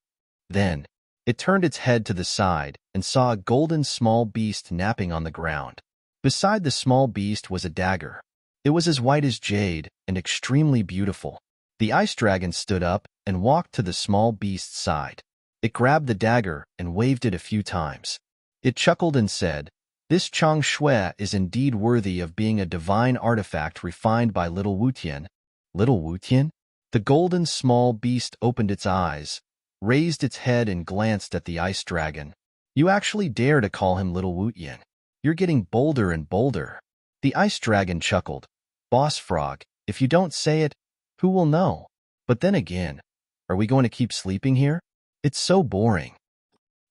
Speaker 1: Then, it turned its head to the side and saw a golden small beast napping on the ground. Beside the small beast was a dagger. It was as white as jade and extremely beautiful. The ice dragon stood up and walked to the small beast's side. It grabbed the dagger and waved it a few times. It chuckled and said, "This Chang Shui is indeed worthy of being a divine artifact refined by Little Wutian." Little Wutian? The golden small beast opened its eyes, raised its head and glanced at the ice dragon. "You actually dare to call him Little Wutian. You're getting bolder and bolder." The ice dragon chuckled. "Boss Frog, if you don't say it, who will know? But then again, are we going to keep sleeping here? It's so boring."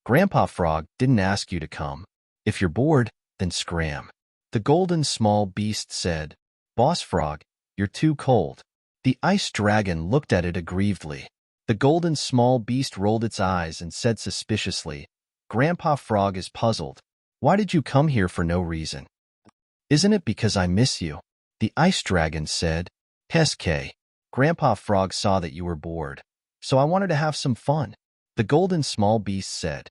Speaker 1: "Grandpa Frog didn't ask you to come. If you're bored, then scram." The golden small beast said, "Boss Frog, you're too cold." The ice dragon looked at it aggrievedly. The golden small beast rolled its eyes and said suspiciously, "Grandpa Frog is puzzled. Why did you come here for no reason?" "Isn't it because I miss you?" The ice dragon said. "SK. Grandpa Frog saw that you were bored, so I wanted to have some fun." The golden small beast said,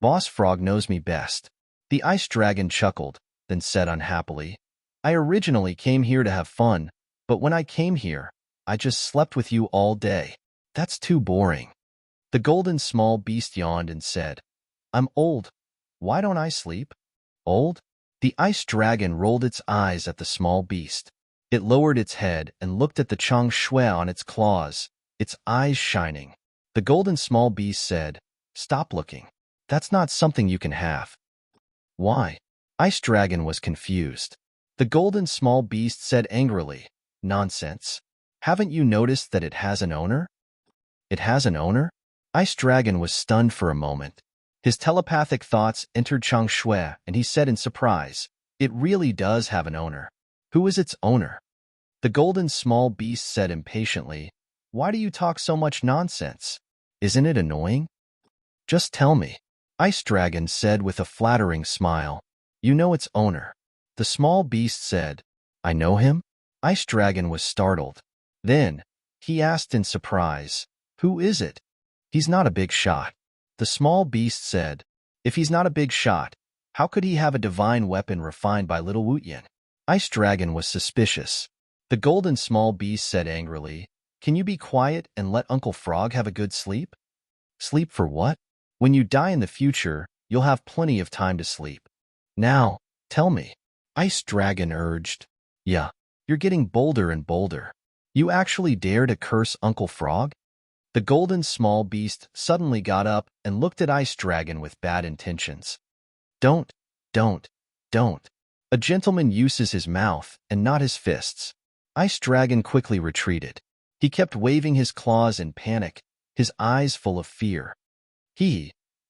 Speaker 1: "Boss Frog knows me best." The ice dragon chuckled, then said unhappily, "I originally came here to have fun, but when I came here, I just slept with you all day. That's too boring." The golden small beast yawned and said, "I'm old. Why don't I sleep?" "Old?" The ice dragon rolled its eyes at the small beast. It lowered its head and looked at the Chang Shui on its claws, its eyes shining. The golden small beast said, "Stop looking. That's not something you can have." "Why?" Ice dragon was confused. The golden small beast said angrily, "Nonsense. Haven't you noticed that it has an owner?" "It has an owner?" Ice dragon was stunned for a moment. His telepathic thoughts entered Chang Shui, and he said in surprise, "It really does have an owner. Who is its owner?" The golden small beast said impatiently, "Why do you talk so much nonsense? Isn't it annoying? Just tell me." Ice dragon said with a flattering smile, "You know its owner." The small beast said, "I know him?" Ice dragon was startled. Then, he asked in surprise, "Who is it?" "He's not a big shot." The small beast said, "If he's not a big shot, how could he have a divine weapon refined by Little Wutian?" Ice dragon was suspicious. The golden small beast said angrily, "Can you be quiet and let Uncle Frog have a good sleep?" "Sleep for what? When you die in the future, you'll have plenty of time to sleep. Now, tell me." Ice dragon urged. "Yeah, you're getting bolder and bolder. You actually dare to curse Uncle Frog?" The golden small beast suddenly got up and looked at Ice dragon with bad intentions. Don't. A gentleman uses his mouth and not his fists." Ice dragon quickly retreated. He kept waving his claws in panic, his eyes full of fear.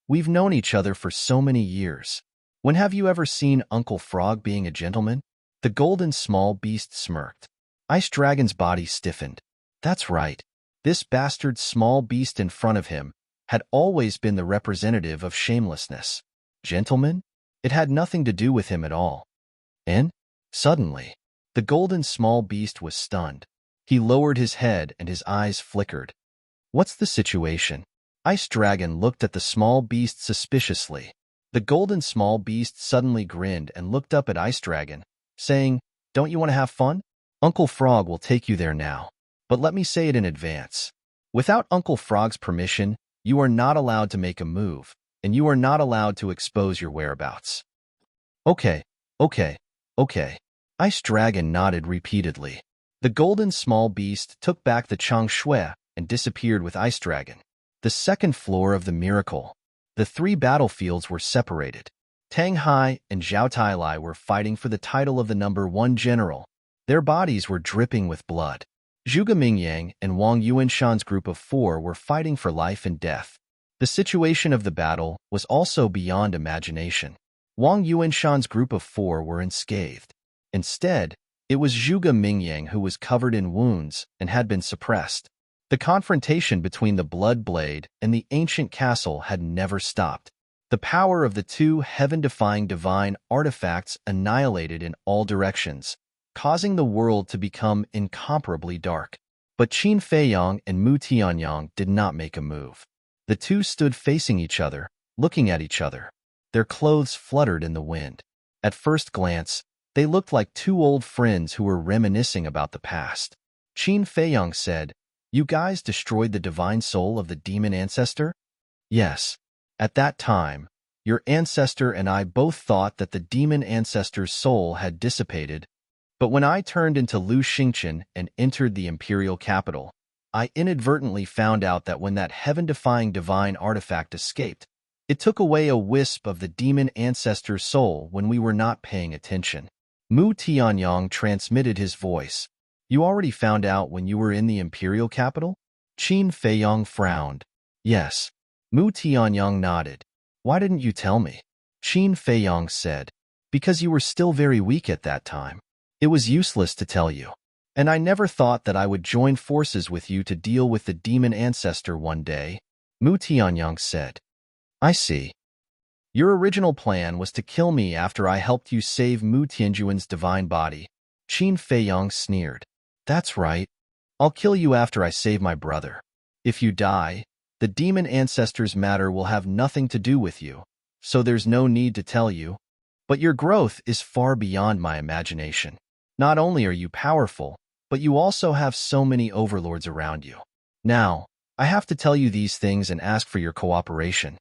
Speaker 1: We've known each other for so many years. When have you ever seen Uncle Frog being a gentleman?" The golden small beast smirked. Ice dragon's body stiffened. That's right. This bastard small beast in front of him had always been the representative of shamelessness. Gentleman? It had nothing to do with him at all. And, suddenly, the golden small beast was stunned. He lowered his head and his eyes flickered. "What's the situation?" Ice dragon looked at the small beast suspiciously. The golden small beast suddenly grinned and looked up at Ice dragon, saying, "Don't you want to have fun? Uncle Frog will take you there now. But let me say it in advance. Without Uncle Frog's permission, you are not allowed to make a move, and you are not allowed to expose your whereabouts." Okay. Ice dragon nodded repeatedly. The golden small beast took back the Chang Shui and disappeared with Ice dragon. The second floor of the miracle. The three battlefields were separated. Tang Hai and Zhao Tailai were fighting for the title of the #1 general. Their bodies were dripping with blood. Zhuge Mingyang and Wang Yuanshan's group of 4 were fighting for life and death. The situation of the battle was also beyond imagination. Wang Yuanshan's group of 4 were unscathed. Instead, it was Zhuge Mingyang who was covered in wounds and had been suppressed. The confrontation between the Blood Blade and the ancient castle had never stopped. The power of the two heaven-defying divine artifacts annihilated in all directions, causing the world to become incomparably dark. But Qin Feiyang and Mu Tianyang did not make a move. The two stood facing each other, looking at each other. Their clothes fluttered in the wind. At first glance, they looked like two old friends who were reminiscing about the past. Qin Feiyang said, "You guys destroyed the divine soul of the demon ancestor?" "Yes. At that time, your ancestor and I both thought that the demon ancestor's soul had dissipated. But when I turned into Lu Xingqian and entered the imperial capital, I inadvertently found out that when that heaven-defying divine artifact escaped, it took away a wisp of the demon ancestor's soul when we were not paying attention." Mu Tianyang transmitted his voice. "You already found out when you were in the imperial capital?" Qin Feiyang frowned. "Yes." Mu Tianyang nodded. "Why didn't you tell me?" Qin Feiyang said, "Because you were still very weak at that time. It was useless to tell you. And I never thought that I would join forces with you to deal with the demon ancestor one day," Mu Tianyang said. "I see. Your original plan was to kill me after I helped you save Mu Tianjuan's divine body." Qin Feiyang sneered. "That's right. I'll kill you after I save my brother. If you die, the demon ancestor's matter will have nothing to do with you, so there's no need to tell you. But your growth is far beyond my imagination. Not only are you powerful, but you also have so many overlords around you. Now, I have to tell you these things and ask for your cooperation.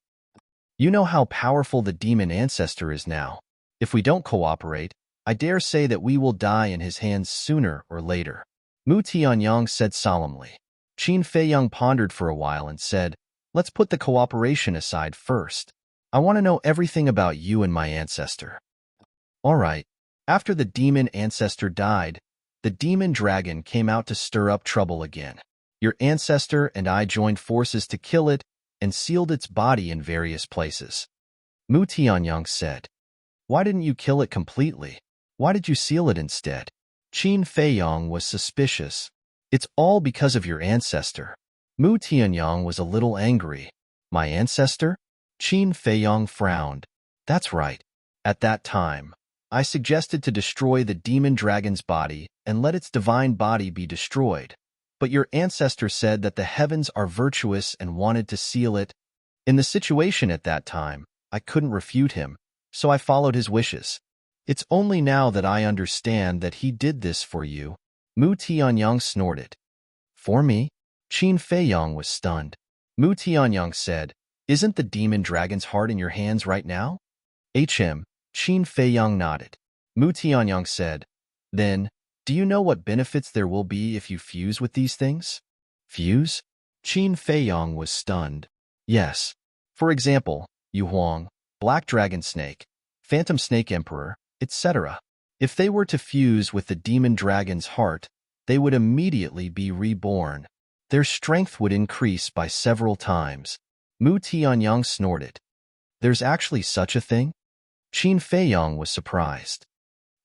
Speaker 1: You know how powerful the demon ancestor is now. If we don't cooperate, I dare say that we will die in his hands sooner or later." Mu Tianyang said solemnly. Qin Feiyang pondered for a while and said, "Let's put the cooperation aside first. I want to know everything about you and my ancestor." "All right." After the demon ancestor died, the demon dragon came out to stir up trouble again. Your ancestor and I joined forces to kill it and sealed its body in various places. Mu Tianyang said, "Why didn't you kill it completely? Why did you seal it instead?" Qin Feiyang was suspicious. "It's all because of your ancestor." Mu Tianyang was a little angry. "My ancestor?" Qin Feiyang frowned. "That's right. At that time, I suggested to destroy the demon dragon's body and let its divine body be destroyed. But your ancestor said that the heavens are virtuous and wanted to seal it. In the situation at that time, I couldn't refute him, so I followed his wishes. It's only now that I understand that he did this for you." Mu Tianyang snorted. "For me?" Qin Feiyang was stunned. Mu Tianyang said, "Isn't the demon dragon's heart in your hands right now?" "HM." Qin Feiyang nodded. Mu Tianyang said, "Then, do you know what benefits there will be if you fuse with these things?" "Fuse?" Qin Feiyang was stunned. "Yes. For example, Yu Huang, Black Dragon Snake, Phantom Snake Emperor, etc. If they were to fuse with the demon dragon's heart, they would immediately be reborn. Their strength would increase by several times." Mu Tianyang snorted. "There's actually such a thing?" Qin Feiyang was surprised.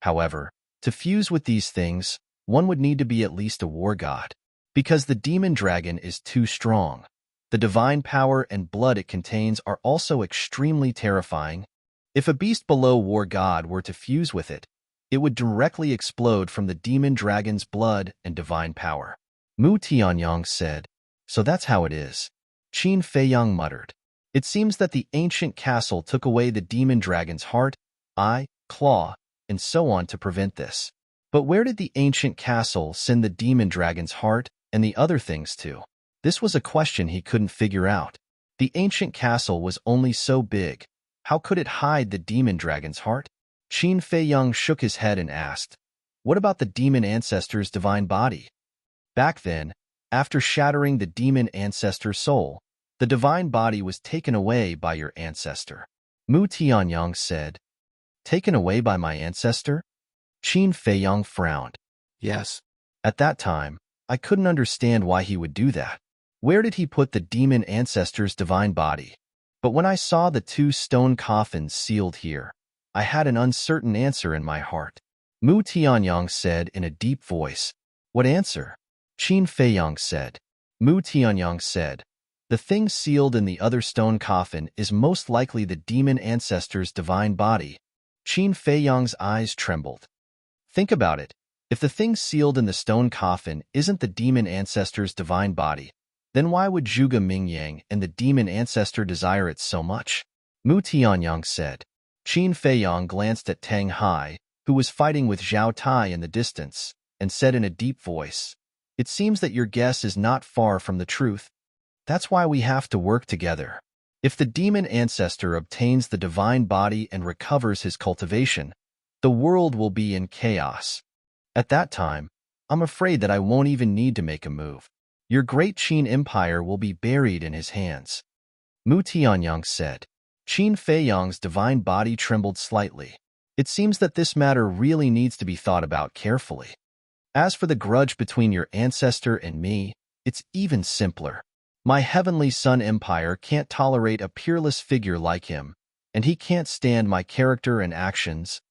Speaker 1: However, to fuse with these things, one would need to be at least a war god. Because the demon dragon is too strong. The divine power and blood it contains are also extremely terrifying. If a beast below war god were to fuse with it, it would directly explode from the demon dragon's blood and divine power. Mu Tianyang said, "So that's how it is." Qin Feiyang muttered. "It seems that the ancient castle took away the demon dragon's heart, eye, claw, and so on to prevent this. But where did the ancient castle send the demon dragon's heart and the other things to?" This was a question he couldn't figure out. The ancient castle was only so big. How could it hide the demon dragon's heart? Qin Feiyang shook his head and asked, "What about the demon ancestor's divine body?" "Back then, after shattering the demon ancestor's soul, the divine body was taken away by your ancestor." Mu Tianyang said, "Taken away by my ancestor?" Qin Feiyang frowned. "Yes. At that time, I couldn't understand why he would do that. Where did he put the demon ancestor's divine body? But when I saw the two stone coffins sealed here, I had an uncertain answer in my heart." Mu Tianyang said in a deep voice, "What answer?" Qin Feiyang said, Mu Tianyang said. The thing sealed in the other stone coffin is most likely the demon ancestor's divine body. Qin Feiyang's eyes trembled. Think about it. If the thing sealed in the stone coffin isn't the demon ancestor's divine body, then why would Zhuge Mingyang and the demon ancestor desire it so much? Mu Tianyang said. Qin Feiyang glanced at Tang Hai, who was fighting with Zhao Tai in the distance, and said in a deep voice, "It seems that your guess is not far from the truth. That's why we have to work together. If the demon ancestor obtains the divine body and recovers his cultivation, the world will be in chaos. At that time, I'm afraid that I won't even need to make a move. Your great Qin Empire will be buried in his hands." Mu Tianyang said. Qin Feiyang's divine body trembled slightly. It seems that this matter really needs to be thought about carefully. As for the grudge between your ancestor and me, it's even simpler. My heavenly Sun Empire can't tolerate a peerless figure like him, and he can't stand my character and actions.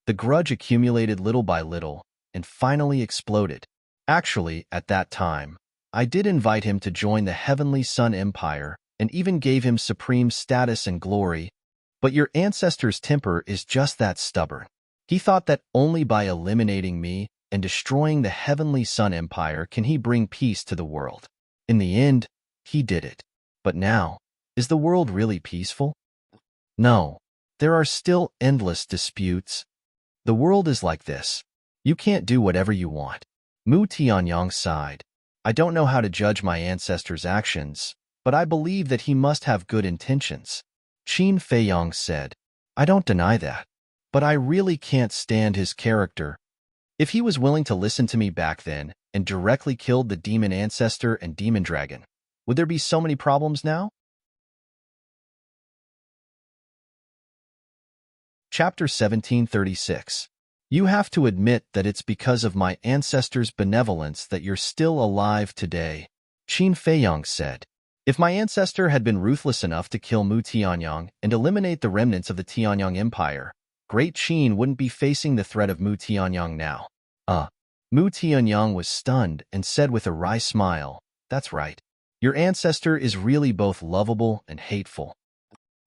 Speaker 1: The grudge accumulated little by little, and finally exploded. Actually, at that time, I did invite him to join the heavenly Sun Empire, and even gave him supreme status and glory, but your ancestor's temper is just that stubborn. He thought that only by eliminating me and destroying the heavenly Sun Empire can he bring peace to the world. In the end, he did it. But now, is the world really peaceful? No. There are still endless disputes. The world is like this. You can't do whatever you want. Mu Tianyang sighed. I don't know how to judge my ancestor's actions, but I believe that he must have good intentions. Qin Feiyang said. I don't deny that, but I really can't stand his character. If he was willing to listen to me back then and directly killed the demon ancestor and demon dragon, would there be so many problems now? Chapter 1736. You have to admit that it's because of my ancestor's benevolence that you're still alive today, Qin Feiyang said. If my ancestor had been ruthless enough to kill Mu Tianyang and eliminate the remnants of the Tianyang Empire, Great Qin wouldn't be facing the threat of Mu Tianyang now. Mu Tianyang was stunned and said with a wry smile, That's right. Your ancestor is really both lovable and hateful.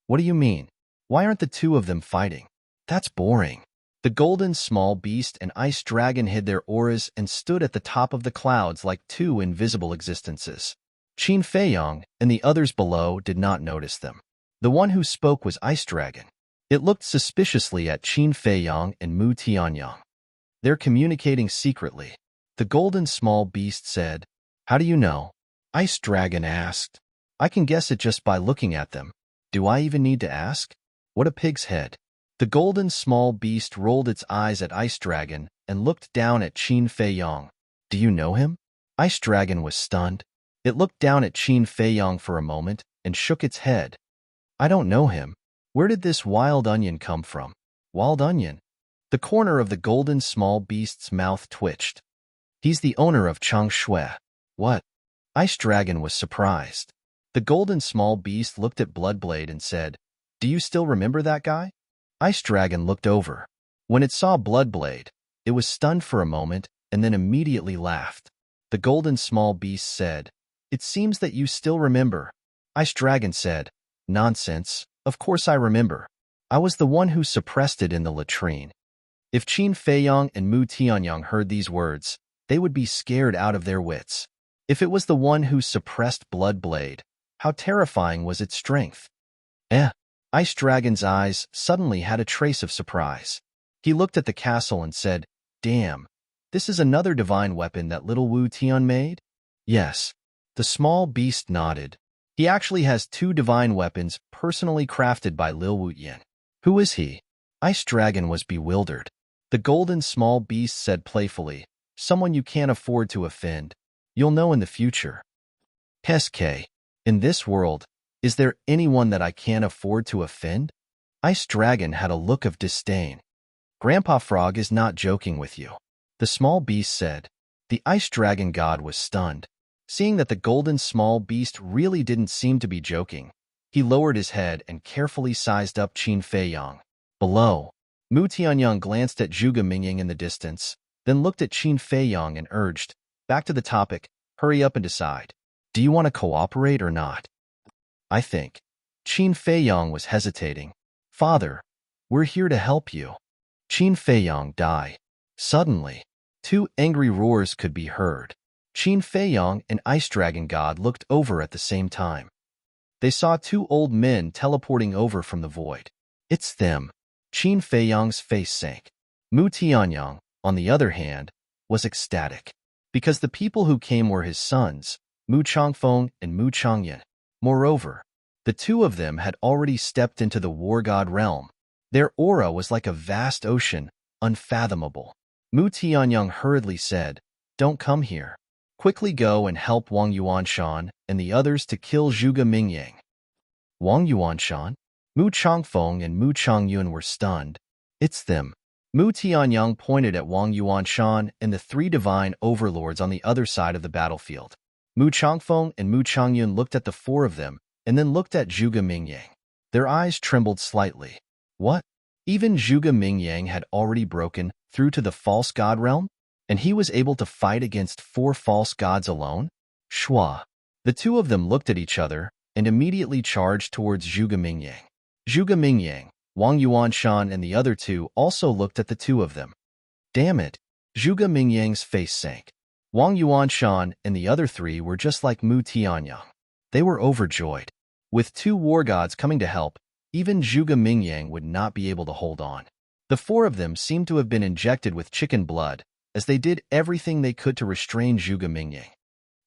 Speaker 1: What do you mean? Why aren't the two of them fighting? That's boring. The golden small beast and ice dragon hid their auras and stood at the top of the clouds like two invisible existences. Qin Feiyang and the others below did not notice them. The one who spoke was Ice Dragon. It looked suspiciously at Qin Feiyang and Mu Tianyang. They're communicating secretly. The golden small beast said. How do you know? Ice Dragon asked. I can guess it just by looking at them. Do I even need to ask? What a pig's head. The golden small beast rolled its eyes at Ice Dragon and looked down at Qin Feiyang. Do you know him? Ice Dragon was stunned. It looked down at Qin Feiyang for a moment and shook its head. I don't know him. Where did this wild onion come from? Wild onion? The corner of the golden small beast's mouth twitched. He's the owner of Chang Shui. What? Ice Dragon was surprised. The golden small beast looked at Bloodblade and said, Do you still remember that guy? Ice Dragon looked over. When it saw Bloodblade, it was stunned for a moment and then immediately laughed. The golden small beast said, It seems that you still remember. Ice Dragon said, Nonsense, of course I remember. I was the one who suppressed it in the latrine. If Qin Feiyang and Mu Tianyang heard these words, they would be scared out of their wits. If it was the one who suppressed Bloodblade, how terrifying was its strength? Ice Dragon's eyes suddenly had a trace of surprise. He looked at the castle and said, Damn, this is another divine weapon that little Wu Tian made? Yes. The small beast nodded. He actually has two divine weapons personally crafted by Lil Wu Yin. Who is he? Ice Dragon was bewildered. The golden small beast said playfully, Someone you can't afford to offend. You'll know in the future. SK. In this world, is there anyone that I can't afford to offend? Ice Dragon had a look of disdain. Grandpa Frog is not joking with you. The small beast said. The Ice Dragon god was stunned. Seeing that the golden small beast really didn't seem to be joking, he lowered his head and carefully sized up Qin Feiyang. Below, Mu Tianyang glanced at Zhuge Mingyang in the distance, then looked at Qin Feiyang and urged, Back to the topic, hurry up and decide. Do you want to cooperate or not? I think. Qin Feiyang was hesitating. Father, we're here to help you. Qin Feiyang died. Suddenly, two angry roars could be heard. Qin Feiyang and Ice Dragon God looked over at the same time. They saw two old men teleporting over from the void. It's them. Qin Feiyang's face sank. Mu Tianyang, on the other hand, was ecstatic, because the people who came were his sons, Mu Changfeng and Mu Changyan. Moreover, the two of them had already stepped into the war god realm. Their aura was like a vast ocean, unfathomable. Mu Tianyang hurriedly said, "Don't come here. Quickly go and help Wang Yuanshan and the others to kill Zhuge Mingyang." Wang Yuanshan? Mu Changfeng and Mu Changyun were stunned. It's them. Mu Tianyang pointed at Wang Yuanshan and the three divine overlords on the other side of the battlefield. Mu Changfeng and Mu Changyun looked at the four of them and then looked at Zhuge Mingyang. Their eyes trembled slightly. What? Even Zhuge Mingyang had already broken through to the false god realm? And he was able to fight against four false gods alone? Shua. The two of them looked at each other and immediately charged towards Zhuge Mingyang. Zhuge Mingyang, Wang Yuanshan, and the other two also looked at the two of them. Damn it! Zhuge Mingyang's face sank. Wang Yuanshan and the other three were just like Mu Tianyang. They were overjoyed. With two war gods coming to help, even Zhuge Mingyang would not be able to hold on. The four of them seemed to have been injected with chicken blood, as they did everything they could to restrain Zhuge Mingyang.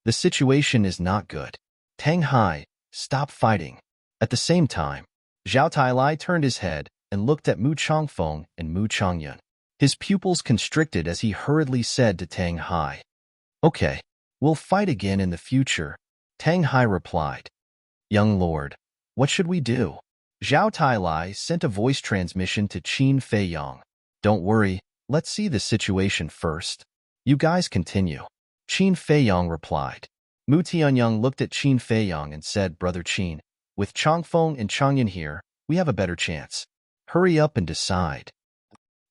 Speaker 1: The situation is not good. Tang Hai, stop fighting. At the same time, Zhao Tailai turned his head and looked at Mu Changfeng and Mu Changyun. His pupils constricted as he hurriedly said to Tang Hai, "Okay, we'll fight again in the future." Tang Hai replied, "Young lord, what should we do?" Zhao Tailai sent a voice transmission to Qin Feiyang. "Don't worry, let's see the situation first. You guys continue." Qin Feiyang replied. Mu Tianyang looked at Qin Feiyang and said, "Brother Qin, with Changfeng and Changyan here, we have a better chance. Hurry up and decide."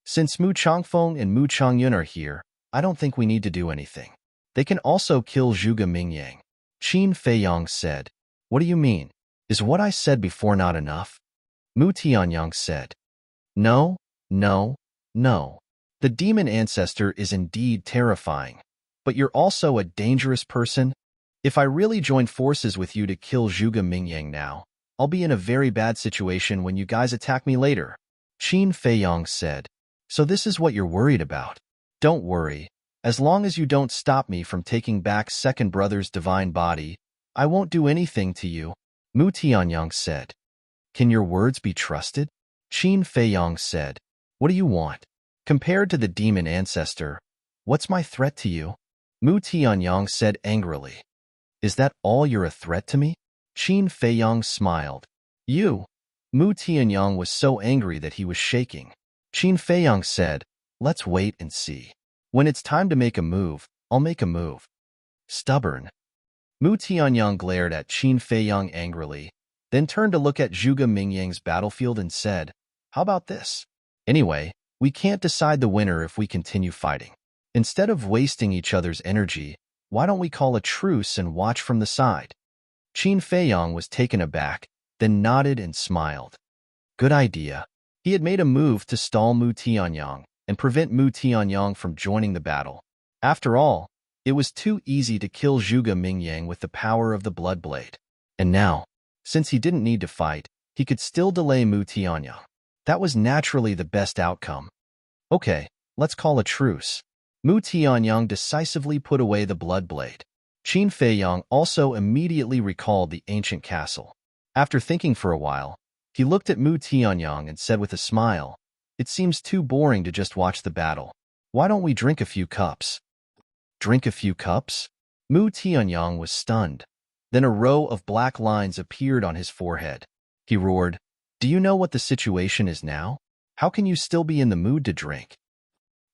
Speaker 1: Since Mu Changfeng and Mu Changyun are here, I don't think we need to do anything. They can also kill Zhuge Mingyang. Qin Feiyang said. "What do you mean? Is what I said before not enough?" Mu Tianyang said. No, no, no. The demon ancestor is indeed terrifying, but you're also a dangerous person. If I really join forces with you to kill Zhuge Mingyang now, I'll be in a very bad situation when you guys attack me later. Qin Feiyang said. So this is what you're worried about. Don't worry. As long as you don't stop me from taking back second brother's divine body, I won't do anything to you. Mu Tianyang said. Can your words be trusted? Qin Feiyang said. What do you want? Compared to the demon ancestor, what's my threat to you? Mu Tianyang said angrily. Is that all you're a threat to me? Qin Feiyang smiled. You? Mu Tianyang was so angry that he was shaking. Qin Feiyang said, let's wait and see. When it's time to make a move, I'll make a move. Stubborn. Mu Tianyang glared at Qin Feiyang angrily, then turned to look at Zhuge Mingyang's battlefield and said, how about this? Anyway, we can't decide the winner if we continue fighting. Instead of wasting each other's energy, why don't we call a truce and watch from the side? Qin Feiyang was taken aback, then nodded and smiled. Good idea. He had made a move to stall Mu Tianyang and prevent Mu Tianyang from joining the battle. After all, it was too easy to kill Zhuge Mingyang with the power of the Blood Blade. And now, since he didn't need to fight, he could still delay Mu Tianyang. That was naturally the best outcome. Okay, let's call a truce. Mu Tianyang decisively put away the Blood Blade. Qin Feiyang also immediately recalled the ancient castle. After thinking for a while, he looked at Mu Tianyang and said with a smile, it seems too boring to just watch the battle. Why don't we drink a few cups? Drink a few cups? Mu Tianyang was stunned. Then a row of black lines appeared on his forehead. He roared, do you know what the situation is now? How can you still be in the mood to drink?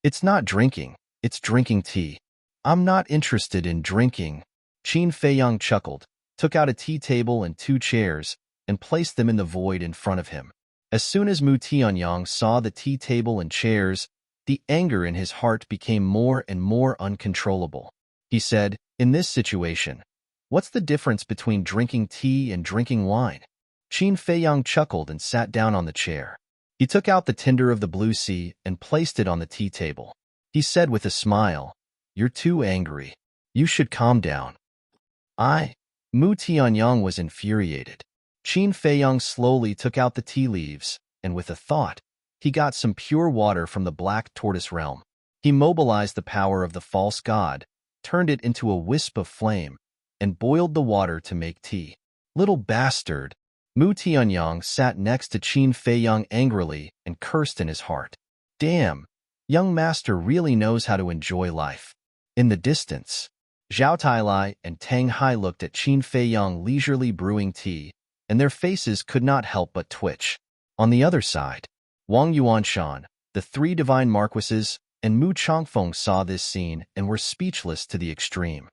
Speaker 1: It's not drinking, it's drinking tea. I'm not interested in drinking. Qin Feiyang chuckled, took out a tea table and 2 chairs, and placed them in the void in front of him. As soon as Mu Tianyang saw the tea table and chairs, the anger in his heart became more and more uncontrollable. He said, in this situation, What's the difference between drinking tea and drinking wine? Qin Feiyang chuckled and sat down on the chair. He took out the tinder of the blue sea and placed it on the tea table. He said with a smile, "You're too angry. You should calm down." Mu Tianyang was infuriated. Qin Feiyang slowly took out the tea leaves, and with a thought, he got some pure water from the black tortoise realm. He mobilized the power of the false god, turned it into a wisp of flame, and boiled the water to make tea. Little bastard! Mu Tianyang sat next to Qin Feiyang angrily and cursed in his heart. Damn, young master really knows how to enjoy life. In the distance, Zhao Tailai and Tang Hai looked at Qin Feiyang leisurely brewing tea, and their faces could not help but twitch. On the other side, Wang Yuanshan, the three divine marquises, and Mu Changfeng saw this scene and were speechless to the extreme.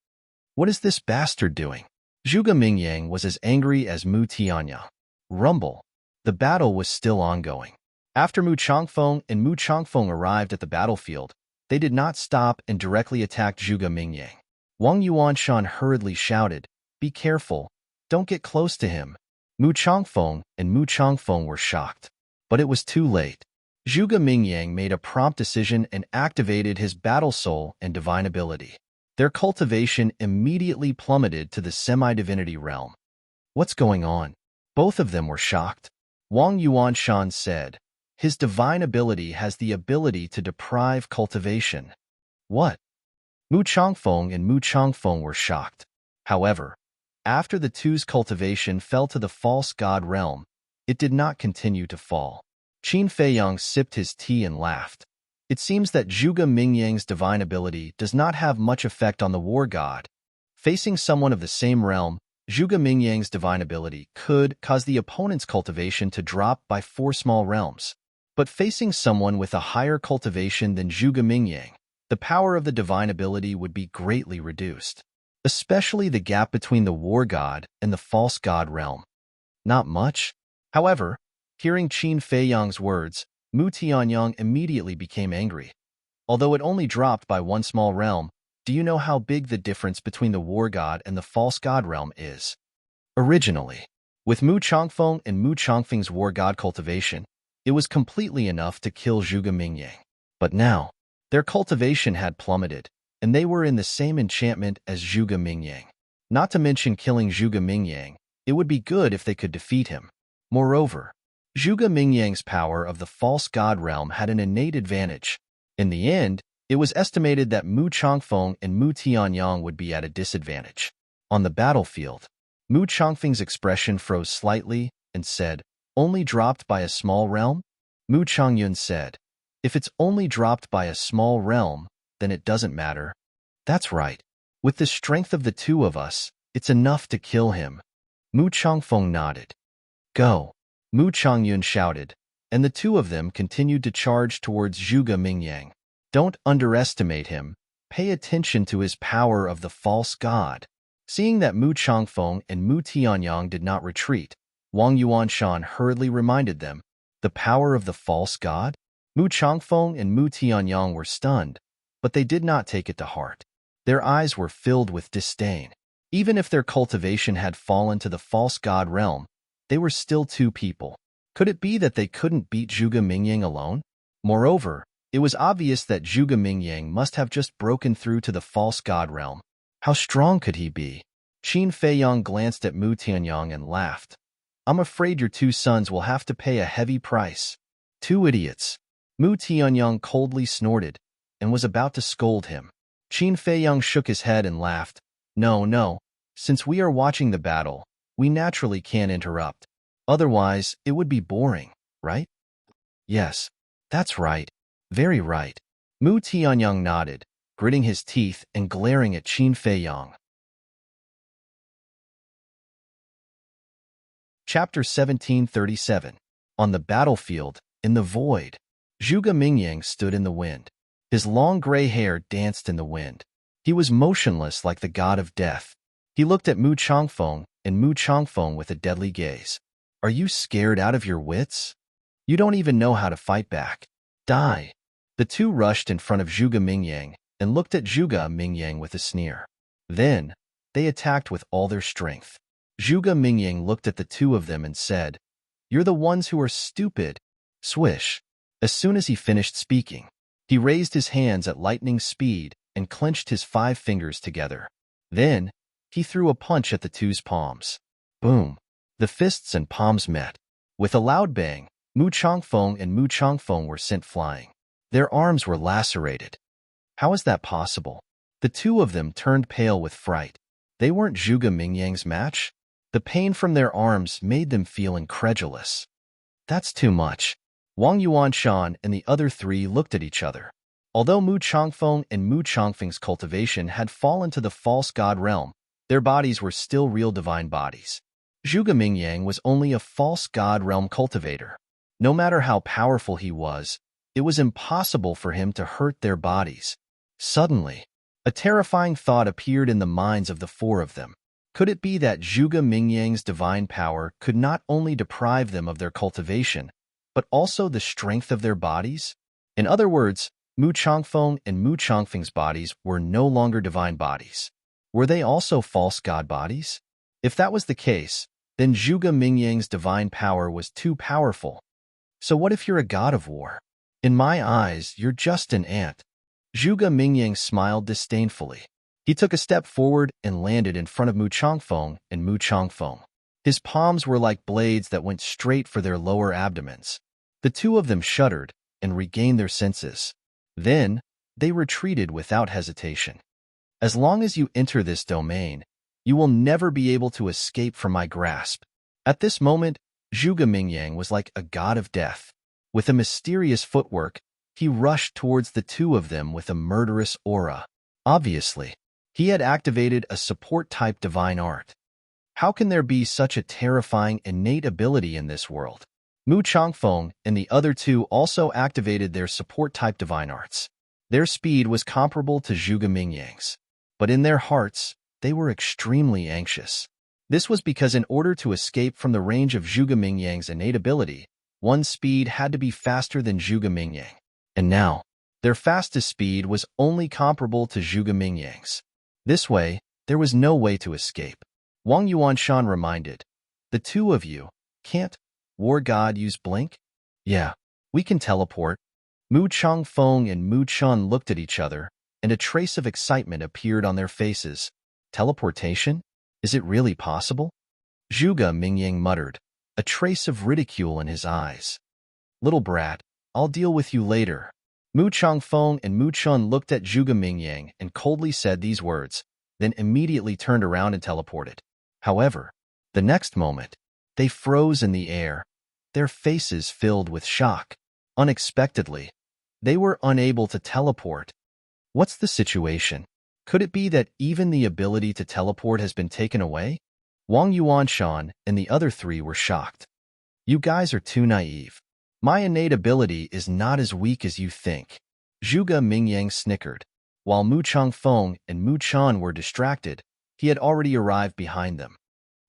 Speaker 1: What is this bastard doing? Zhuge Mingyang was as angry as Mu Tianyang. Rumble. The battle was still ongoing. After Mu Changfeng and Mu Changfeng arrived at the battlefield, they did not stop and directly attacked Zhuge Mingyang. Wang Yuanshan hurriedly shouted, "Be careful, don't get close to him." Mu Changfeng and Mu Changfeng were shocked. But it was too late. Zhuge Mingyang made a prompt decision and activated his battle soul and divine ability. Their cultivation immediately plummeted to the semi-divinity realm. What's going on? Both of them were shocked. Wang Yuanshan said, "His divine ability has the ability to deprive cultivation." What? Mu Changfeng and Mu Changfeng were shocked. However, after the two's cultivation fell to the false god realm, it did not continue to fall. Qin Feiyang sipped his tea and laughed. It seems that Zhuge Mingyang's divine ability does not have much effect on the war god. Facing someone of the same realm, Zhuge Mingyang's divine ability could cause the opponent's cultivation to drop by 4 small realms. But facing someone with a higher cultivation than Zhuge Mingyang, the power of the divine ability would be greatly reduced, especially the gap between the war god and the false god realm. Not much. However, hearing Qin Feiyang's words, Mu Tianyang immediately became angry. Although it only dropped by 1 small realm, do you know how big the difference between the war god and the false god realm is? Originally, with Mu Changfeng and Mu Changfeng's war god cultivation, it was completely enough to kill Zhuge Mingyang. But now, their cultivation had plummeted, and they were in the same enchantment as Zhuge Mingyang. Not to mention killing Zhuge Mingyang, it would be good if they could defeat him. Moreover, Zhuge Mingyang's power of the false god realm had an innate advantage. In the end, it was estimated that Mu Changfeng and Mu Tianyang would be at a disadvantage. On the battlefield, Mu Changfeng's expression froze slightly and said, "Only dropped by a small realm?" Mu Changyun said, "If it's only dropped by a small realm, then it doesn't matter." That's right. With the strength of the two of us, it's enough to kill him. Mu Changfeng nodded. "Go," Mu Changyun shouted, and the two of them continued to charge towards Zhuge Mingyang. Don't underestimate him. Pay attention to his power of the false god. Seeing that Mu Changfeng and Mu Tianyang did not retreat, Wang Yuanshan hurriedly reminded them, "The power of the false god?" Mu Changfeng and Mu Tianyang were stunned, but they did not take it to heart. Their eyes were filled with disdain. Even if their cultivation had fallen to the false god realm, they were still 2 people. Could it be that they couldn't beat Zhuge Mingyang alone? Moreover, it was obvious that Zhuge Mingyang must have just broken through to the false god realm. How strong could he be? Qin Feiyang glanced at Mu Tianyang and laughed. "I'm afraid your 2 sons will have to pay a heavy price." 2 idiots. Mu Tianyang coldly snorted and was about to scold him. Qin Feiyang shook his head and laughed. No, since we are watching the battle, we naturally can't interrupt. Otherwise, it would be boring, right? Yes, that's right. Very right. Mu Tianyang nodded, gritting his teeth and glaring at Qin Feiyang. Chapter 1737. On the battlefield, in the void, Zhuge Mingyang stood in the wind. His long gray hair danced in the wind. He was motionless like the god of death. He looked at Mu Changfeng and Mu Changfeng with a deadly gaze. "Are you scared out of your wits? You don't even know how to fight back. Die." The 2 rushed in front of Zhuge Mingyang and looked at Zhuge Mingyang with a sneer. Then, They attacked with all their strength. Zhuge Mingyang looked at the two of them and said, "You're the ones who are stupid." Swish. As soon as he finished speaking, he raised his hands at lightning speed and clenched his 5 fingers together. Then, he threw a punch at the two's palms. Boom. The fists and palms met. With a loud bang, Mu Changfeng and Mu Changfeng were sent flying. Their arms were lacerated. How is that possible? The two of them turned pale with fright. They weren't Zhuge Mingyang's match. The pain from their arms made them feel incredulous. That's too much. Wang Yuanshan and the other 3 looked at each other. Although Mu Changfeng and Mu Changfeng's cultivation had fallen to the false god realm, their bodies were still real divine bodies. Zhuge Mingyang was only a false god realm cultivator. No matter how powerful he was, it was impossible for him to hurt their bodies. Suddenly, a terrifying thought appeared in the minds of the 4 of them. Could it be that Zhuge Mingyang's divine power could not only deprive them of their cultivation, but also the strength of their bodies? In other words, Mu Changfeng and Mu Changfeng's bodies were no longer divine bodies. Were they also false god bodies? If that was the case, then Zhuge Mingyang's divine power was too powerful. So what if you're a god of war? In my eyes, you're just an ant. Zhuge Mingyang smiled disdainfully. He took a step forward and landed in front of Mu Changfeng and Mu Changfeng. His palms were like blades that went straight for their lower abdomens. The two of them shuddered and regained their senses. Then, they retreated without hesitation. As long as you enter this domain, you will never be able to escape from my grasp. At this moment, Zhuge Mingyang was like a god of death. With a mysterious footwork, he rushed towards the two of them with a murderous aura. Obviously, he had activated a support-type divine art. How can there be such a terrifying innate ability in this world? Mu Changfeng and the other 2 also activated their support-type divine arts. Their speed was comparable to Zhuge Mingyang's, but in their hearts, they were extremely anxious. This was because in order to escape from the range of Zhuge Mingyang's innate ability, one's speed had to be faster than Zhuge Mingyang. And now, their fastest speed was only comparable to Zhuge Mingyang's. This way, there was no way to escape. Wang Yuanshan reminded, "The two of you, can't War God use blink?" "Yeah, we can teleport." Mu Changfeng and Mu Chun looked at each other, and a trace of excitement appeared on their faces. Teleportation? Is it really possible? Zhuge Mingyang muttered, a trace of ridicule in his eyes. "Little brat, I'll deal with you later." Mu Changfeng and Mu Chun looked at Zhuge Mingyang and coldly said these words, then immediately turned around and teleported. However, the next moment, they froze in the air, their faces filled with shock. Unexpectedly, they were unable to teleport. What's the situation? Could it be that even the ability to teleport has been taken away? Wang Yuanshan and the other 3 were shocked. "You guys are too naive. My innate ability is not as weak as you think." Zhuge Mingyang snickered. While Mu Changfeng and Mu Chun were distracted, he had already arrived behind them.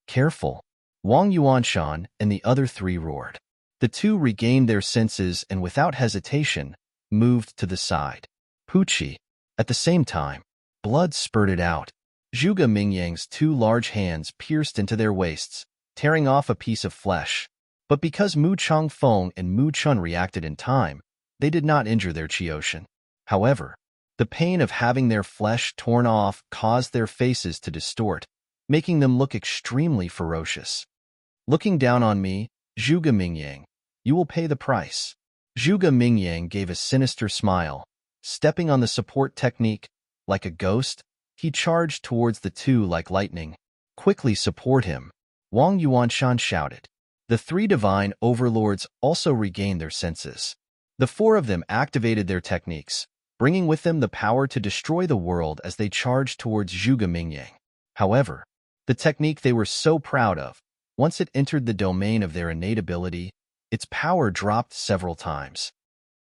Speaker 1: "Careful!" Wang Yuanshan and the other 3 roared. The 2 regained their senses and without hesitation, moved to the side. Poochie. At the same time, blood spurted out. Zhuge Mingyang's 2 large hands pierced into their waists, tearing off a piece of flesh. But because Mu Changfeng and Mu Chun reacted in time, they did not injure their Qioshan. However, the pain of having their flesh torn off caused their faces to distort, making them look extremely ferocious. "Looking down on me, Zhuge Mingyang, you will pay the price." Zhuge Mingyang gave a sinister smile. Stepping on the support technique, like a ghost, he charged towards the 2 like lightning. "Quickly support him," Wang Yuanshan shouted. The 3 divine overlords also regained their senses. The 4 of them activated their techniques, bringing with them the power to destroy the world as they charged towards Zhuge Mingyang. However, the technique they were so proud of, once it entered the domain of their innate ability, its power dropped several times.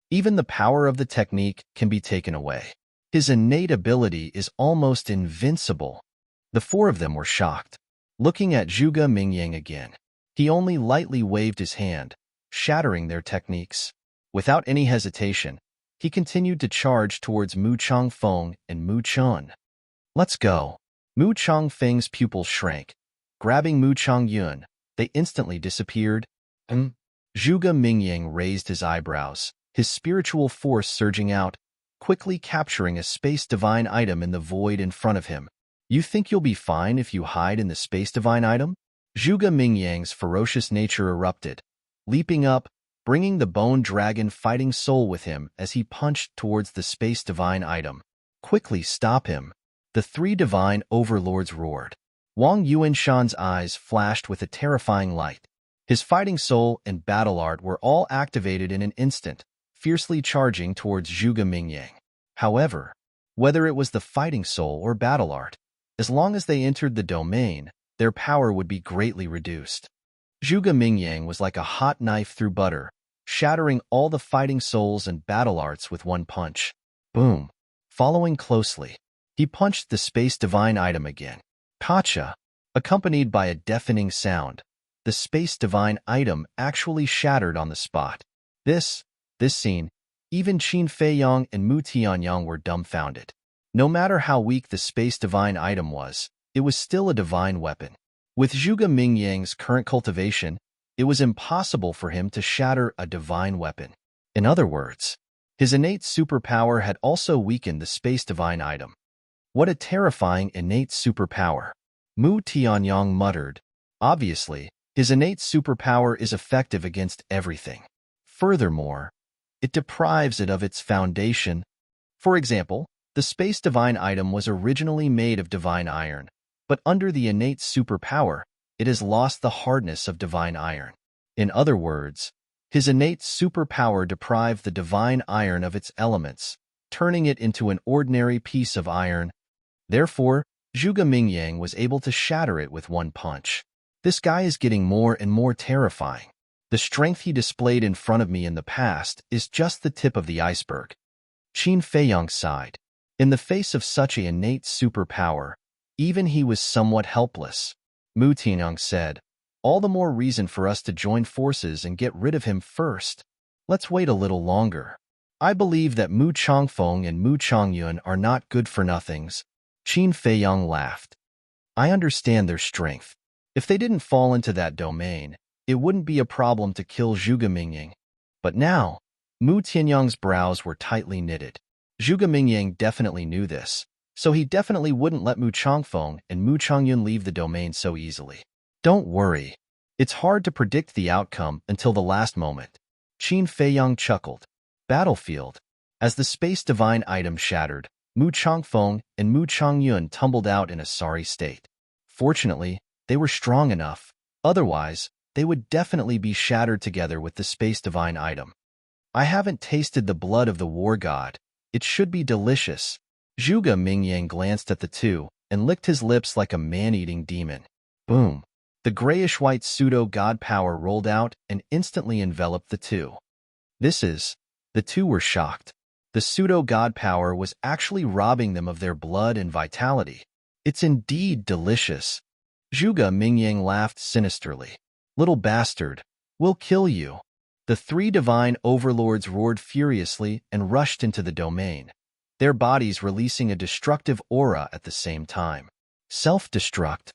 Speaker 1: Even the power of the technique can be taken away. His innate ability is almost invincible. The 4 of them were shocked. Looking at Zhuge Mingyang again, he only lightly waved his hand, shattering their techniques. Without any hesitation, he continued to charge towards Mu Changfeng and Mu Chun. "Let's go." Mu Changfeng's pupils shrank. Grabbing Mu Changyun, they instantly disappeared. Zhuge Mingyang raised his eyebrows, his spiritual force surging out, quickly capturing a space divine item in the void in front of him. You think you'll be fine if you hide in the space divine item? Zhuge Mingyang's ferocious nature erupted, leaping up, bringing the bone dragon fighting soul with him as he punched towards the space divine item. Quickly stop him! The three divine overlords roared. Wang Yuanshan's eyes flashed with a terrifying light. His fighting soul and battle art were all activated in an instant, fiercely charging towards Zhuge Mingyang. However, whether it was the fighting soul or battle art, as long as they entered the domain, their power would be greatly reduced. Zhuge Mingyang was like a hot knife through butter, shattering all the fighting souls and battle arts with one punch. Boom! Following closely, he punched the space divine item again. Kacha! Accompanied by a deafening sound, the space divine item actually shattered on the spot. This scene, even Qin Feiyang and Mu Tianyang were dumbfounded. No matter how weak the space divine item was, it was still a divine weapon. With Zhuge Mingyang's current cultivation, it was impossible for him to shatter a divine weapon. In other words, his innate superpower had also weakened the space divine item. What a terrifying innate superpower! Mu Tianyang muttered. Obviously, his innate superpower is effective against everything. Furthermore, it deprives it of its foundation. For example, the space divine item was originally made of divine iron, but under the innate superpower, it has lost the hardness of divine iron. In other words, his innate superpower deprived the divine iron of its elements, turning it into an ordinary piece of iron. Therefore, Zhuge Mingyang was able to shatter it with one punch. This guy is getting more and more terrifying. The strength he displayed in front of me in the past is just the tip of the iceberg. Qin Feiyang sighed. In the face of such an innate superpower, even he was somewhat helpless. Mu Tianyang said, all the more reason for us to join forces and get rid of him first. Let's wait a little longer. I believe that Mu Changfeng and Mu Changyun are not good-for-nothings. Qin Feiyang laughed. I understand their strength. If they didn't fall into that domain, it wouldn't be a problem to kill Zhuge Mingyang. But now, Mu Tianyang's brows were tightly knitted. Zhuge Mingyang definitely knew this, so he definitely wouldn't let Mu Changfeng and Mu Changyun leave the domain so easily. Don't worry. It's hard to predict the outcome until the last moment. Qin Feiyang chuckled. Battlefield. As the space divine item shattered, Mu Changfeng and Mu Changyun tumbled out in a sorry state. Fortunately, they were strong enough. Otherwise, they would definitely be shattered together with the space divine item. I haven't tasted the blood of the war god. It should be delicious. Zhuge Mingyang glanced at the two and licked his lips like a man-eating demon. Boom! The grayish-white pseudo-god power rolled out and instantly enveloped the two. The two were shocked. The pseudo-god power was actually robbing them of their blood and vitality. It's indeed delicious. Zhuge Mingyang laughed sinisterly. Little bastard, we'll kill you. The three divine overlords roared furiously and rushed into the domain, their bodies releasing a destructive aura at the same time. Self-destruct.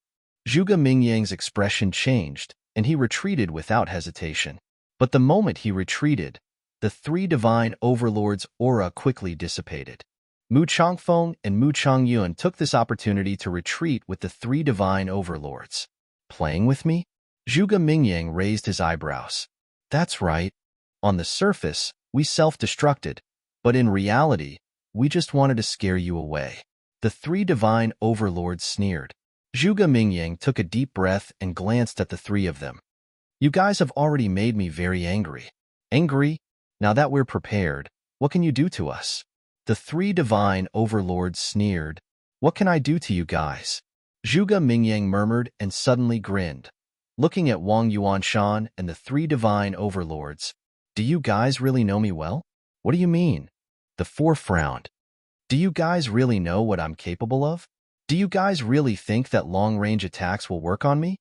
Speaker 1: Zhuge Mingyang's expression changed, and he retreated without hesitation. But the moment he retreated, the three divine overlords' aura quickly dissipated. Mu Changfeng and Mu Changyun took this opportunity to retreat with the three divine overlords. Playing with me? Zhuge Mingyang raised his eyebrows. That's right. On the surface, we self-destructed, but in reality, we just wanted to scare you away. The three divine overlords sneered. Zhuge Mingyang took a deep breath and glanced at the three of them. You guys have already made me very angry. Angry? Now that we're prepared, what can you do to us? The three divine overlords sneered. What can I do to you guys? Zhuge Mingyang murmured and suddenly grinned. Looking at Wang Yuanshan and the three divine overlords, do you guys really know me well? What do you mean? The four frowned. Do you guys really know what I'm capable of? Do you guys really think that long-range attacks will work on me?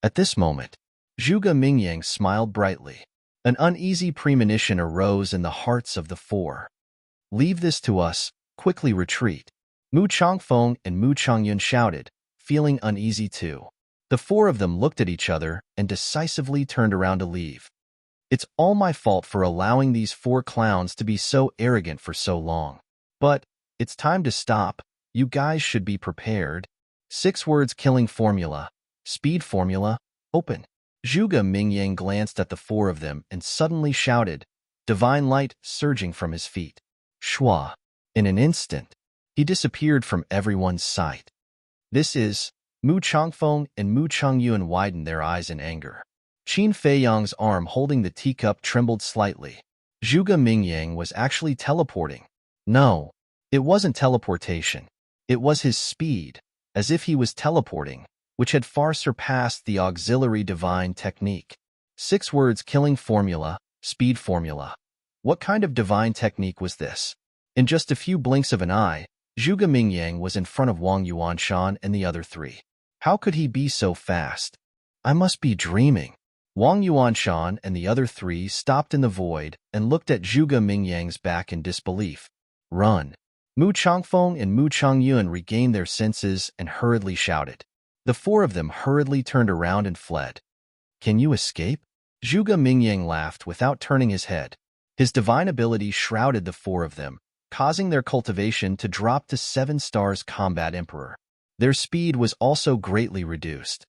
Speaker 1: At this moment, Zhuge Mingyang smiled brightly. An uneasy premonition arose in the hearts of the four. Leave this to us, quickly retreat. Mu Changfeng and Mu Changyun shouted, feeling uneasy too. The four of them looked at each other and decisively turned around to leave. It's all my fault for allowing these four clowns to be so arrogant for so long. But it's time to stop. You guys should be prepared. 6 words killing formula. Speed formula. Open. Zhuge Mingyang glanced at the four of them and suddenly shouted, divine light surging from his feet. Shua. In an instant, he disappeared from everyone's sight. This is... Mu Changfeng and Mu Changyuan widened their eyes in anger. Qin Feiyang's arm holding the teacup trembled slightly. Zhuge Mingyang was actually teleporting. No, it wasn't teleportation. It was his speed, as if he was teleporting, which had far surpassed the auxiliary divine technique. 6 words killing formula, speed formula. What kind of divine technique was this? In just a few blinks of an eye, Zhuge Mingyang was in front of Wang Yuanshan and the other 3. How could he be so fast? I must be dreaming. Wang Yuanshan and the other 3 stopped in the void and looked at Zhuge Mingyang's back in disbelief. Run. Mu Changfeng and Mu Changyuan regained their senses and hurriedly shouted. The 4 of them hurriedly turned around and fled. Can you escape? Zhuge Mingyang laughed without turning his head. His divine ability shrouded the 4 of them, causing their cultivation to drop to 7 stars combat emperor. Their speed was also greatly reduced.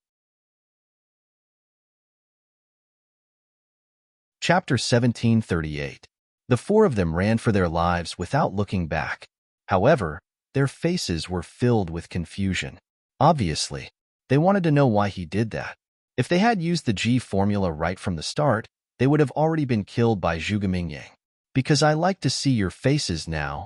Speaker 1: Chapter 1738. The 4 of them ran for their lives without looking back. However, their faces were filled with confusion. Obviously, they wanted to know why he did that. If they had used the G formula right from the start, they would have already been killed by Zhuge Mingyang. Because I like to see your faces now.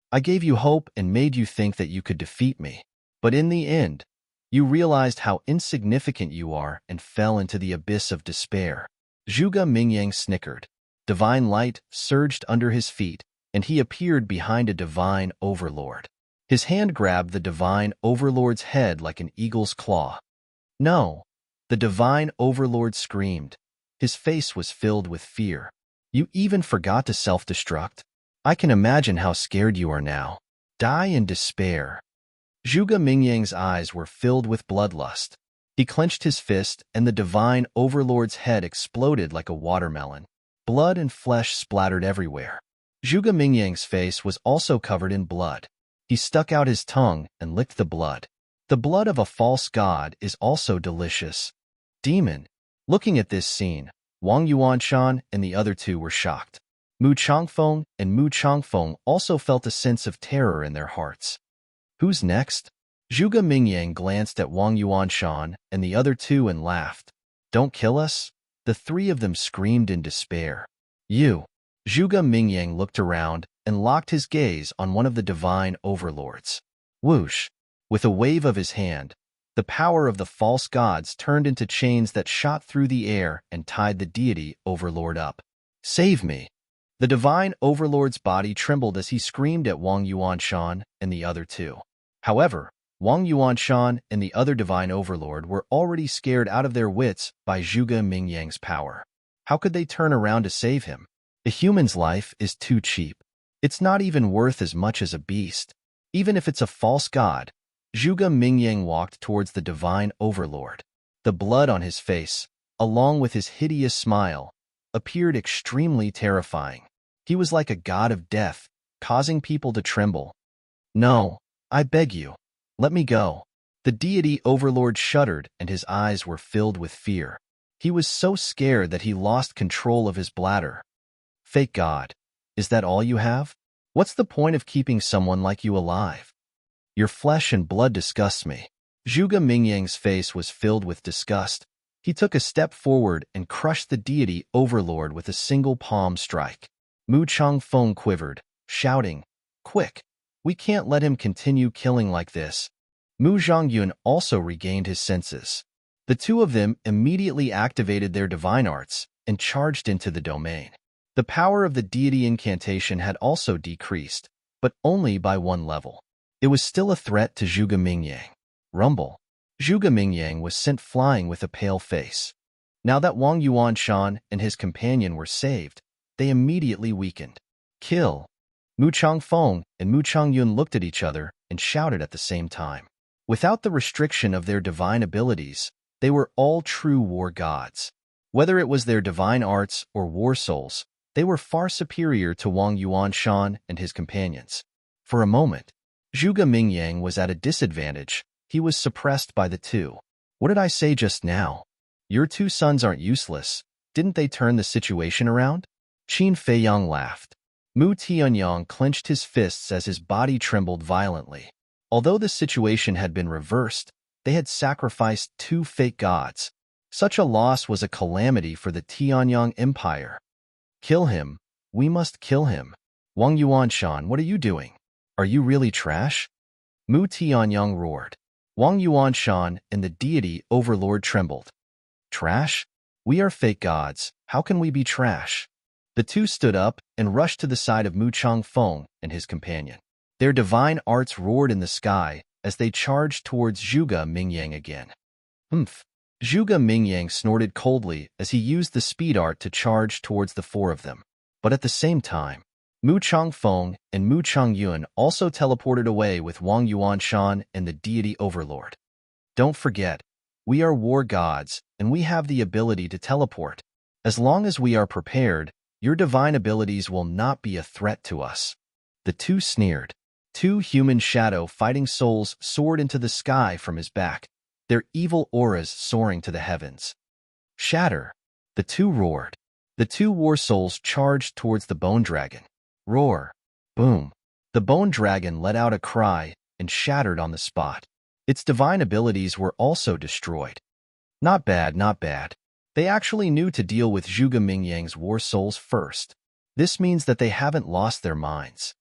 Speaker 1: I gave you hope and made you think that you could defeat me. But in the end, you realized how insignificant you are and fell into the abyss of despair. Zhuge Mingyang snickered. Divine light surged under his feet, and he appeared behind a divine overlord. His hand grabbed the divine overlord's head like an eagle's claw. No, the divine overlord screamed. His face was filled with fear. You even forgot to self-destruct? I can imagine how scared you are now. Die in despair. Zhuge Mingyang's eyes were filled with bloodlust. He clenched his fist, and the divine overlord's head exploded like a watermelon. Blood and flesh splattered everywhere. Zhuge Mingyang's face was also covered in blood. He stuck out his tongue and licked the blood. The blood of a false god is also delicious. Demon. Looking at this scene, Wang Yuanshan and the other 2 were shocked. Mu Changfeng and Mu Changfeng also felt a sense of terror in their hearts. Who's next? Zhuge Mingyang glanced at Wang Yuanshan and the other 2 and laughed. Don't kill us? The 3 of them screamed in despair. You. Zhuge Mingyang looked around and locked his gaze on one of the divine overlords. Whoosh. With a wave of his hand, the power of the false gods turned into chains that shot through the air and tied the deity overlord up. Save me. The divine overlord's body trembled as he screamed at Wang Yuanshan and the other 2. However, Wang Yuanshan and the other divine overlord were already scared out of their wits by Zhuge Mingyang's power. How could they turn around to save him? A human's life is too cheap. It's not even worth as much as a beast. Even if it's a false god, Zhuge Mingyang walked towards the divine overlord. The blood on his face, along with his hideous smile, appeared extremely terrifying. He was like a god of death, causing people to tremble. No, I beg you. Let me go. The deity overlord shuddered and his eyes were filled with fear. He was so scared that he lost control of his bladder. Fake god. Is that all you have? What's the point of keeping someone like you alive? Your flesh and blood disgusts me. Zhuge Mingyang's face was filled with disgust. He took a step forward and crushed the deity overlord with a single palm strike. Mu Changfeng quivered, shouting, Quick! We can't let him continue killing like this. Mu Zhongyun also regained his senses. The 2 of them immediately activated their divine arts and charged into the domain. The power of the deity incantation had also decreased, but only by 1 level. It was still a threat to Zhuge Mingyang. Rumble. Zhuge Mingyang was sent flying with a pale face. Now that Wang Yuanshan and his companion were saved, they immediately weakened. Kill. Mu Changfeng and Mu Changyun looked at each other and shouted at the same time. Without the restriction of their divine abilities, they were all true war gods. Whether it was their divine arts or war souls, they were far superior to Wang Yuanshan and his companions. For a moment, Zhuge Mingyang was at a disadvantage. He was suppressed by the two. What did I say just now? Your two sons aren't useless. Didn't they turn the situation around? Qin Feiyang laughed. Mu Tianyang clenched his fists as his body trembled violently. Although the situation had been reversed, they had sacrificed two fake gods. Such a loss was a calamity for the Tianyang Empire. Kill him. We must kill him. Wang Yuanshan, what are you doing? Are you really trash? Mu Tianyang roared. Wang Yuanshan and the deity overlord trembled. Trash? We are fake gods. How can we be trash? The two stood up and rushed to the side of Mu Changfeng and his companion. Their divine arts roared in the sky as they charged towards Zhuge Mingyang again. Humph! Zhuge Mingyang snorted coldly as he used the speed art to charge towards the four of them. But at the same time, Mu Changfeng and Mu Changyun also teleported away with Wang Yuanshan and the deity overlord. Don't forget, we are war gods and we have the ability to teleport. As long as we are prepared, your divine abilities will not be a threat to us. The two sneered. Two human shadow fighting souls soared into the sky from his back, their evil auras soaring to the heavens. Shatter! The two roared. The two war souls charged towards the bone dragon. Roar! Boom! The bone dragon let out a cry and shattered on the spot. Its divine abilities were also destroyed. Not bad, not bad. They actually knew to deal with Zhuge Mingyang's war souls first. This means that they haven't lost their minds.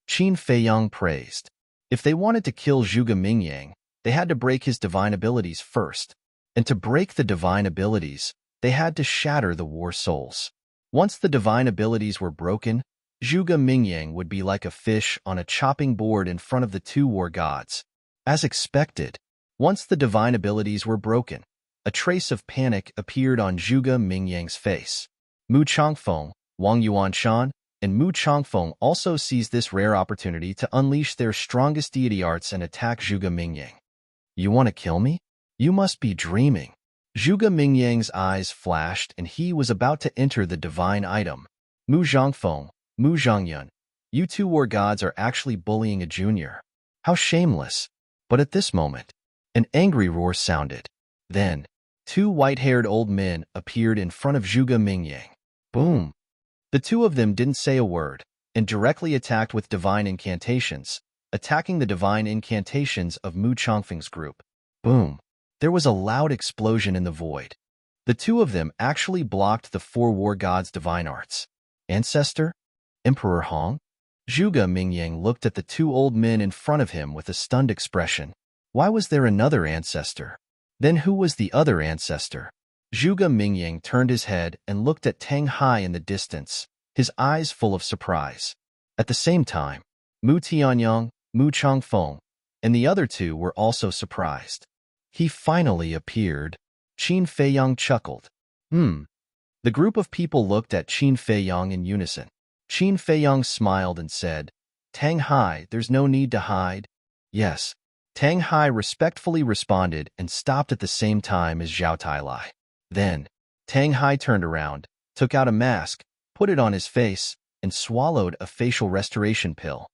Speaker 1: Qin Feiyang praised. If they wanted to kill Zhuge Mingyang, they had to break his divine abilities first. And to break the divine abilities, they had to shatter the war souls. Once the divine abilities were broken, Zhuge Mingyang would be like a fish on a chopping board in front of the two war gods. As expected, once the divine abilities were broken, a trace of panic appeared on Zhuge Mingyang's face. Mu Changfeng, Wang Yuanshan, and Mu Changfeng also seized this rare opportunity to unleash their strongest deity arts and attack Zhuge Mingyang. You want to kill me? You must be dreaming. Zhuge Mingyang's eyes flashed and he was about to enter the divine item. Mu Zhangfeng, Mu Zhangyun, you two war gods are actually bullying a junior. How shameless. But at this moment, an angry roar sounded. Then, two white-haired old men appeared in front of Zhuge Mingyang. Boom! The two of them didn't say a word, and directly attacked with divine incantations, attacking the divine incantations of Mu Changfeng's group. Boom! There was a loud explosion in the void. The two of them actually blocked the four war gods' divine arts. Ancestor? Emperor Hong? Zhuge Mingyang looked at the two old men in front of him with a stunned expression. Why was there another ancestor? Then who was the other ancestor? Zhuge Mingyang turned his head and looked at Tang Hai in the distance, his eyes full of surprise. At the same time, Mu Tianyang, Mu Changfeng, and the other two were also surprised. He finally appeared. Qin Feiyang chuckled. The group of people looked at Qin Feiyang in unison. Qin Feiyang smiled and said, Tang Hai, there's no need to hide. Yes. Tang Hai respectfully responded and stopped at the same time as Zhao Tailai. Then, Tang Hai turned around, took out a mask, put it on his face, and swallowed a facial restoration pill.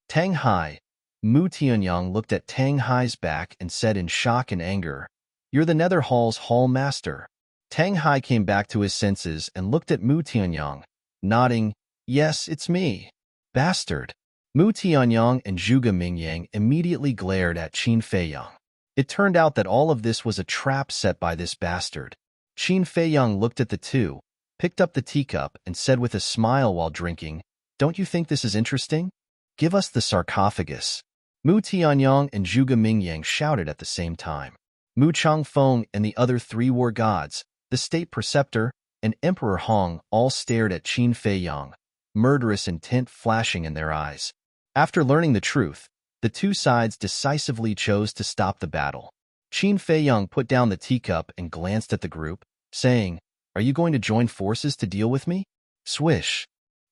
Speaker 1: Tang Hai, Mu Tianyang looked at Tang Hai's back and said in shock and anger, You're the Nether Hall's Hall Master. Tang Hai came back to his senses and looked at Mu Tianyang, nodding, Yes, it's me. Bastard. Mu Tianyang and Zhuge Mingyang immediately glared at Qin Feiyang. It turned out that all of this was a trap set by this bastard. Qin Feiyang looked at the two, picked up the teacup, and said with a smile while drinking, Don't you think this is interesting? Give us the sarcophagus. Mu Tianyang and Zhuge Mingyang shouted at the same time. Mu Changfeng and the other three war gods, the state preceptor, and Emperor Hong all stared at Qin Feiyang, murderous intent flashing in their eyes. After learning the truth, the two sides decisively chose to stop the battle. Qin Feiyang put down the teacup and glanced at the group, saying, Are you going to join forces to deal with me? Swish.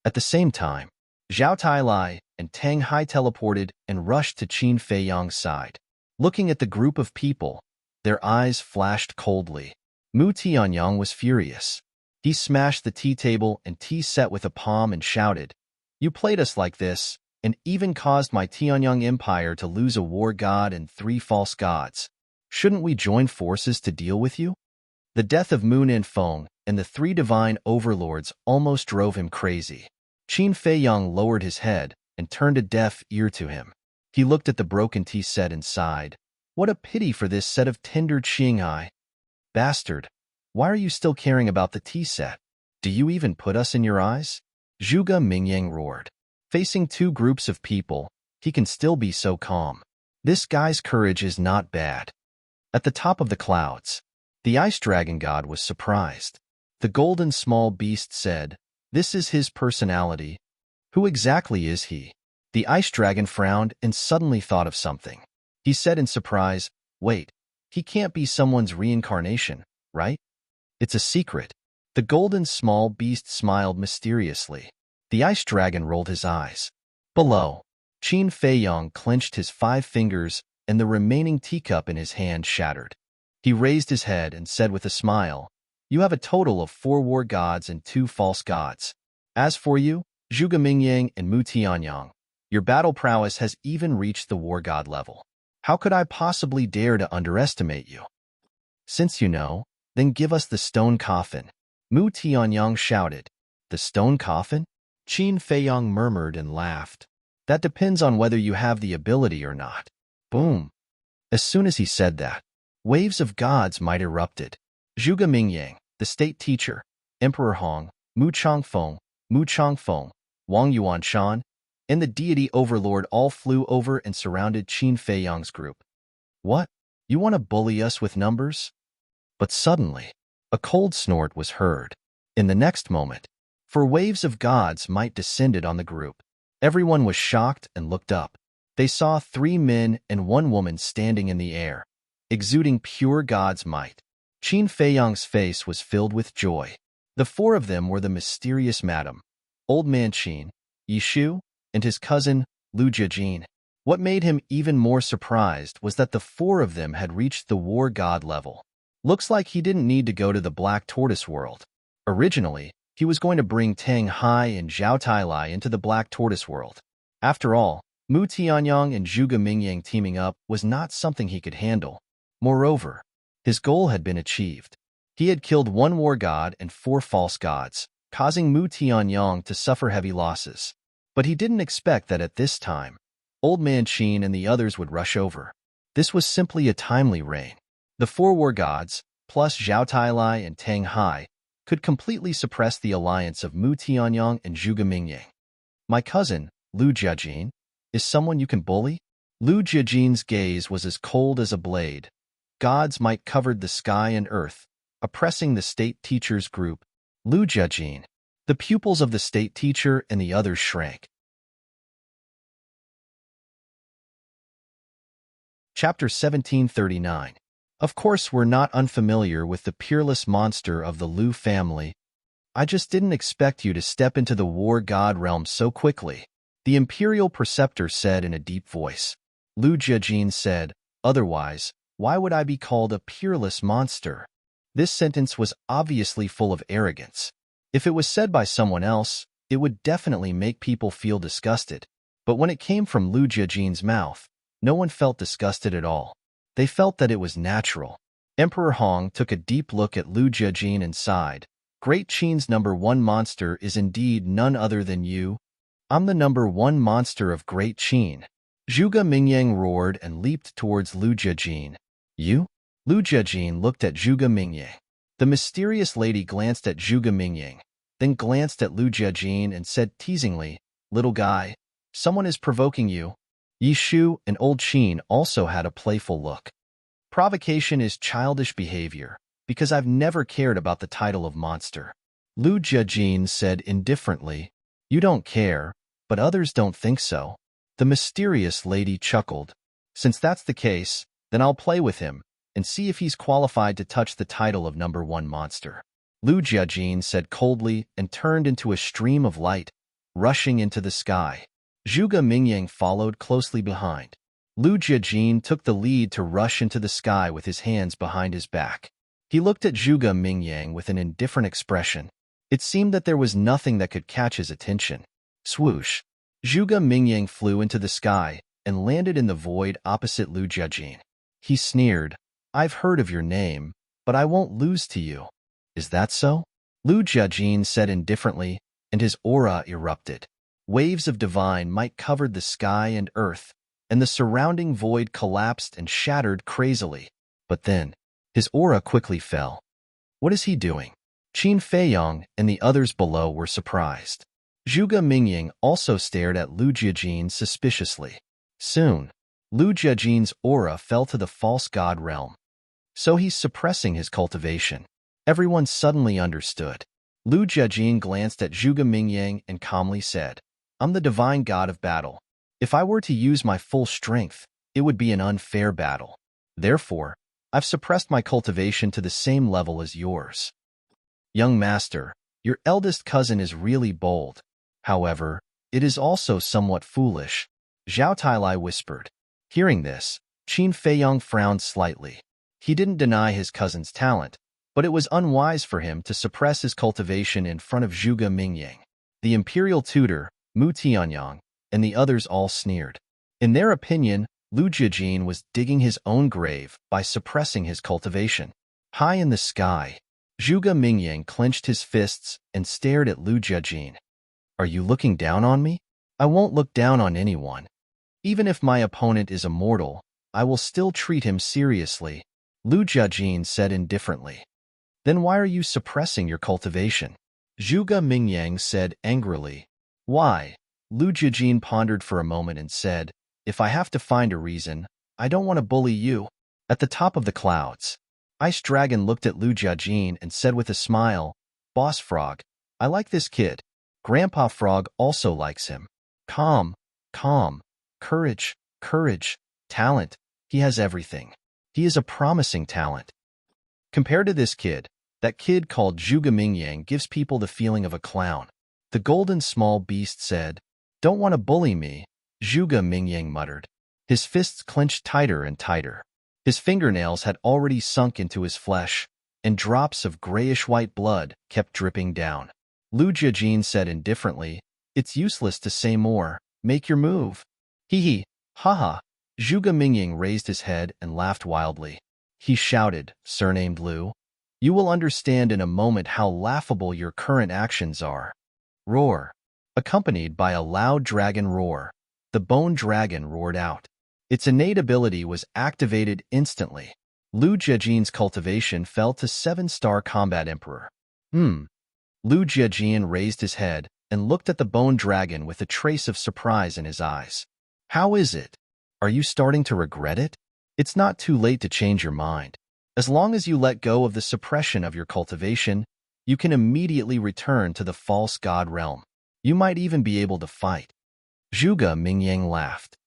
Speaker 1: At the same time, Zhao Tailai and Tang Hai teleported and rushed to Qin Feiyang's side. Looking at the group of people, their eyes flashed coldly. Mu Tianyang was furious. He smashed the tea table and tea set with a palm and shouted, "You played us like this, and even caused my Tianyang empire to lose a war god and 3 false gods. Shouldn't we join forces to deal with you?" The death of Moon and Feng and the 3 divine overlords almost drove him crazy. Qin Feiyang lowered his head and turned a deaf ear to him. He looked at the broken tea set and sighed. What a pity for this set of tender Qinghai. Bastard, why are you still caring about the tea set? Do you even put us in your eyes? Zhuge Mingyang roared. Facing 2 groups of people, he can still be so calm. This guy's courage is not bad. At the top of the clouds, the ice dragon god was surprised. The golden small beast said, "This is his personality. Who exactly is he?" The ice dragon frowned and suddenly thought of something. He said in surprise, "Wait, he can't be someone's reincarnation, right? It's a secret." The golden small beast smiled mysteriously. The ice dragon rolled his eyes. Below, Qin Feiyang clenched his 5 fingers and the remaining teacup in his hand shattered. He raised his head and said with a smile, "You have a total of 4 war gods and 2 false gods. As for you, Zhuge Mingyang and Mu Tianyang, your battle prowess has even reached the war god level. How could I possibly dare to underestimate you? Since you know, then give us the stone coffin." Mu Tianyang shouted. "The stone coffin?" Qin Feiyang murmured and laughed. "That depends on whether you have the ability or not." Boom. As soon as he said that, waves of gods might erupted. Zhuge Mingyang, the state teacher, Emperor Hong, Mu Changfeng, Wang Yuanshan, and the deity overlord all flew over and surrounded Qin Feiyang's group. "What? You want to bully us with numbers?" But suddenly, a cold snort was heard. In the next moment, 4 waves of gods might descended on the group. Everyone was shocked and looked up. They saw 3 men and 1 woman standing in the air, exuding pure god's might. Qin Feiyang's face was filled with joy. The 4 of them were the mysterious Madam, Old Man Qin, Yishu, and his cousin, Lu Jiajin. What made him even more surprised was that the 4 of them had reached the war god level. Looks like he didn't need to go to the Black Tortoise world. Originally, he was going to bring Tang Hai and Zhao Tailai into the Black Tortoise world. After all, Mu Tianyang and Zhuge Mingyang teaming up was not something he could handle. Moreover, his goal had been achieved. He had killed 1 war god and 4 false gods, causing Mu Tianyang to suffer heavy losses. But he didn't expect that at this time, Old Man Qin and the others would rush over. This was simply a timely reign. The 4 war gods, plus Zhao Tailai and Tang Hai, could completely suppress the alliance of Mu Tianyang and Zhuge Mingyang. "My cousin, Lu Jiajin, is someone you can bully?" Lu Jiajin's gaze was as cold as a blade. God's might covered the sky and earth, oppressing the state teacher's group. Lu Jiajin. The pupils of the state teacher and the others shrank. Chapter 1739. Of course, we're not unfamiliar with the peerless monster of the Lu family. I just didn't expect you to step into the war god realm so quickly, the imperial preceptor said in a deep voice. Lu Jiajin said, "Otherwise, why would I be called a peerless monster?" This sentence was obviously full of arrogance. If it was said by someone else, it would definitely make people feel disgusted. But when it came from Lu Jiajin's mouth, no one felt disgusted at all. They felt that it was natural. Emperor Hong took a deep look at Lu Jiajin and sighed. "Great Qin's #1 monster is indeed none other than you. I'm the #1 monster of Great Qin." Zhuge Mingyang roared and leaped towards Lu Jiajin. "You?" Lu Jiajin looked at Zhuge Mingyang. The mysterious lady glanced at Zhuge Mingyang, then glanced at Lu Jiajin and said teasingly, "Little guy, someone is provoking you." Yishu and Old Qin also had a playful look. "Provocation is childish behavior, because I've never cared about the title of monster." Lu Jiajin said indifferently, "You don't care, but others don't think so." The mysterious lady chuckled. "Since that's the case, then I'll play with him and see if he's qualified to touch the title of #1 monster." Lu Jiajin said coldly and turned into a stream of light, rushing into the sky. Zhuge Mingyang followed closely behind. Lu Jiajin took the lead to rush into the sky with his hands behind his back. He looked at Zhuge Mingyang with an indifferent expression. It seemed that there was nothing that could catch his attention. Swoosh! Zhuge Mingyang flew into the sky and landed in the void opposite Lu Jiajin. He sneered, "I've heard of your name, but I won't lose to you." "Is that so?" Lu Jiajin said indifferently, and his aura erupted. Waves of divine might covered the sky and earth, and the surrounding void collapsed and shattered crazily. But then, his aura quickly fell. What is he doing? Qin Feiyong and the others below were surprised. Zhuge Mingyang also stared at Lu Jiajin suspiciously. Soon, Lu Jiajin's aura fell to the false god realm. So he's suppressing his cultivation. Everyone suddenly understood. Lu Jiajin glanced at Zhuge Mingyang and calmly said, "I'm the divine god of battle. If I were to use my full strength, it would be an unfair battle. Therefore, I've suppressed my cultivation to the same level as yours." "Young master, your eldest cousin is really bold. However, it is also somewhat foolish," Zhao Tailai whispered. Hearing this, Qin Feiyong frowned slightly. He didn't deny his cousin's talent, but it was unwise for him to suppress his cultivation in front of Zhuge Mingyang. The imperial tutor, Mu Tianyang, and the others all sneered. In their opinion, Lu Jiajin was digging his own grave by suppressing his cultivation. High in the sky, Zhuge Mingyang clenched his fists and stared at Lu Jiajin. "Are you looking down on me? I won't look down on anyone. Even if my opponent is immortal, I will still treat him seriously," Lu Jiajin said indifferently. "Then why are you suppressing your cultivation?" Zhuge Mingyang said angrily. "Why?" Lu Jiajin pondered for a moment and said, "If I have to find a reason, I don't want to bully you." At the top of the clouds, Ice Dragon looked at Lu Jiajin and said with a smile, "Boss Frog, I like this kid. Grandpa Frog also likes him. Calm, calm, courage, courage, talent. He has everything. He is a promising talent. Compared to this kid, that kid called Zhuge Mingyang gives people the feeling of a clown." The golden small beast said, "Don't want to bully me," Zhuge Mingyang muttered. His fists clenched tighter and tighter. His fingernails had already sunk into his flesh, and drops of grayish-white blood kept dripping down. Lu Jiajin said indifferently, "It's useless to say more. Make your move." "Hee hee, ha. Zhuge Mingyang raised his head and laughed wildly. He shouted, "Surnamed Lu, you will understand in a moment how laughable your current actions are." Roar. Accompanied by a loud dragon roar, the bone dragon roared out. Its innate ability was activated instantly. Lu Jiajin's cultivation fell to 7-star combat emperor. Lu Jiajin raised his head and looked at the bone dragon with a trace of surprise in his eyes. "How is it? Are you starting to regret it? It's not too late to change your mind. As long as you let go of the suppression of your cultivation, you can immediately return to the false god realm. You might even be able to fight." Zhuge Mingyang laughed.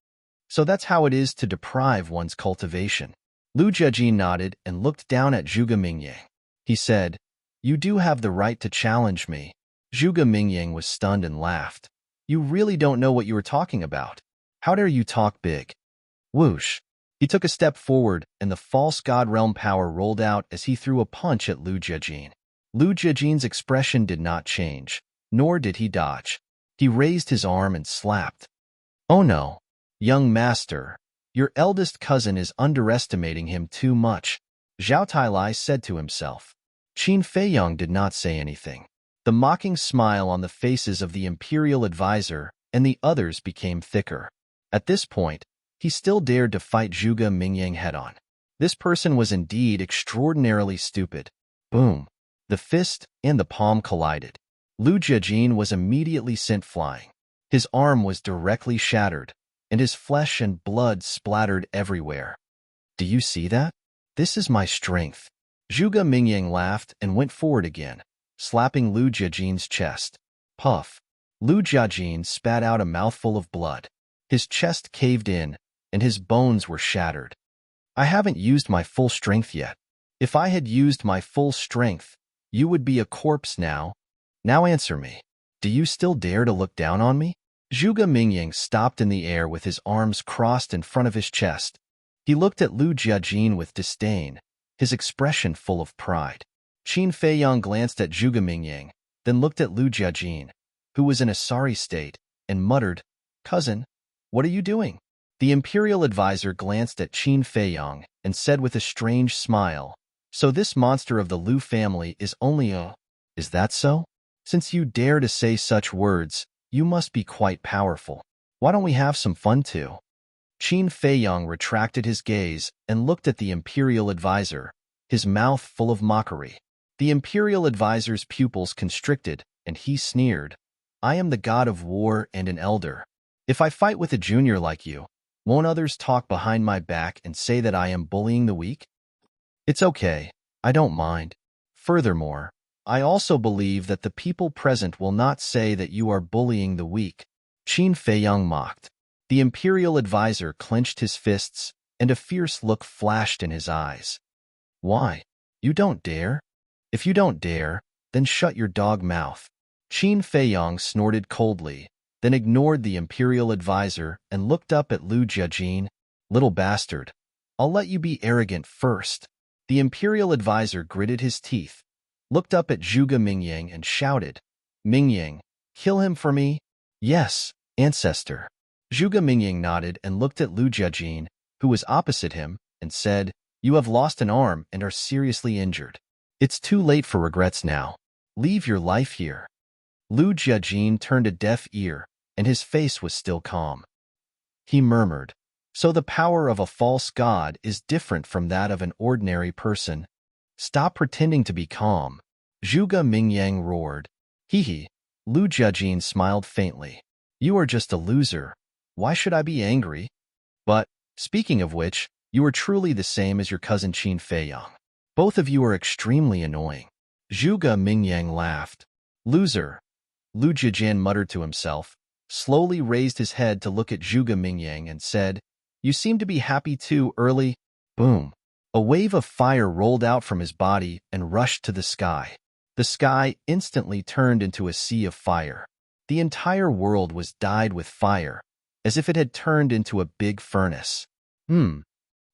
Speaker 1: "So that's how it is to deprive one's cultivation." Lu Jiajin nodded and looked down at Zhuge Mingyang. He said, "You do have the right to challenge me." Zhuge Mingyang was stunned and laughed. "You really don't know what you are talking about. How dare you talk big?" Whoosh! He took a step forward, and the false god realm power rolled out as he threw a punch at Lu Jiajin. Lu Jiajin's expression did not change, nor did he dodge. He raised his arm and slapped. "Oh no, young master, your eldest cousin is underestimating him too much," Zhao Tailai said to himself. Qin Feiyong did not say anything. The mocking smile on the faces of the imperial advisor and the others became thicker. At this point, he still dared to fight Zhuge Mingyang head-on. This person was indeed extraordinarily stupid. Boom! The fist and the palm collided. Lu Jiajin was immediately sent flying. His arm was directly shattered, and his flesh and blood splattered everywhere. "Do you see that? This is my strength." Zhuge Mingyang laughed and went forward again, slapping Lu Jiajin's chest. Puff! Lu Jiajin spat out a mouthful of blood. His chest caved in, and his bones were shattered. "I haven't used my full strength yet. If I had used my full strength, you would be a corpse now. Now answer me. Do you still dare to look down on me?" Zhuge Mingying stopped in the air with his arms crossed in front of his chest. He looked at Lu Jiajin with disdain, his expression full of pride. Qin Feiyang glanced at Zhuge Mingying, then looked at Lu Jiajin, who was in a sorry state, and muttered, "Cousin, what are you doing?" The imperial advisor glanced at Qin Feiyang and said with a strange smile, "So this monster of the Lu family is only a... Is that so? Since you dare to say such words, you must be quite powerful. Why don't we have some fun too?" Qin Feiyang retracted his gaze and looked at the imperial advisor, his mouth full of mockery. The imperial advisor's pupils constricted, and he sneered, "I am the god of war and an elder. If I fight with a junior like you, won't others talk behind my back and say that I am bullying the weak? It's okay, I don't mind. Furthermore, I also believe that the people present will not say that you are bullying the weak." Qin Feiyang mocked. The imperial advisor clenched his fists, and a fierce look flashed in his eyes. "Why? You don't dare? If you don't dare, then shut your dog mouth." Qin Feiyang snorted coldly, then ignored the imperial advisor and looked up at Lu Jiajin. "Little bastard, I'll let you be arrogant first." The imperial advisor gritted his teeth, looked up at Zhuge Mingying and shouted, "Mingying, kill him for me?" "Yes, ancestor." Zhuge Mingying nodded and looked at Lu Jiajin, who was opposite him, and said, "You have lost an arm and are seriously injured. It's too late for regrets now. Leave your life here." Lu Jiajin turned a deaf ear, and his face was still calm. He murmured, "So the power of a false god is different from that of an ordinary person. Stop pretending to be calm." Zhuge Mingyang roared. "Hee." Lu Jiajin smiled faintly. "You are just a loser. Why should I be angry? But, speaking of which, you are truly the same as your cousin Qin Feiyang. Both of you are extremely annoying." Zhuge Mingyang laughed. "Loser." Lu Jiajin muttered to himself, slowly raised his head to look at Zhuge Mingyang and said, "You seem to be happy too early." Boom. A wave of fire rolled out from his body and rushed to the sky. The sky instantly turned into a sea of fire. The entire world was dyed with fire, as if it had turned into a big furnace. Zhuge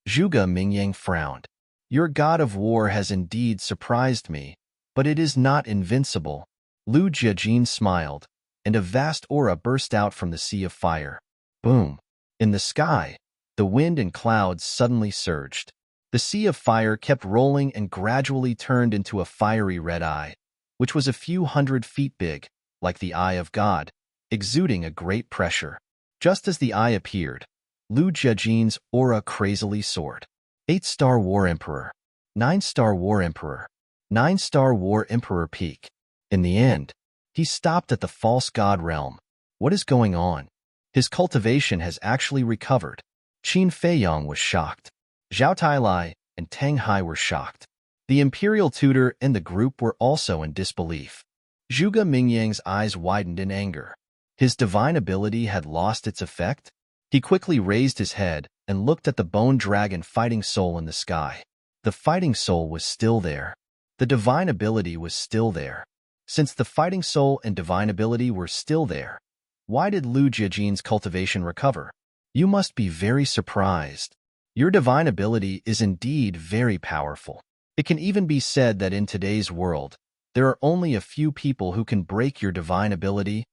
Speaker 1: Mingyang frowned. "Your god of war has indeed surprised me, but it is not invincible." Lu Jiajin smiled, and a vast aura burst out from the sea of fire. Boom. In the sky, the wind and clouds suddenly surged. The sea of fire kept rolling and gradually turned into a fiery red eye, which was a few 100 feet big, like the eye of God, exuding a great pressure. Just as the eye appeared, Lu Jiajin's aura crazily soared. 8-star War Emperor, 9-star War Emperor, 9-star War Emperor peak. In the end, he stopped at the false god realm. What is going on? His cultivation has actually recovered. Qin Feiyang was shocked. Zhao Tailai and Tang Hai were shocked. The imperial tutor and the group were also in disbelief. Zhuge Mingyang's eyes widened in anger. His divine ability had lost its effect? He quickly raised his head and looked at the bone dragon fighting soul in the sky. The fighting soul was still there. The divine ability was still there. Since the fighting soul and divine ability were still there, why did Lu Jiajin's cultivation recover? You must be very surprised. Your divine ability is indeed very powerful. It can even be said that in today's world, there are only a few people who can break your divine ability.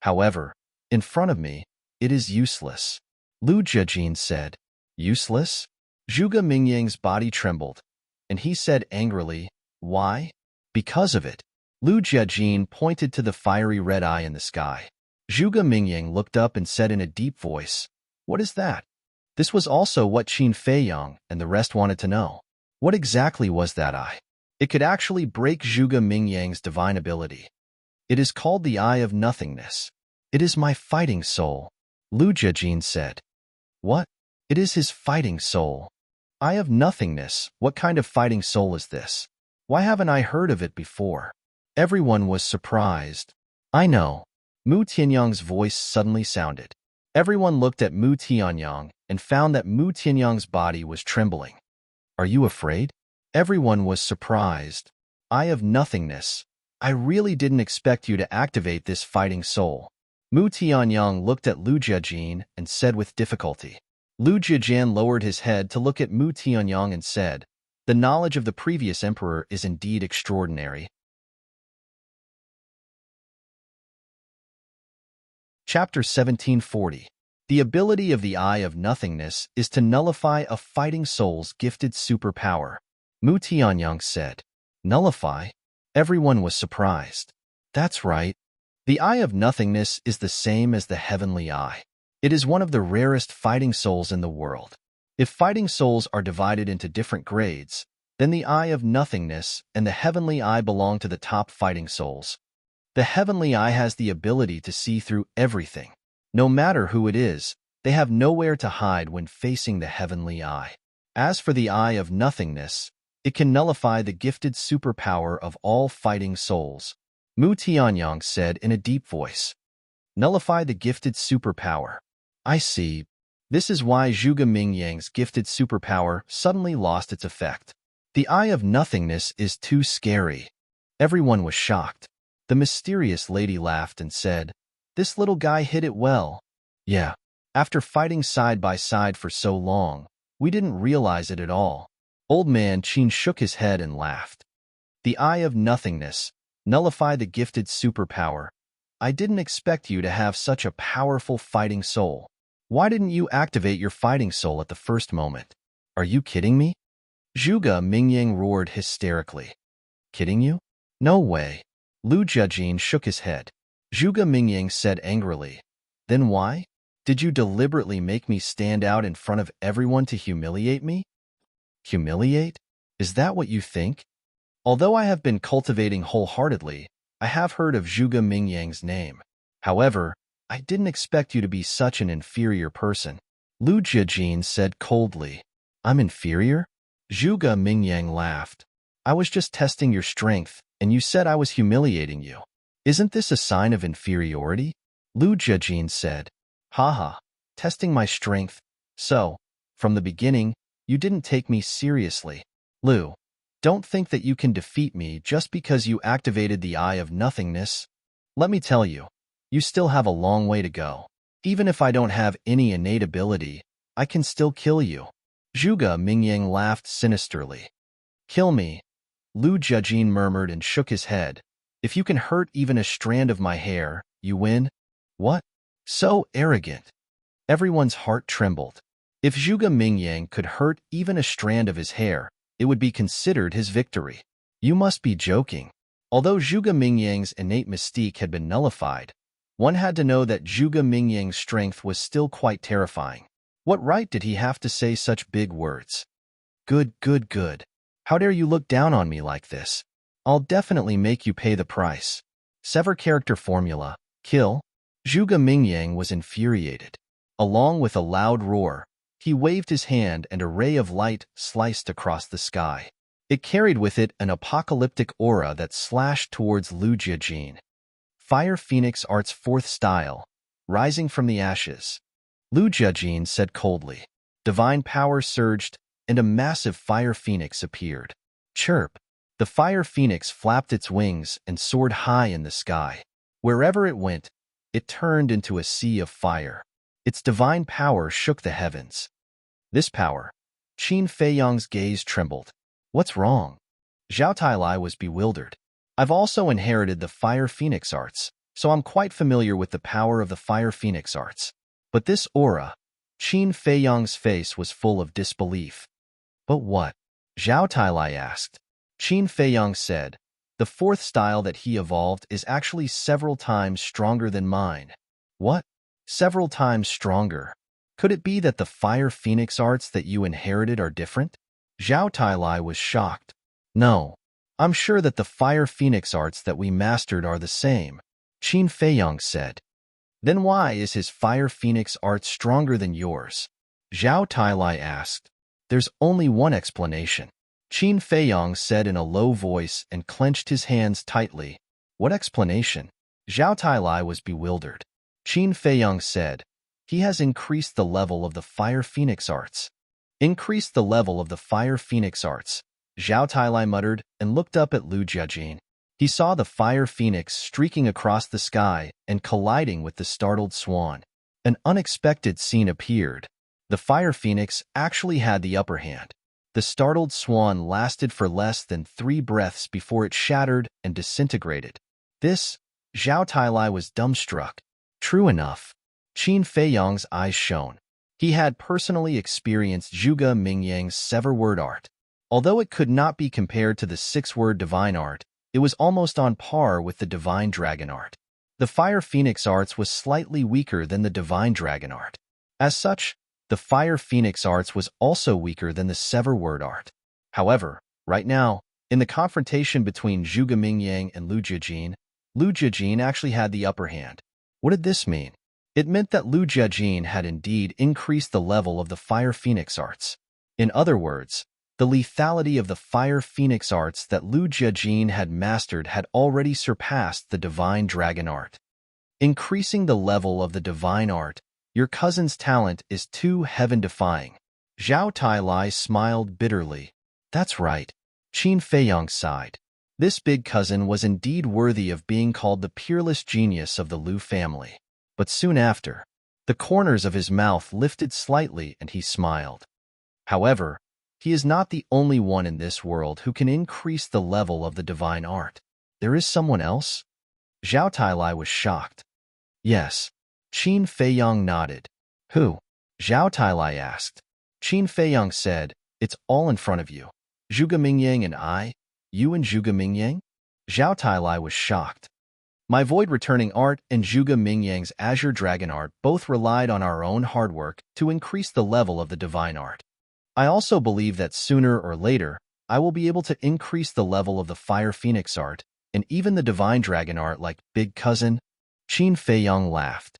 Speaker 1: However, in front of me, it is useless." Lu Jiajin said. "Useless?" Zhuge Mingyang's body trembled, and he said angrily, "Why?" "Because of it." Lu Jiajin pointed to the fiery red eye in the sky. Zhuge Mingyang looked up and said in a deep voice, "What is that?" This was also what Qin Feiyang and the rest wanted to know. What exactly was that eye? It could actually break Zhuge Mingyang's divine ability. "It is called the Eye of Nothingness. It is my fighting soul," Lu Jiajin said. "What? It is his fighting soul. Eye of Nothingness, what kind of fighting soul is this? Why haven't I heard of it before?" Everyone was surprised. "I know." Mu Tianyang's voice suddenly sounded. Everyone looked at Mu Tianyang and found that Mu Tianyang's body was trembling. "Are you afraid?" Everyone was surprised. "Eye of Nothingness. I really didn't expect you to activate this fighting soul." Mu Tianyang looked at Lu Jiajin and said with difficulty. Lu Jiajin lowered his head to look at Mu Tianyang and said, "The knowledge of the previous emperor is indeed extraordinary." Chapter 1740. The ability of the Eye of Nothingness is to nullify a fighting soul's gifted superpower. Mu Tianyang said. Nullify? Everyone was surprised. That's right. The Eye of Nothingness is the same as the Heavenly Eye. It is one of the rarest fighting souls in the world. If fighting souls are divided into different grades, then the Eye of Nothingness and the Heavenly Eye belong to the top fighting souls. The Heavenly Eye has the ability to see through everything. No matter who it is, they have nowhere to hide when facing the Heavenly Eye. As for the Eye of Nothingness, it can nullify the gifted superpower of all fighting souls. Mu Tianyang said in a deep voice. Nullify the gifted superpower. I see. This is why Zhuge Mingyang's gifted superpower suddenly lost its effect. The Eye of Nothingness is too scary. Everyone was shocked. The mysterious lady laughed and said, "This little guy hit it well." Yeah. After fighting side by side for so long, we didn't realize it at all. Old man Qin shook his head and laughed. The Eye of Nothingness. Nullify the gifted superpower. I didn't expect you to have such a powerful fighting soul. Why didn't you activate your fighting soul at the first moment? Are you kidding me? Zhuge Mingyang roared hysterically. Kidding you? No way. Lu Jiajin shook his head. Zhuge Mingyang said angrily. Then why? Did you deliberately make me stand out in front of everyone to humiliate me? Humiliate? Is that what you think? Although I have been cultivating wholeheartedly, I have heard of Zhuge Mingyang's name. However, I didn't expect you to be such an inferior person. Lu Jiajin said coldly. I'm inferior? Zhuge Mingyang laughed. I was just testing your strength, and you said I was humiliating you. Isn't this a sign of inferiority? Lu Jiajin said. Haha, testing my strength. So, from the beginning, you didn't take me seriously. Lu, don't think that you can defeat me just because you activated the Eye of Nothingness. Let me tell you, you still have a long way to go. Even if I don't have any innate ability, I can still kill you. Zhuge Mingyang laughed sinisterly. Kill me, Lu Jiajin murmured and shook his head. If you can hurt even a strand of my hair, you win? What? So arrogant. Everyone's heart trembled. If Zhuge Mingyang could hurt even a strand of his hair, it would be considered his victory. You must be joking. Although Zhuge Mingyang's innate mystique had been nullified, one had to know that Zhuge Mingyang's strength was still quite terrifying. What right did he have to say such big words? Good, good, good. How dare you look down on me like this? I'll definitely make you pay the price. Sever character formula. Kill. Zhuge Mingyang was infuriated. Along with a loud roar, he waved his hand and a ray of light sliced across the sky. It carried with it an apocalyptic aura that slashed towards Lu Jiajin. Fire Phoenix Art's fourth style, rising from the ashes. Lu Jiajin said coldly. Divine power surged, and a massive fire phoenix appeared. Chirp! The fire phoenix flapped its wings and soared high in the sky. Wherever it went, it turned into a sea of fire. Its divine power shook the heavens. This power. Qin Feiyang's gaze trembled. What's wrong? Zhao Tailai was bewildered. I've also inherited the Fire Phoenix Arts, so I'm quite familiar with the power of the Fire Phoenix Arts. But this aura, Qin Feiyang's face was full of disbelief. But what? Zhao Tailai asked. Qin Feiyang said, the fourth style that he evolved is actually several times stronger than mine. What? Several times stronger? Could it be that the Fire Phoenix Arts that you inherited are different? Zhao Tailai was shocked. No. I'm sure that the Fire Phoenix Arts that we mastered are the same, Qin Feiyang said. Then why is his Fire Phoenix Art stronger than yours? Zhao Tailai asked. There's only one explanation. Qin Feiyang said in a low voice and clenched his hands tightly. What explanation? Zhao Tailai was bewildered. Qin Feiyang said, he has increased the level of the Fire Phoenix Arts. Increased the level of the Fire Phoenix Arts, Zhao Tailai muttered and looked up at Lu Jiajin. He saw the fire phoenix streaking across the sky and colliding with the startled swan. An unexpected scene appeared. The fire phoenix actually had the upper hand. The startled swan lasted for less than 3 breaths before it shattered and disintegrated. This, Zhao Tailai was dumbstruck. True enough, Qin Feiyang's eyes shone. He had personally experienced Zhuge Mingyang's sever-word art. Although it could not be compared to the 6-word divine art, it was almost on par with the divine dragon art. The fire phoenix arts was slightly weaker than the divine dragon art. As such, the fire phoenix arts was also weaker than the sever-word art. However, right now, in the confrontation between Zhuge Mingyang and Lu Jiajin actually had the upper hand. What did this mean? It meant that Lu Jiajin had indeed increased the level of the fire phoenix arts. In other words, the lethality of the fire phoenix arts that Lu Jiajin had mastered had already surpassed the divine dragon art. Increasing the level of the divine art, your cousin's talent is too heaven-defying. Zhao Tailai smiled bitterly. That's right. Qin Feiyang sighed. This big cousin was indeed worthy of being called the peerless genius of the Lu family. But soon after, the corners of his mouth lifted slightly and he smiled. However, he is not the only one in this world who can increase the level of the divine art. There is someone else? Zhao Tailai was shocked. Yes. Qin Feiyang nodded. Who? Zhao Tailai asked. Qin Feiyang said, it's all in front of you. Zhuge Mingyang and I? You and Zhuge Mingyang? Zhao Tailai was shocked. My void-returning art and Zhuge Mingyang's azure dragon art both relied on our own hard work to increase the level of the divine art. I also believe that sooner or later, I will be able to increase the level of the fire phoenix art and even the divine dragon art like Big Cousin. Qin Feiyang laughed.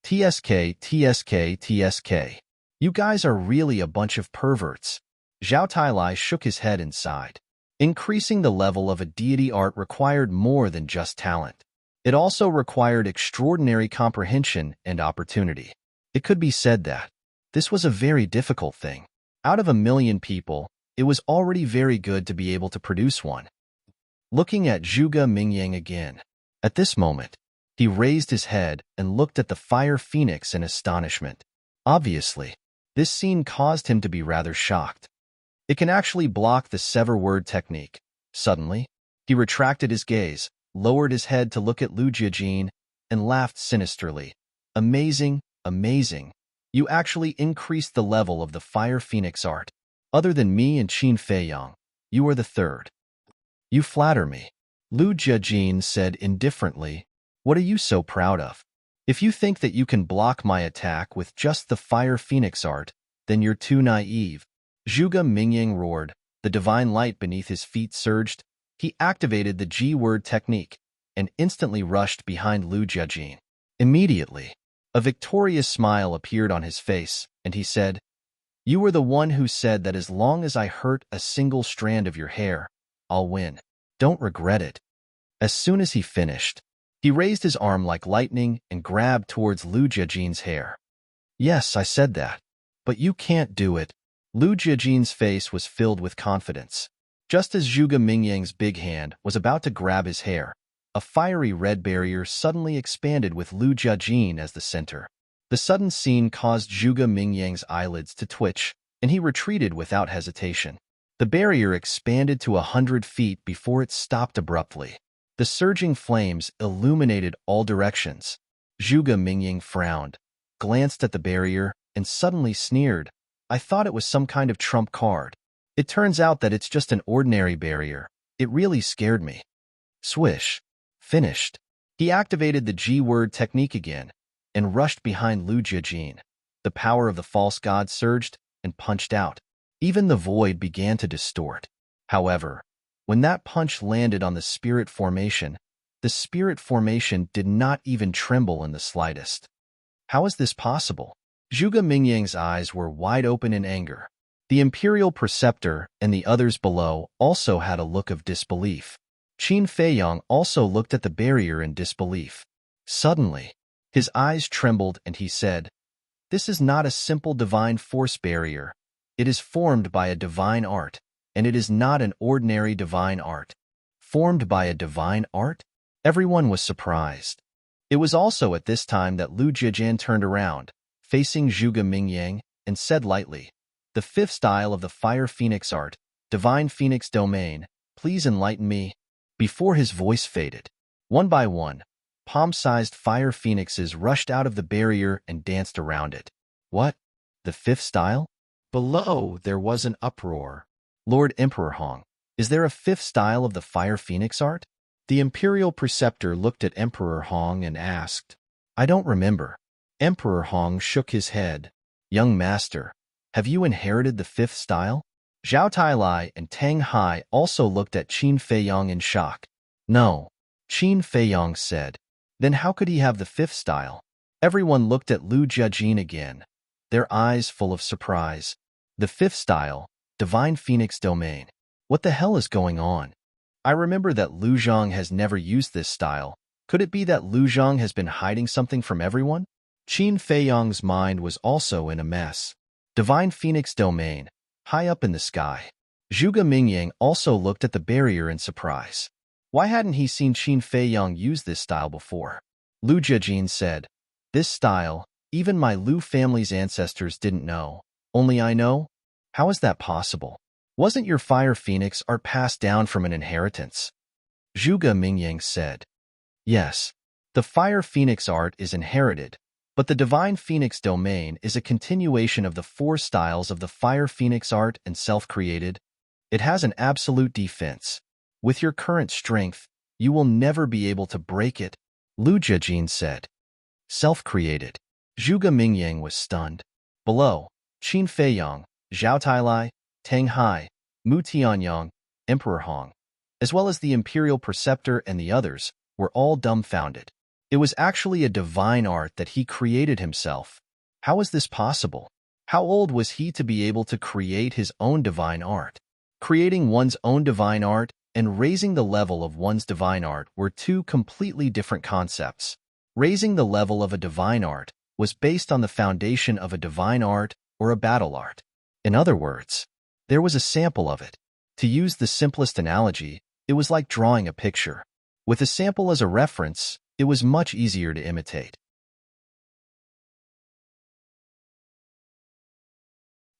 Speaker 1: TSK, TSK, TSK. You guys are really a bunch of perverts. Zhao Tailai shook his head and sighed. Increasing the level of a deity art required more than just talent. It also required extraordinary comprehension and opportunity. It could be said that this was a very difficult thing. Out of 1,000,000 people, it was already very good to be able to produce one. Looking at Zhuge Mingyang again. At this moment, he raised his head and looked at the fire phoenix in astonishment. Obviously, this scene caused him to be rather shocked. It can actually block the sever-word technique. Suddenly, he retracted his gaze, lowered his head to look at Lu Jiajin, and laughed sinisterly. Amazing, amazing. You actually increased the level of the fire phoenix art. Other than me and Qin Feiyang, you are the third. You flatter me. Lu Jiajin said indifferently. What are you so proud of? If you think that you can block my attack with just the fire phoenix art, then you're too naive. Zhuge Mingyang roared. The divine light beneath his feet surged. He activated the G-word technique and instantly rushed behind Lu Jiajin. Immediately, a victorious smile appeared on his face, and he said, You were the one who said that as long as I hurt a single strand of your hair, I'll win. Don't regret it. As soon as he finished, he raised his arm like lightning and grabbed towards Lu Jiajin's hair. Yes, I said that. But you can't do it. Lu Jiajin's face was filled with confidence. Just as Zhuge Mingyang's big hand was about to grab his hair, a fiery red barrier suddenly expanded with Lu Jiajin as the center. The sudden scene caused Zhuge Mingyang's eyelids to twitch, and he retreated without hesitation. The barrier expanded to 100 feet before it stopped abruptly. The surging flames illuminated all directions. Zhuge Mingyang frowned, glanced at the barrier, and suddenly sneered. I thought it was some kind of trump card. It turns out that it's just an ordinary barrier. It really scared me. Swish. Finished. He activated the G-word technique again and rushed behind Lu Jiajin. The power of the false god surged and punched out. Even the void began to distort. However, when that punch landed on the spirit formation did not even tremble in the slightest. How is this possible? Zhuge Mingyang's eyes were wide open in anger. The Imperial Preceptor and the others below also had a look of disbelief. Qin Feiyang also looked at the barrier in disbelief. Suddenly, his eyes trembled and he said, This is not a simple divine force barrier. It is formed by a divine art, and it is not an ordinary divine art. formed by a divine art? Everyone was surprised. It was also at this time that Lu Jijian turned around, facing Zhuge Mingyang, and said lightly, "The fifth style of the Fire Phoenix art, Divine Phoenix Domain, please enlighten me." Before his voice faded, one by one, palm-sized fire phoenixes rushed out of the barrier and danced around it. What? The fifth style? Below, there was an uproar. Lord Emperor Hong, is there a fifth style of the Fire Phoenix art? The Imperial Preceptor looked at Emperor Hong and asked, "I don't remember." Emperor Hong shook his head. "Young master, have you inherited the fifth style?" Zhao Tailai and Tang Hai also looked at Qin Feiyong in shock. "No," Qin Feiyong said. "Then how could he have the fifth style?" Everyone looked at Lu Jiajin again, their eyes full of surprise. "The fifth style, Divine Phoenix Domain. What the hell is going on? I remember that Lu Zhang has never used this style. Could it be that Lu Zhang has been hiding something from everyone?" Qin Feiyong's mind was also in a mess. Divine Phoenix Domain, high up in the sky. Zhuge Mingyang also looked at the barrier in surprise. Why hadn't he seen Qin Feiyong use this style before? Lu Jiajin said, "This style, even my Lu family's ancestors didn't know. Only I know? How is that possible? Wasn't your Fire Phoenix art passed down from an inheritance?" Zhuge Mingyang said, "Yes, the Fire Phoenix art is inherited, but the Divine Phoenix Domain is a continuation of the four styles of the Fire Phoenix art and self-created. It has an absolute defense. With your current strength, you will never be able to break it," Lu Jiajin said. Self-created. Zhuge Mingyang was stunned. Below, Qin Feiyong, Zhao Tailai, Tang Hai, Mu Tianyang, Emperor Hong, as well as the Imperial Preceptor and the others, were all dumbfounded. It was actually a divine art that he created himself. How is this possible? How old was he to be able to create his own divine art? Creating one's own divine art and raising the level of one's divine art were two completely different concepts. Raising the level of a divine art was based on the foundation of a divine art or a battle art. In other words, there was a sample of it. To use the simplest analogy, it was like drawing a picture. With a sample as a reference, it was much easier to imitate.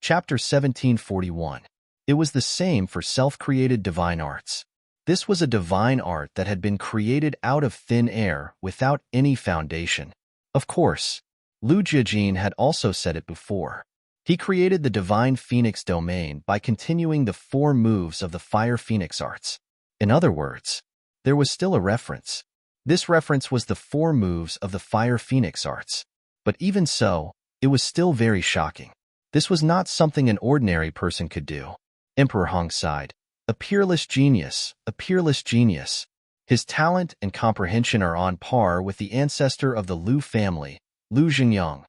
Speaker 1: Chapter 1741. It was the same for self-created divine arts. This was a divine art that had been created out of thin air without any foundation. Of course, Lu Jiajin had also said it before. He created the Divine Phoenix Domain by continuing the four moves of the Fire Phoenix arts. In other words, there was still a reference. This reference was the four moves of the Fire Phoenix arts. But even so, it was still very shocking. This was not something an ordinary person could do. Emperor Hong sighed. A peerless genius, a peerless genius. His talent and comprehension are on par with the ancestor of the Lu family, Lu Zhengyang.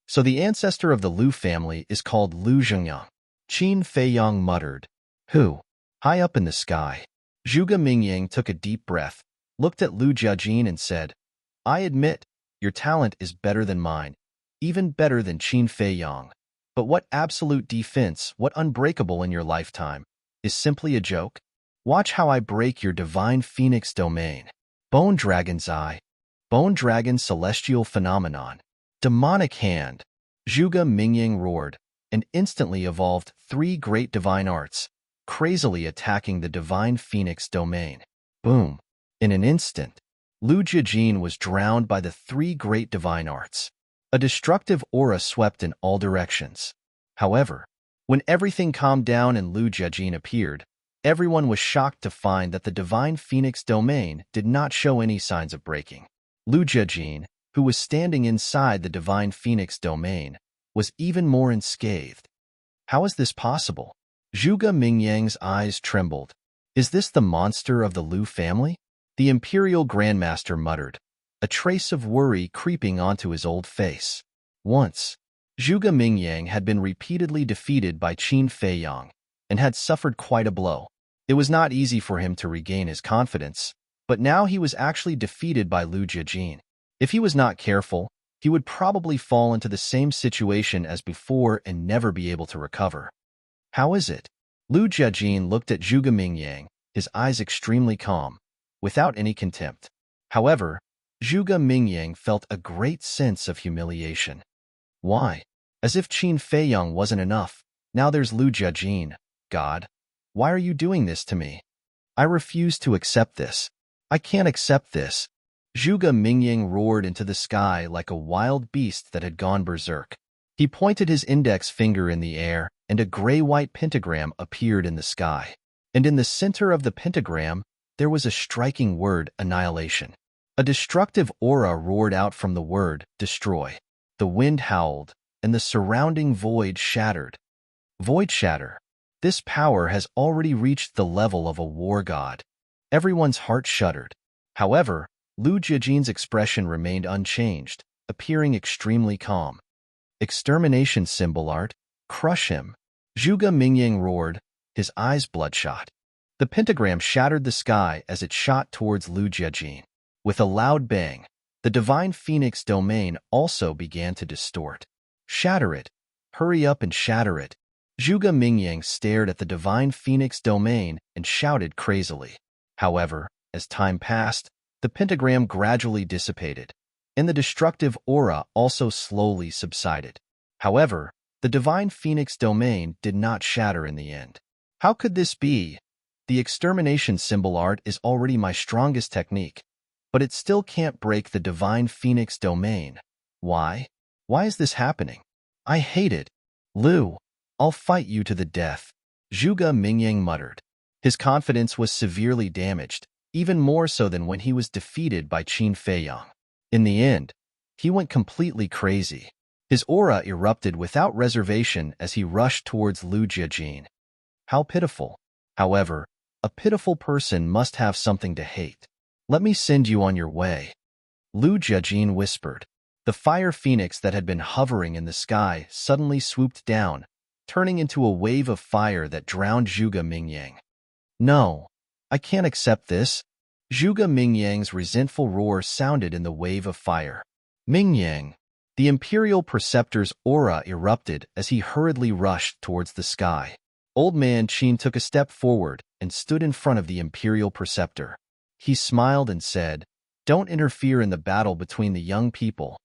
Speaker 1: So the ancestor of the Lu family is called Lu Zhengyang. Qin Feiyong muttered. Who? High up in the sky. Zhuge Mingyang took a deep breath, looked at Lu Jiajin and said, "I admit, your talent is better than mine, even better than Qin Feiyong. But what absolute defense, what unbreakable in your lifetime, is simply a joke? Watch how I break your Divine Phoenix Domain. Bone Dragon's Eye. Bone Dragon Celestial Phenomenon. Demonic Hand." Zhuge Mingyang roared, and instantly evolved three great divine arts, crazily attacking the Divine Phoenix Domain. Boom! In an instant, Lu Jiajin was drowned by the three great divine arts. A destructive aura swept in all directions. However, when everything calmed down and Lu Jiajin appeared, everyone was shocked to find that the Divine Phoenix Domain did not show any signs of breaking. Lu Jiajin, who was standing inside the Divine Phoenix Domain, was even more unscathed. How is this possible? Zhuge Mingyang's eyes trembled. Is this the monster of the Lu family? The Imperial Grandmaster muttered, a trace of worry creeping onto his old face. Once, Zhuge Mingyang had been repeatedly defeated by Qin Feiyong and had suffered quite a blow. It was not easy for him to regain his confidence, but now he was actually defeated by Lu Jiajin. If he was not careful, he would probably fall into the same situation as before and never be able to recover. How is it? Lu Jiajin looked at Zhuge Mingyang, his eyes extremely calm, without any contempt. However, Zhuge Mingyang felt a great sense of humiliation. Why? As if Qin Feiyang wasn't enough, now there's Lu Jiajin. God, why are you doing this to me? I refuse to accept this. I can't accept this. Zhuge Mingyang roared into the sky like a wild beast that had gone berserk. He pointed his index finger in the air, and a gray-white pentagram appeared in the sky. And in the center of the pentagram, there was a striking word, annihilation. A destructive aura roared out from the word, destroy. The wind howled, and the surrounding void shattered. Void shatter. This power has already reached the level of a war god. Everyone's heart shuddered. However, Lu Jiajin's expression remained unchanged, appearing extremely calm. Extermination symbol art, crush him. Zhuge Mingyang roared, his eyes bloodshot. The pentagram shattered the sky as it shot towards Lu Jiajin. With a loud bang, the divine phoenix domain also began to distort. Shatter it. Hurry up and shatter it. Zhuge Mingyang stared at the divine phoenix domain and shouted crazily. However, as time passed, the pentagram gradually dissipated, and the destructive aura also slowly subsided. However, the divine phoenix domain did not shatter in the end. How could this be? The extermination symbol art is already my strongest technique, but it still can't break the divine phoenix domain. Why? Why is this happening? I hate it. Lu, I'll fight you to the death, Zhuge Mingyang muttered. His confidence was severely damaged, even more so than when he was defeated by Qin Feiyang. In the end, he went completely crazy. His aura erupted without reservation as he rushed towards Lu Jiajin. How pitiful. However, a pitiful person must have something to hate. Let me send you on your way, Lu Jiajin whispered. The fire phoenix that had been hovering in the sky suddenly swooped down, turning into a wave of fire that drowned Zhuge Mingyang. No, I can't accept this. Zhuge Mingyang's resentful roar sounded in the wave of fire. Mingyang! The Imperial Preceptor's aura erupted as he hurriedly rushed towards the sky. Old Man Qin took a step forward and stood in front of the Imperial Preceptor. He smiled and said, "Don't interfere in the battle between the young people.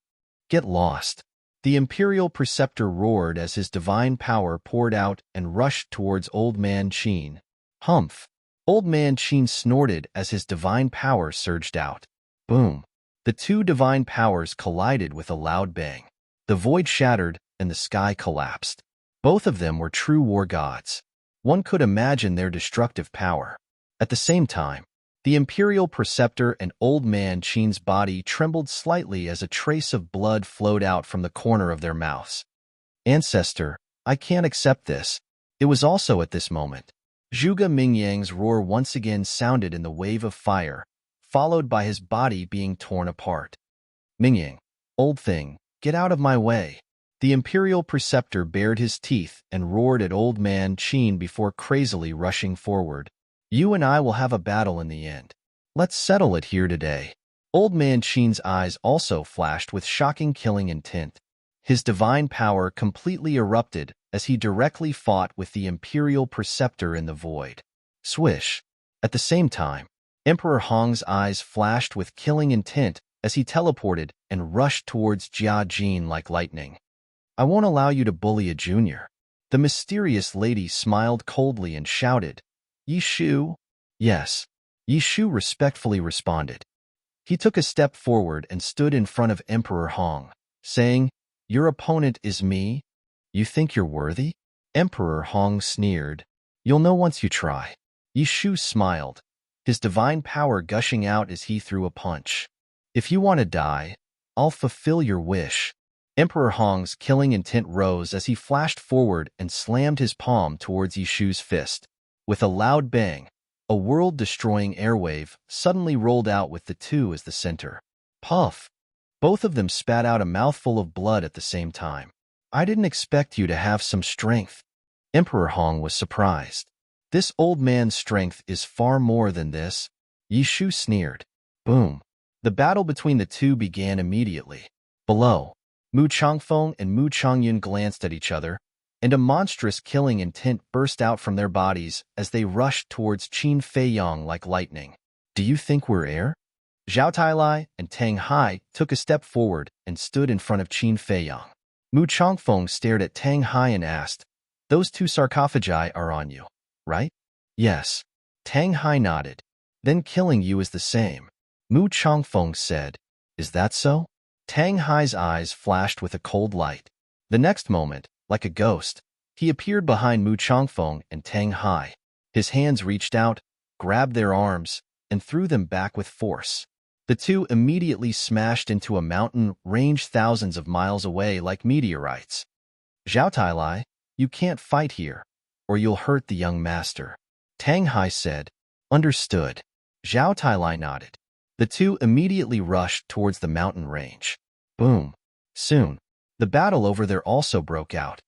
Speaker 1: Get lost." The Imperial Preceptor roared as his divine power poured out and rushed towards Old Man Qin. Humph! Old Man Qin snorted as his divine power surged out. Boom! The two divine powers collided with a loud bang. The void shattered and the sky collapsed. Both of them were true war gods. One could imagine their destructive power. At the same time, the Imperial Preceptor and Old Man Qin's body trembled slightly as a trace of blood flowed out from the corner of their mouths. Ancestor, I can't accept this. It was also at this moment. Zhuge Mingyang's roar once again sounded in the wave of fire, followed by his body being torn apart. Mingyang, old thing, get out of my way. The Imperial Preceptor bared his teeth and roared at Old Man Qin before crazily rushing forward. You and I will have a battle in the end. Let's settle it here today. Old Man Qin's eyes also flashed with shocking killing intent. His divine power completely erupted as he directly fought with the Imperial Preceptor in the void. Swish! At the same time, Emperor Hong's eyes flashed with killing intent as he teleported and rushed towards Jia Jin like lightning. I won't allow you to bully a junior. The mysterious lady smiled coldly and shouted, Yi Shu? Yes. Yi Shu respectfully responded. He took a step forward and stood in front of Emperor Hong, saying, Your opponent is me? You think you're worthy? Emperor Hong sneered. You'll know once you try. Yi Shu smiled, his divine power gushing out as he threw a punch. If you want to die, I'll fulfill your wish. Emperor Hong's killing intent rose as he flashed forward and slammed his palm towards Yi Shu's fist. With a loud bang, a world-destroying airwave suddenly rolled out with the two as the center. Puff! Both of them spat out a mouthful of blood at the same time. I didn't expect you to have some strength. Emperor Hong was surprised. This old man's strength is far more than this. Yi Shu sneered. Boom! The battle between the two began immediately. Below, Mu Changfeng and Mu Changyun glanced at each other, and a monstrous killing intent burst out from their bodies as they rushed towards Qin Feiyong like lightning. Do you think we're air? Zhao Tailai and Tang Hai took a step forward and stood in front of Qin Feiyong. Mu Chongfeng stared at Tang Hai and asked, "Those two sarcophagi are on you, right?" "Yes." Tang Hai nodded. "Then killing you is the same." Mu Chongfeng said, "Is that so?" Tang Hai's eyes flashed with a cold light. The next moment, like a ghost, he appeared behind Mu Chongfeng and Tang Hai. His hands reached out, grabbed their arms, and threw them back with force. The two immediately smashed into a mountain range thousands of miles away like meteorites. "Zhao Tailai, you can't fight here, or you'll hurt the young master," Tang Hai said. "Understood." Zhao Tailai nodded. The two immediately rushed towards the mountain range. Boom. Soon, the battle over there also broke out.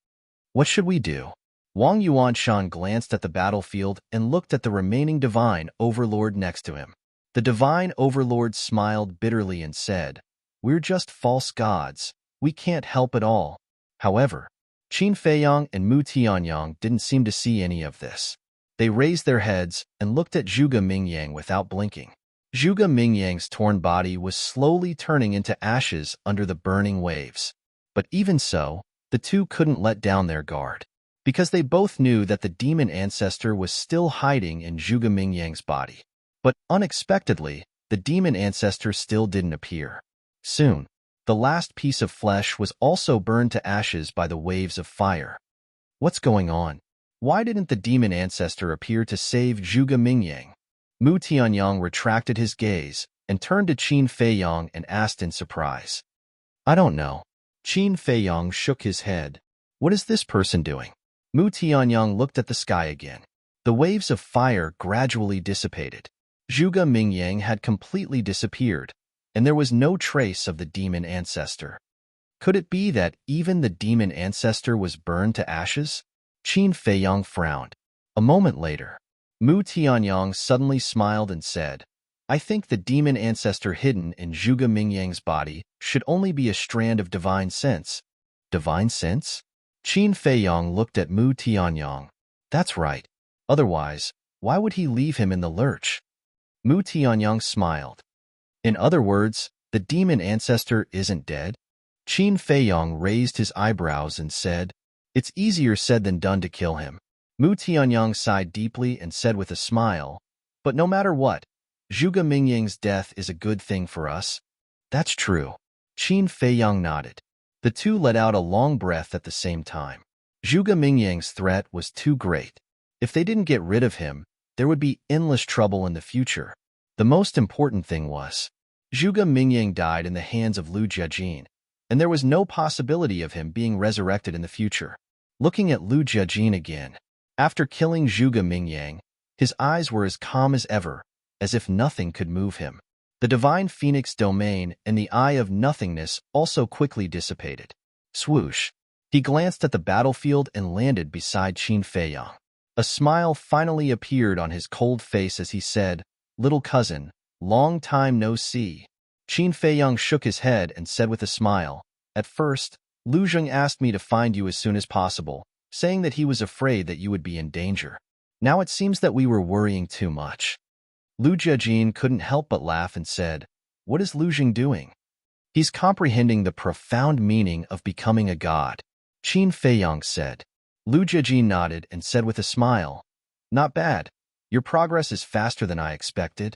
Speaker 1: "What should we do?" Wang Yuanshan glanced at the battlefield and looked at the remaining divine overlord next to him. The divine overlord smiled bitterly and said, "We're just false gods. We can't help at all." However, Qin Feiyong and Mu Tianyang didn't seem to see any of this. They raised their heads and looked at Zhuge Mingyang without blinking. Zhuge Mingyang's torn body was slowly turning into ashes under the burning waves. But even so, the two couldn't let down their guard, because they both knew that the demon ancestor was still hiding in Zhuge Mingyang's body. But unexpectedly, the demon ancestor still didn't appear. Soon, the last piece of flesh was also burned to ashes by the waves of fire. What's going on? Why didn't the demon ancestor appear to save Zhuge Mingyang? Mu Tianyang retracted his gaze and turned to Qin Feiyong and asked in surprise. "I don't know." Qin Feiyong shook his head. "What is this person doing?" Mu Tianyang looked at the sky again. The waves of fire gradually dissipated. Zhuge Mingyang had completely disappeared, and there was no trace of the demon ancestor. Could it be that even the demon ancestor was burned to ashes? Qin Feiyong frowned. A moment later, Mu Tianyang suddenly smiled and said, "I think the demon ancestor hidden in Zhuge Mingyang's body should only be a strand of divine sense." Divine sense? Qin Feiyong looked at Mu Tianyang. "That's right. Otherwise, why would he leave him in the lurch?" Mu Tianyang smiled. "In other words, the demon ancestor isn't dead?" Qin Feiyong raised his eyebrows and said, "It's easier said than done to kill him." Mu Tianyang sighed deeply and said with a smile, "But no matter what, Zhuge Mingyang's death is a good thing for us." "That's true." Qin Feiyong nodded. The two let out a long breath at the same time. Zhuge Mingyang's threat was too great. If they didn't get rid of him, there would be endless trouble in the future. The most important thing was, Zhuge Mingyang died in the hands of Lu Jiajin, and there was no possibility of him being resurrected in the future. Looking at Lu Jiajin again, after killing Zhuge Mingyang, his eyes were as calm as ever, as if nothing could move him. The divine phoenix domain and the eye of nothingness also quickly dissipated. Swoosh! He glanced at the battlefield and landed beside Qin Feiyong. A smile finally appeared on his cold face as he said, "Little cousin, long time no see." Qin Feiyong shook his head and said with a smile, "At first, Lu Zheng asked me to find you as soon as possible, saying that he was afraid that you would be in danger. Now it seems that we were worrying too much." Lu Jiajin couldn't help but laugh and said, "What is Lu Zheng doing?" "He's comprehending the profound meaning of becoming a god," Qin Feiyong said. Lu Jiajin nodded and said with a smile, "Not bad. Your progress is faster than I expected.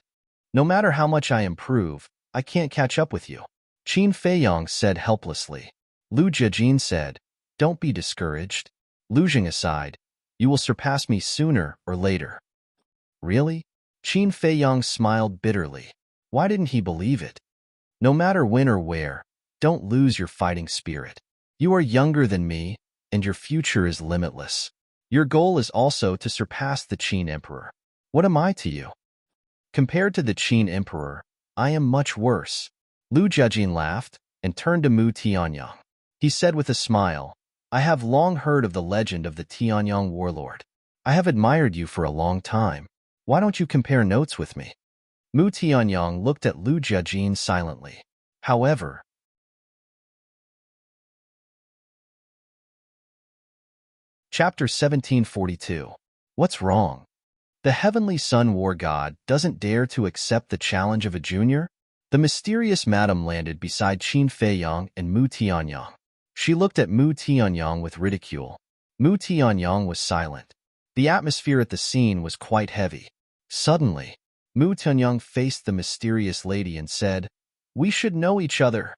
Speaker 1: No matter how much I improve, I can't catch up with you." Qin Feiyong said helplessly. Lu Jiajin said, "Don't be discouraged. Lu Zheng aside, you will surpass me sooner or later." "Really?" Qin Feiyong smiled bitterly. Why didn't he believe it? No matter when or where, don't lose your fighting spirit. You are younger than me, and your future is limitless. Your goal is also to surpass the Qin Emperor. What am I to you? Compared to the Qin Emperor, I am much worse." Lu Jiajin laughed and turned to Mu Tianyang. He said with a smile, "I have long heard of the legend of the Tianyang warlord. I have admired you for a long time. Why don't you compare notes with me?" Mu Tianyang looked at Lu Jiajin silently. However, Chapter 1742. What's wrong? The heavenly sun war god doesn't dare to accept the challenge of a junior? The mysterious madam landed beside Qin Feiyang and Mu Tianyang. She looked at Mu Tianyang with ridicule. Mu Tianyang was silent. The atmosphere at the scene was quite heavy. Suddenly, Mu Tianyang faced the mysterious lady and said, "We should know each other."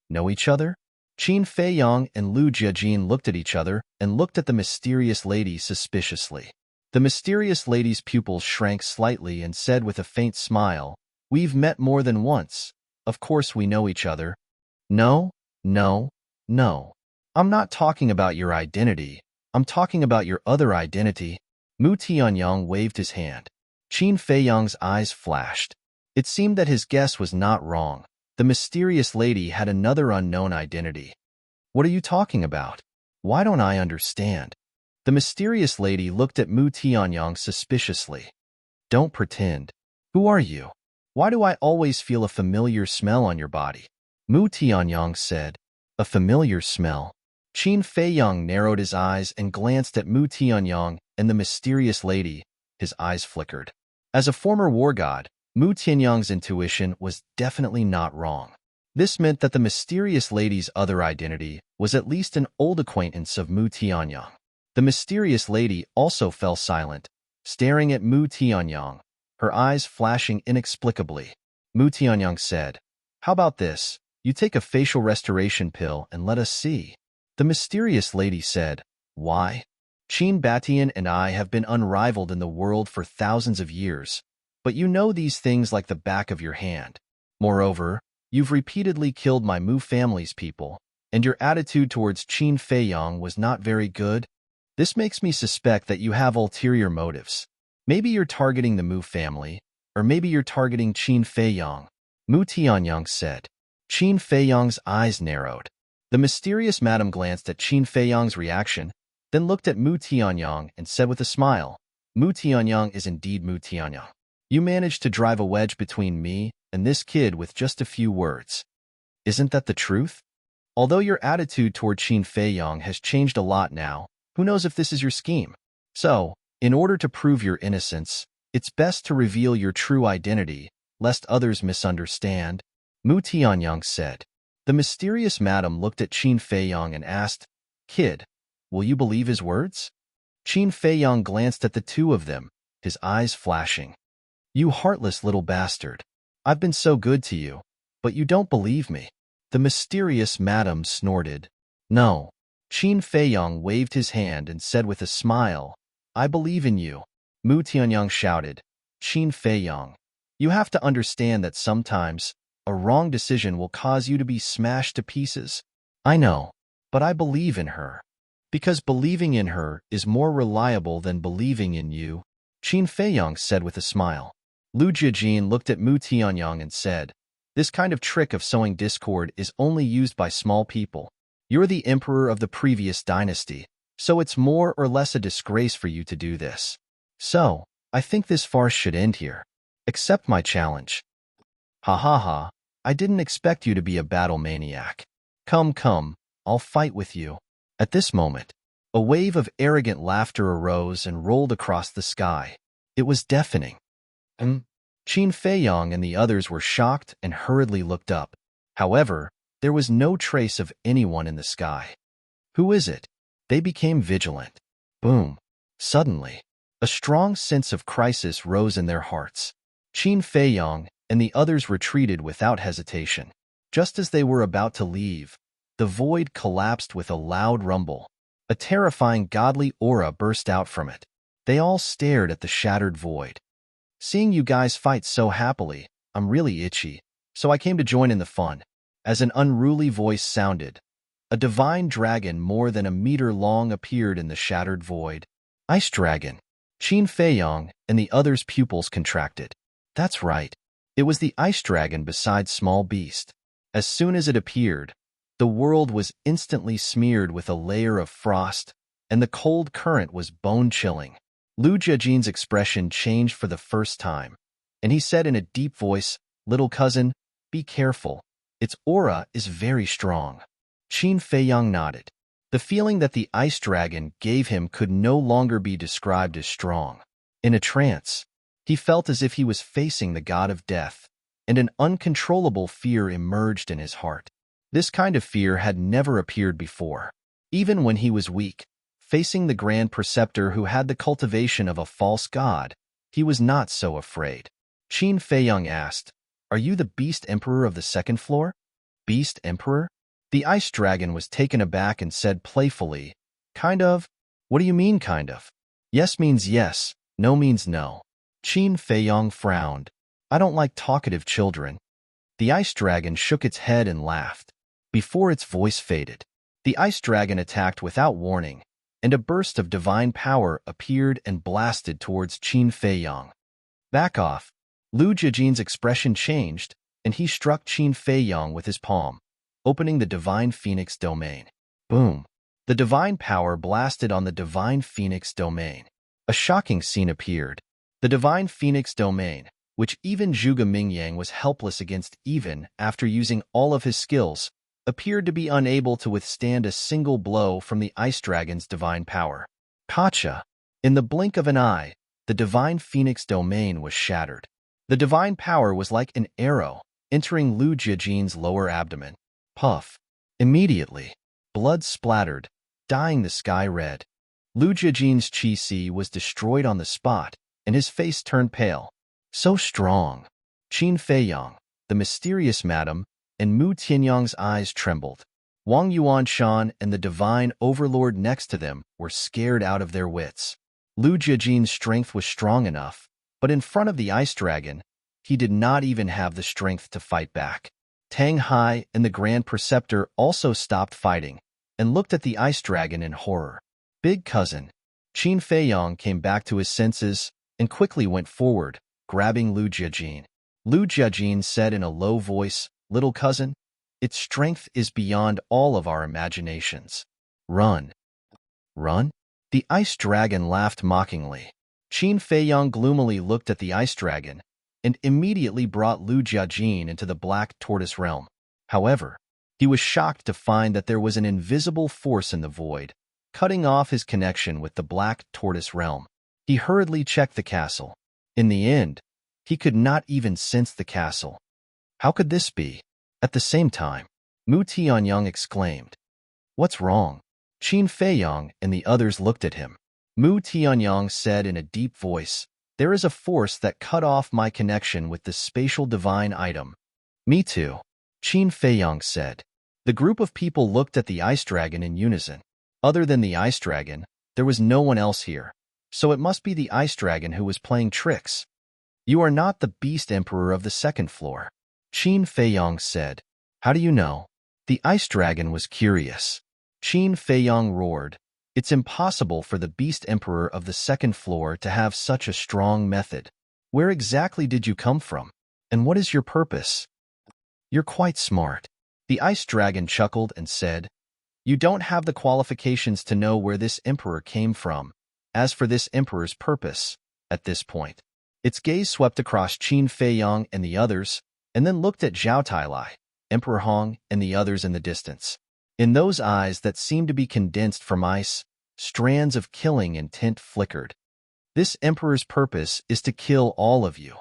Speaker 1: Know each other? Qin Feiyang and Lu Jiajin looked at each other and looked at the mysterious lady suspiciously. The mysterious lady's pupils shrank slightly and said with a faint smile, "We've met more than once. Of course we know each other." No, no, no. I'm not talking about your identity. I'm talking about your other identity. Mu Tianyang waved his hand. Qin Feiyang's eyes flashed. It seemed that his guess was not wrong. The mysterious lady had another unknown identity. What are you talking about? Why don't I understand? The mysterious lady looked at Mu Tianyang suspiciously. Don't pretend. Who are you? Why do I always feel a familiar smell on your body? Mu Tianyang said. A familiar smell. Qin Feiyang narrowed his eyes and glanced at Mu Tianyang and the mysterious lady. His eyes flickered. As a former war god, Mu Tianyang's intuition was definitely not wrong. This meant that the mysterious lady's other identity was at least an old acquaintance of Mu Tianyang. The mysterious lady also fell silent, staring at Mu Tianyang, her eyes flashing inexplicably. Mu Tianyang said, "How about this? You take a facial restoration pill and let us see." The mysterious lady said, "Why? Qin Batian and I have been unrivaled in the world for thousands of years, but you know these things like the back of your hand. Moreover, you've repeatedly killed my Mu family's people, and your attitude towards Qin Feiyang was not very good. This makes me suspect that you have ulterior motives. Maybe you're targeting the Mu family, or maybe you're targeting Qin Feiyang." Mu Tianyang said. Qin Feiyang's eyes narrowed. The mysterious madam glanced at Qin Feiyang's reaction, then looked at Mu Tianyang and said with a smile, "Mu Tianyang is indeed Mu Tianyang. You managed to drive a wedge between me and this kid with just a few words. Isn't that the truth? Although your attitude toward Qin Feiyang has changed a lot now, who knows if this is your scheme? So, in order to prove your innocence, it's best to reveal your true identity, lest others misunderstand," Mu Tianyang said. The mysterious madam looked at Qin Feiyang and asked, "Kid, will you believe his words?" Qin Feiyang glanced at the two of them, his eyes flashing. "You heartless little bastard. I've been so good to you, but you don't believe me." The mysterious madam snorted. "No." Qin Feiyang waved his hand and said with a smile, "I believe in you." Mu Tianyang shouted, "Qin Feiyang, you have to understand that sometimes a wrong decision will cause you to be smashed to pieces. I know, but I believe in her. Because believing in her is more reliable than believing in you," Qin Feiyang said with a smile. Lu Jiajin looked at Mu Tianyang and said, "This kind of trick of sowing discord is only used by small people. You're the emperor of the previous dynasty, so it's more or less a disgrace for you to do this. So, I think this farce should end here. Accept my challenge." "Ha ha ha, I didn't expect you to be a battle maniac. Come, come, I'll fight with you." At this moment, a wave of arrogant laughter arose and rolled across the sky. It was deafening. Qin Feiyang and the others were shocked and hurriedly looked up. However, there was no trace of anyone in the sky. Who is it? They became vigilant. Boom. Suddenly, a strong sense of crisis rose in their hearts. Qin Feiyang and the others retreated without hesitation. Just as they were about to leave, the void collapsed with a loud rumble. A terrifying godly aura burst out from it. They all stared at the shattered void. "Seeing you guys fight so happily, I'm really itchy, so I came to join in the fun." As an unruly voice sounded, a divine dragon more than a meter long appeared in the shattered void. Ice Dragon. Qin Feiyang and the others' pupils contracted. That's right. It was the Ice Dragon beside Small Beast. As soon as it appeared, the world was instantly smeared with a layer of frost, and the cold current was bone-chilling. Lu Jiajin's expression changed for the first time, and he said in a deep voice, "Little cousin, be careful. Its aura is very strong." Qin Feiyang nodded. The feeling that the ice dragon gave him could no longer be described as strong. In a trance, he felt as if he was facing the god of death, and an uncontrollable fear emerged in his heart. This kind of fear had never appeared before. Even when he was weak, facing the Grand Preceptor who had the cultivation of a false god, he was not so afraid. Qin Feiyang asked, "Are you the Beast Emperor of the second floor?" Beast Emperor? The ice dragon was taken aback and said playfully, "Kind of? What do you mean, kind of?" "Yes means yes, no means no." Qin Feiyang frowned. "I don't like talkative children." The ice dragon shook its head and laughed. Before its voice faded, the ice dragon attacked without warning, and a burst of divine power appeared and blasted towards Qin Feiyang. "Back off." Lu Jiajin's expression changed, and he struck Qin Feiyang with his palm, opening the Divine Phoenix domain. Boom! The divine power blasted on the Divine Phoenix domain. A shocking scene appeared. The Divine Phoenix domain, which even Zhuge Mingyang was helpless against even after using all of his skills, appeared to be unable to withstand a single blow from the ice dragon's divine power. Gotcha! In the blink of an eye, the Divine Phoenix domain was shattered. The divine power was like an arrow, entering Lu Jiajin's lower abdomen. Puff. Immediately, blood splattered, dyeing the sky red. Lu Jiajin's qi was destroyed on the spot, and his face turned pale. So strong. Qin Feiyang, the mysterious madam, and Mu Tianyang's eyes trembled. Wang Yuanshan and the divine overlord next to them were scared out of their wits. Lu Jiajin's strength was strong enough, but in front of the ice dragon, he did not even have the strength to fight back. Tang Hai and the Grand Preceptor also stopped fighting and looked at the ice dragon in horror. Big cousin. Qin Feiyang came back to his senses and quickly went forward, grabbing Lu Jiajin. Lu Jiajin said in a low voice, "Little cousin, its strength is beyond all of our imaginations. Run." Run? The ice dragon laughed mockingly. Qin Feiyang gloomily looked at the ice dragon and immediately brought Lu Jiajin into the Black Tortoise realm. However, he was shocked to find that there was an invisible force in the void, cutting off his connection with the Black Tortoise realm. He hurriedly checked the castle. In the end, he could not even sense the castle. How could this be? At the same time, Mu Tianyang exclaimed, "What's wrong?" Qin Feiyang and the others looked at him. Mu Tianyang said in a deep voice, "There is a force that cut off my connection with the spatial divine item." "Me too," Qin Feiyang said. The group of people looked at the ice dragon in unison. Other than the ice dragon, there was no one else here, so it must be the ice dragon who was playing tricks. "You are not the Beast Emperor of the second floor," Qin Feiyang said. "How do you know?" The ice dragon was curious. Qin Feiyang roared, "It's impossible for the Beast Emperor of the second floor to have such a strong method. Where exactly did you come from? And what is your purpose?" "You're quite smart." The ice dragon chuckled and said, "You don't have the qualifications to know where this emperor came from. As for this emperor's purpose," at this point, its gaze swept across Qin Feiyang and the others, and then looked at Zhao Tailai, Emperor Hong, and the others in the distance. In those eyes that seemed to be condensed from ice, strands of killing intent flickered. "This emperor's purpose is to kill all of you."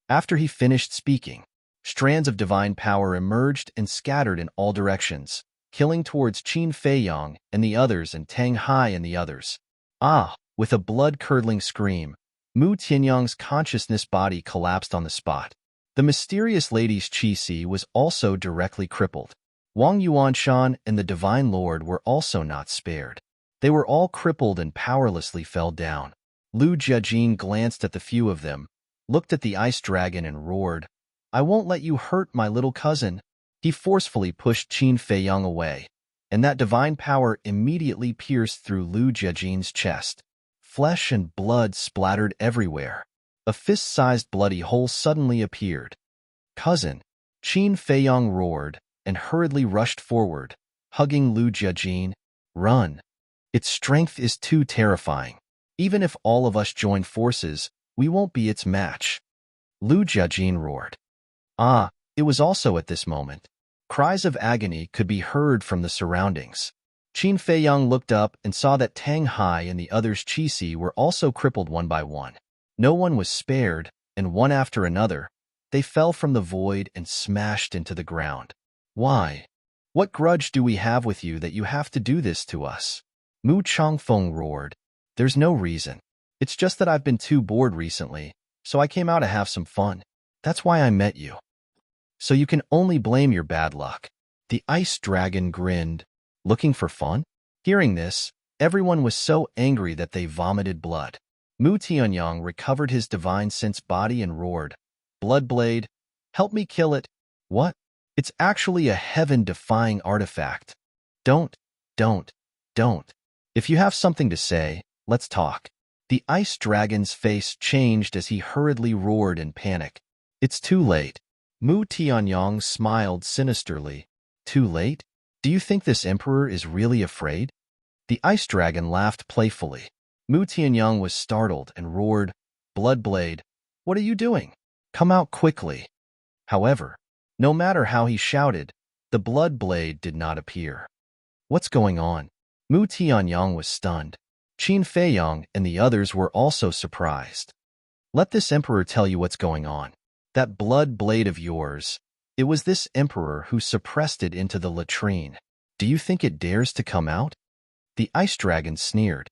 Speaker 1: After he finished speaking, strands of divine power emerged and scattered in all directions, killing towards Qin Feiyang and the others and Tang Hai and the others. Ah! With a blood-curdling scream, Mu Tianyang's consciousness body collapsed on the spot. The mysterious lady's qi was also directly crippled. Wang Yuanshan and the Divine Lord were also not spared. They were all crippled and powerlessly fell down. Lu Jiajin glanced at the few of them, looked at the ice dragon and roared, "I won't let you hurt my little cousin." He forcefully pushed Qin Feiyang away, and that divine power immediately pierced through Lu Jiajin's chest. Flesh and blood splattered everywhere. A fist-sized bloody hole suddenly appeared. "Cousin!" Qin Feiyang roared and hurriedly rushed forward, hugging Lu Jiajin. "Run! Its strength is too terrifying. Even if all of us join forces, we won't be its match." Lu Jiajin roared. Ah! It was also at this moment. Cries of agony could be heard from the surroundings. Qin Feiyang looked up and saw that Tang Hai and the others Qixi were also crippled one by one. No one was spared, and one after another, they fell from the void and smashed into the ground. Why? What grudge do we have with you that you have to do this to us? Mu Changfeng roared. There's no reason. It's just that I've been too bored recently, so I came out to have some fun. That's why I met you. So you can only blame your bad luck. The ice dragon grinned. Looking for fun? Hearing this, everyone was so angry that they vomited blood. Mu Tianyang recovered his divine sense body and roared, Bloodblade, help me kill it. What? It's actually a heaven-defying artifact. Don't. If you have something to say, let's talk. The ice dragon's face changed as he hurriedly roared in panic. It's too late. Mu Tianyang smiled sinisterly. Too late? Do you think this emperor is really afraid? The ice dragon laughed playfully. Mu Tianyang was startled and roared, Bloodblade, what are you doing? Come out quickly. However, no matter how he shouted, the Bloodblade did not appear. What's going on? Mu Tianyang was stunned. Qin Feiyang and the others were also surprised. Let this emperor tell you what's going on. That Bloodblade of yours, it was this emperor who suppressed it into the latrine. Do you think it dares to come out? The ice dragon sneered.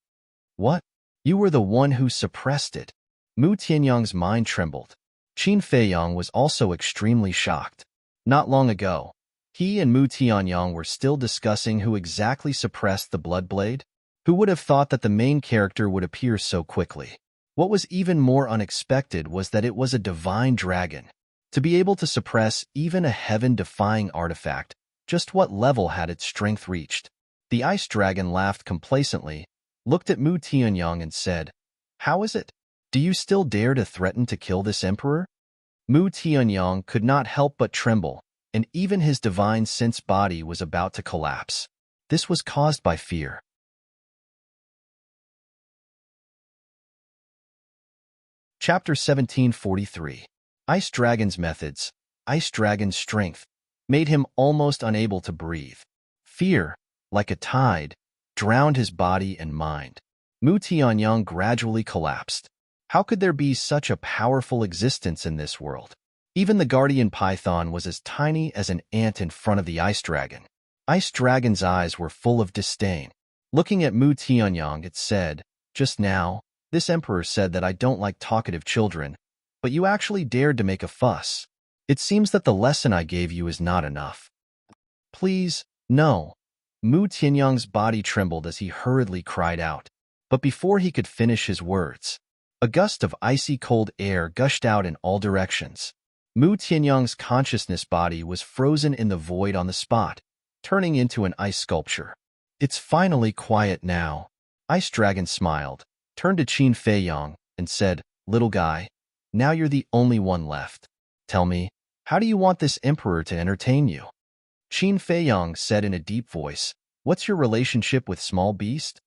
Speaker 1: What? You were the one who suppressed it. Mu Tianyang's mind trembled. Qin Feiyang was also extremely shocked. Not long ago, he and Mu Tianyang were still discussing who exactly suppressed the Bloodblade. Who would have thought that the main character would appear so quickly? What was even more unexpected was that it was a divine dragon. To be able to suppress even a heaven-defying artifact, just what level had its strength reached? The ice dragon laughed complacently, looked at Mu Tianyang and said, How is it? Do you still dare to threaten to kill this emperor? Mu Tianyang could not help but tremble, and even his divine sense body was about to collapse. This was caused by fear. Chapter 1743. Ice Dragon's Methods. Ice Dragon's strength made him almost unable to breathe. Fear, like a tide, drowned his body and mind. Mu Tianyang gradually collapsed. How could there be such a powerful existence in this world? Even the guardian python was as tiny as an ant in front of the ice dragon. Ice Dragon's eyes were full of disdain. Looking at Mu Tianyang, it said, Just now, this emperor said that I don't like talkative children, but you actually dared to make a fuss. It seems that the lesson I gave you is not enough. Please, no. Mu Tianyang's body trembled as he hurriedly cried out. But before he could finish his words, a gust of icy cold air gushed out in all directions. Mu Tianyang's consciousness body was frozen in the void on the spot, turning into an ice sculpture. It's finally quiet now. Ice Dragon smiled, turned to Qin Feiyang, and said, Little guy, now you're the only one left. Tell me, how do you want this emperor to entertain you? Qin Feiyang said in a deep voice, What's your relationship with Small Beast?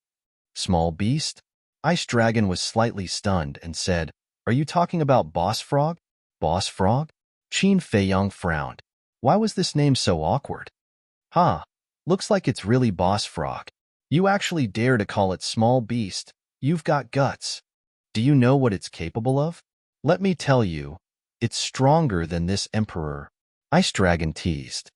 Speaker 1: Small Beast? Ice Dragon was slightly stunned and said, Are you talking about Boss Frog? Boss Frog? Qin Feiyang frowned. Why was this name so awkward? Looks like it's really Boss Frog. You actually dare to call it Small Beast. You've got guts. Do you know what it's capable of? Let me tell you, it's stronger than this emperor. Ice Dragon teased.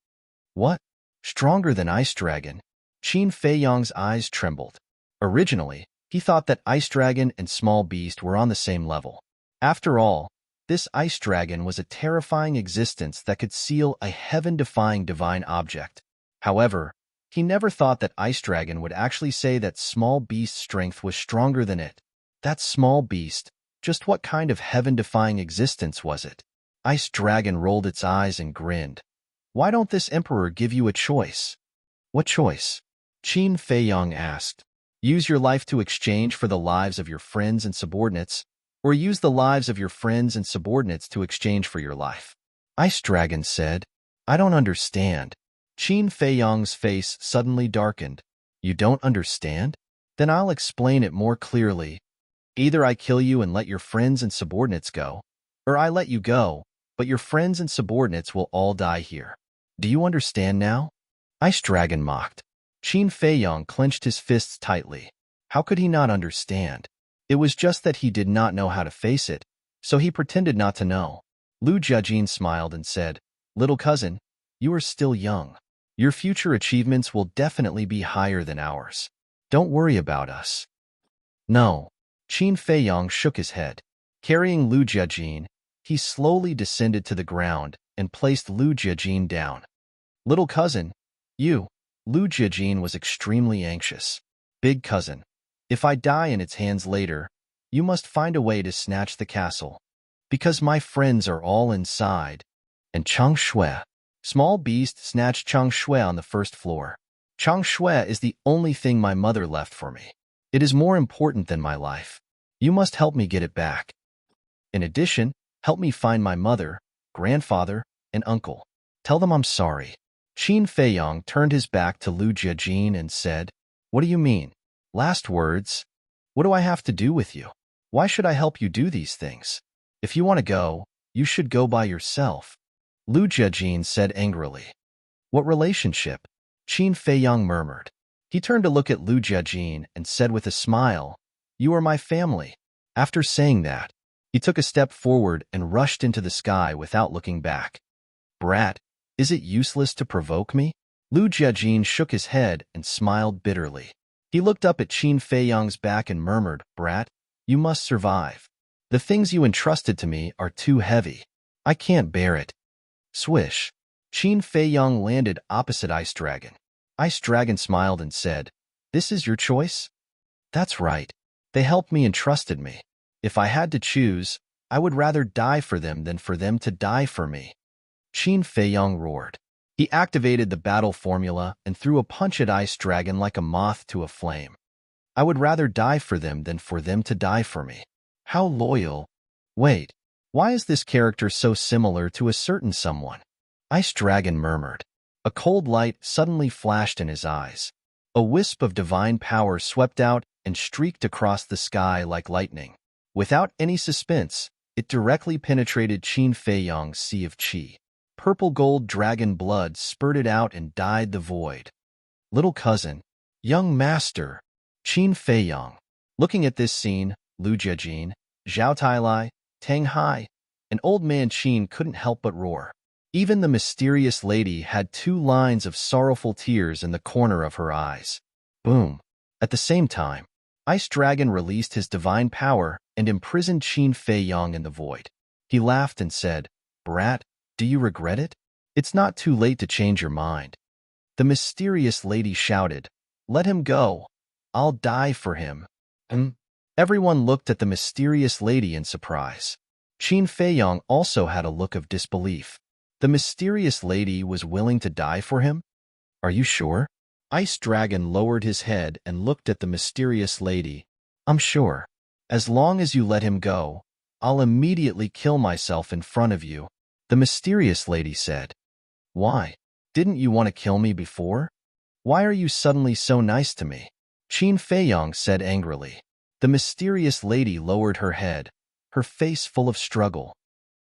Speaker 1: What? Stronger than Ice Dragon? Qin Feiyang's eyes trembled. Originally, he thought that Ice Dragon and Small Beast were on the same level. After all, this Ice Dragon was a terrifying existence that could seal a heaven-defying divine object. However, he never thought that Ice Dragon would actually say that Small Beast's strength was stronger than it. That Small Beast, just what kind of heaven-defying existence was it? Ice Dragon rolled its eyes and grinned. Why don't this emperor give you a choice? What choice? Qin Feiyang asked. Use your life to exchange for the lives of your friends and subordinates, or use the lives of your friends and subordinates to exchange for your life. Ice Dragon said, I don't understand. Qin Feiyang's face suddenly darkened. You don't understand? Then I'll explain it more clearly. Either I kill you and let your friends and subordinates go, or I let you go, but your friends and subordinates will all die here. Do you understand now? Ice Dragon mocked. Qin Feiyong clenched his fists tightly. How could he not understand? It was just that he did not know how to face it, so he pretended not to know. Lu Jiajin smiled and said, "Little cousin, you are still young. Your future achievements will definitely be higher than ours. Don't worry about us." No. Qin Feiyong shook his head. Carrying Lu Jiajin, he slowly descended to the ground and placed Lu Jiajin down. "Little cousin, you." Lu Jiajin was extremely anxious. "Big cousin, if I die in its hands later, you must find a way to snatch the castle. Because my friends are all inside." And Chang Shui. Small Beast snatched Chang Shui on the first floor. "Chang Shui is the only thing my mother left for me. It is more important than my life. You must help me get it back. In addition, help me find my mother, grandfather, and uncle. Tell them I'm sorry." Qin Feiyong turned his back to Lu Jiajin and said, "What do you mean? Last words? What do I have to do with you? Why should I help you do these things? If you want to go, you should go by yourself." Lu Jiajin said angrily. "What relationship?" Qin Feiyong murmured. He turned to look at Lu Jiajin and said with a smile, "You are my family." After saying that, he took a step forward and rushed into the sky without looking back. "Brat, is it useless to provoke me?" Lu Jiajin shook his head and smiled bitterly. He looked up at Qin Feiyong's back and murmured, "Brat, you must survive. The things you entrusted to me are too heavy. I can't bear it." Swish. Qin Feiyong landed opposite Ice Dragon. Ice Dragon smiled and said, "This is your choice?" "That's right. They helped me and trusted me. If I had to choose, I would rather die for them than for them to die for me." Qin Feiyong roared. He activated the battle formula and threw a punch at Ice Dragon like a moth to a flame. "I would rather die for them than for them to die for me. How loyal." Wait, why is this character so similar to a certain someone? Ice Dragon murmured. A cold light suddenly flashed in his eyes. A wisp of divine power swept out and streaked across the sky like lightning. Without any suspense, it directly penetrated Qin Feiyong's sea of qi. Purple gold dragon blood spurted out and dyed the void. "Little cousin, young master." Qin Feiyong. Looking at this scene, Lu Jiajin, Zhao Tailai, Tang Hai, and old man Qin couldn't help but roar. Even the mysterious lady had 2 lines of sorrowful tears in the corner of her eyes. Boom. At the same time, Ice Dragon released his divine power and imprisoned Qin Feiyong in the void. He laughed and said, "Brat, do you regret it? It's not too late to change your mind." The mysterious lady shouted, "Let him go. I'll die for him." Everyone looked at the mysterious lady in surprise. Qin Feiyong also had a look of disbelief. The mysterious lady was willing to die for him? "Are you sure?" Ice Dragon lowered his head and looked at the mysterious lady. "I'm sure. As long as you let him go, I'll immediately kill myself in front of you," the mysterious lady said. "Why? Didn't you want to kill me before? Why are you suddenly so nice to me?" Qin Feiyong said angrily. The mysterious lady lowered her head, her face full of struggle.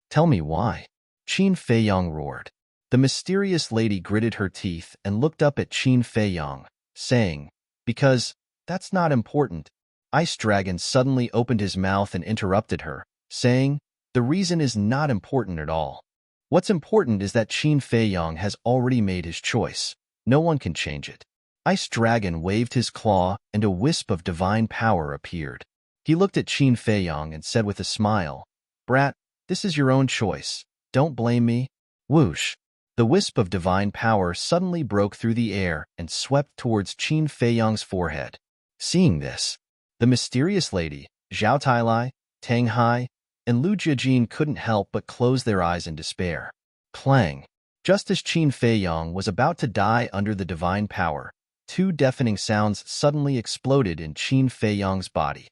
Speaker 1: "Tell me why." Qin Feiyong roared. The mysterious lady gritted her teeth and looked up at Qin Feiyong, saying, "Because that's not important." Ice Dragon suddenly opened his mouth and interrupted her, saying, "The reason is not important at all. What's important is that Qin Feiyong has already made his choice. No one can change it." Ice Dragon waved his claw and a wisp of divine power appeared. He looked at Qin Feiyong and said with a smile, "Brat, this is your own choice. Don't blame me." Whoosh! The wisp of divine power suddenly broke through the air and swept towards Qin Feiyong's forehead. Seeing this, the mysterious lady, Zhao Tailai, Tang Hai, and Lu Jiajin couldn't help but close their eyes in despair. Clang! Just as Qin Feiyong was about to die under the divine power, 2 deafening sounds suddenly exploded in Qin Feiyong's body.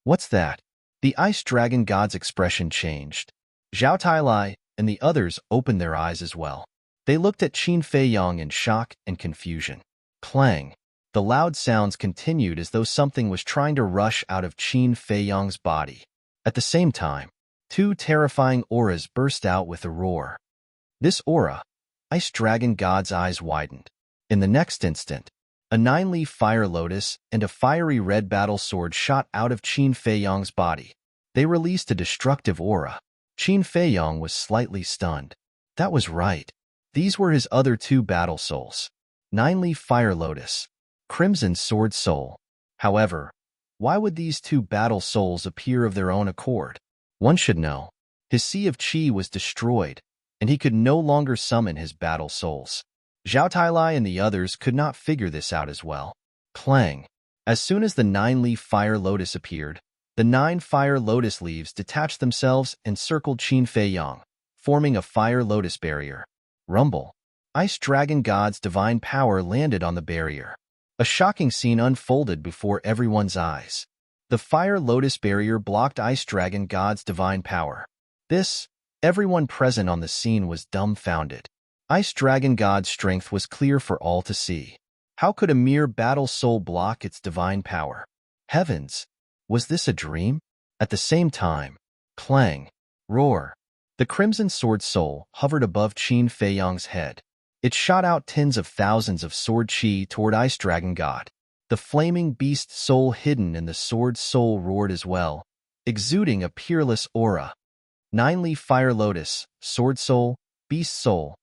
Speaker 1: "What's that?" The Ice Dragon God's expression changed. Zhao Tailai and the others opened their eyes as well. They looked at Qin Feiyong in shock and confusion. Clang! The loud sounds continued as though something was trying to rush out of Qin Feiyong's body. At the same time, 2 terrifying auras burst out with a roar. This aura, Ice Dragon God's eyes widened. In the next instant, A 9-leaf fire lotus and a fiery red battle sword shot out of Qin Feiyong's body. They released a destructive aura. Qin Feiyong was slightly stunned. That was right. These were his other two battle souls. 9-leaf fire lotus, crimson sword soul. However, why would these two battle souls appear of their own accord? One should know. His sea of qi was destroyed, and he could no longer summon his battle souls. Zhao Tailai and the others could not figure this out as well. Clang. As soon as the 9-leaf fire lotus appeared, the 9 fire lotus leaves detached themselves and circled Qin Feiyong, forming a fire lotus barrier. Rumble. Ice Dragon God's divine power landed on the barrier. A shocking scene unfolded before everyone's eyes. The fire lotus barrier blocked Ice Dragon God's divine power. Everyone present on the scene was dumbfounded. Ice Dragon God's strength was clear for all to see. How could a mere battle soul block its divine power? Heavens! Was this a dream? At the same time, clang, roar. The crimson sword soul hovered above Qin Feiyong's head. It shot out tens of thousands of sword qi toward Ice Dragon God. The flaming beast soul hidden in the sword soul roared as well, exuding a peerless aura. 9-leaf fire lotus, sword soul, beast soul.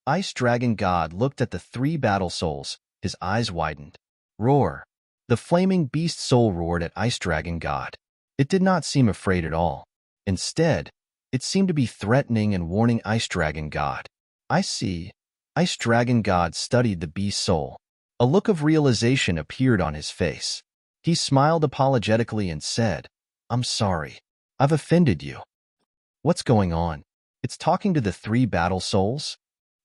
Speaker 1: Ice Dragon God looked at the 3 battle souls, his eyes widened. Roar. The flaming beast soul roared at Ice Dragon God. It did not seem afraid at all. Instead, it seemed to be threatening and warning Ice Dragon God. I see. Ice Dragon God studied the beast soul. A look of realization appeared on his face. He smiled apologetically and said, "I'm sorry. I've offended you." What's going on? It's talking to the 3 battle souls?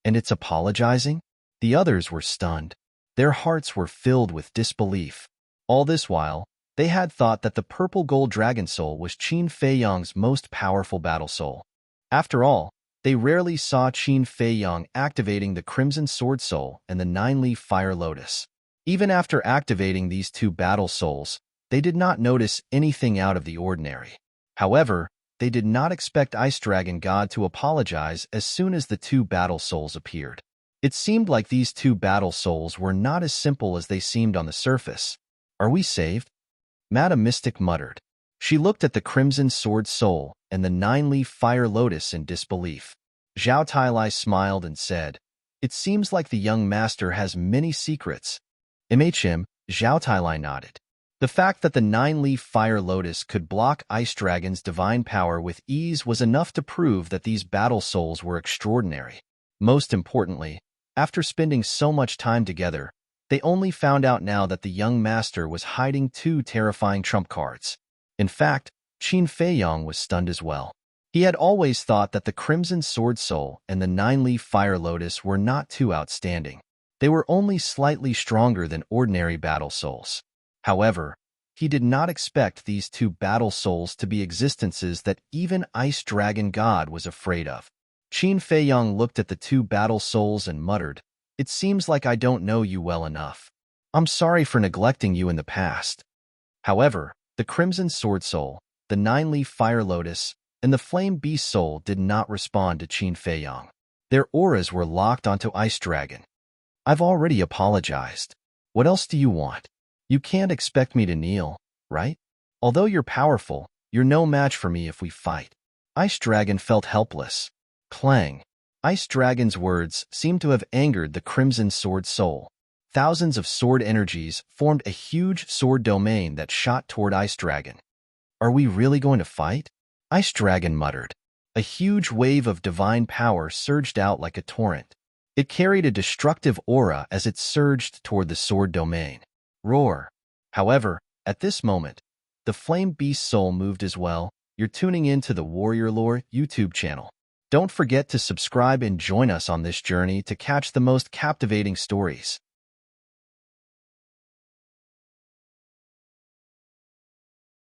Speaker 1: And it's apologizing? The others were stunned. Their hearts were filled with disbelief. All this while, they had thought that the purple gold dragon soul was Qin Feiyong's most powerful battle soul. After all, they rarely saw Qin Feiyong activating the crimson sword soul and the 9-leaf fire lotus. Even after activating these 2 battle souls, they did not notice anything out of the ordinary. However, they did not expect Ice Dragon God to apologize as soon as the 2 battle souls appeared. It seemed like these 2 battle souls were not as simple as they seemed on the surface. Are we saved? Madame Mystic muttered. She looked at the crimson sword soul and the 9-leaf fire lotus in disbelief. Zhao Tailai smiled and said, "It seems like the young master has many secrets." Zhao Tailai nodded. The fact that the 9-leaf fire lotus could block Ice Dragon's divine power with ease was enough to prove that these battle souls were extraordinary. Most importantly, after spending so much time together, they only found out now that the young master was hiding 2 terrifying trump cards. In fact, Qin Feiyong was stunned as well. He had always thought that the crimson sword soul and the 9-leaf fire lotus were not too outstanding. They were only slightly stronger than ordinary battle souls. However, he did not expect these 2 battle souls to be existences that even Ice Dragon God was afraid of. Qin Feiyong looked at the 2 battle souls and muttered, "It seems like I don't know you well enough. I'm sorry for neglecting you in the past." However, the crimson sword soul, the 9-leaf fire lotus, and the flame beast soul did not respond to Qin Feiyong. Their auras were locked onto Ice Dragon. "I've already apologized. What else do you want? You can't expect me to kneel, right? Although you're powerful, you're no match for me if we fight." Ice Dragon felt helpless. Clang. Ice Dragon's words seemed to have angered the crimson sword soul. Thousands of sword energies formed a huge sword domain that shot toward Ice Dragon. "Are we really going to fight?" Ice Dragon muttered. A huge wave of divine power surged out like a torrent. It carried a destructive aura as it surged toward the sword domain. Roar. However, at this moment, the flame beast soul moved as well. You're tuning in to the Warrior Lore YouTube channel. Don't forget to subscribe and join us on this journey to catch the most captivating stories.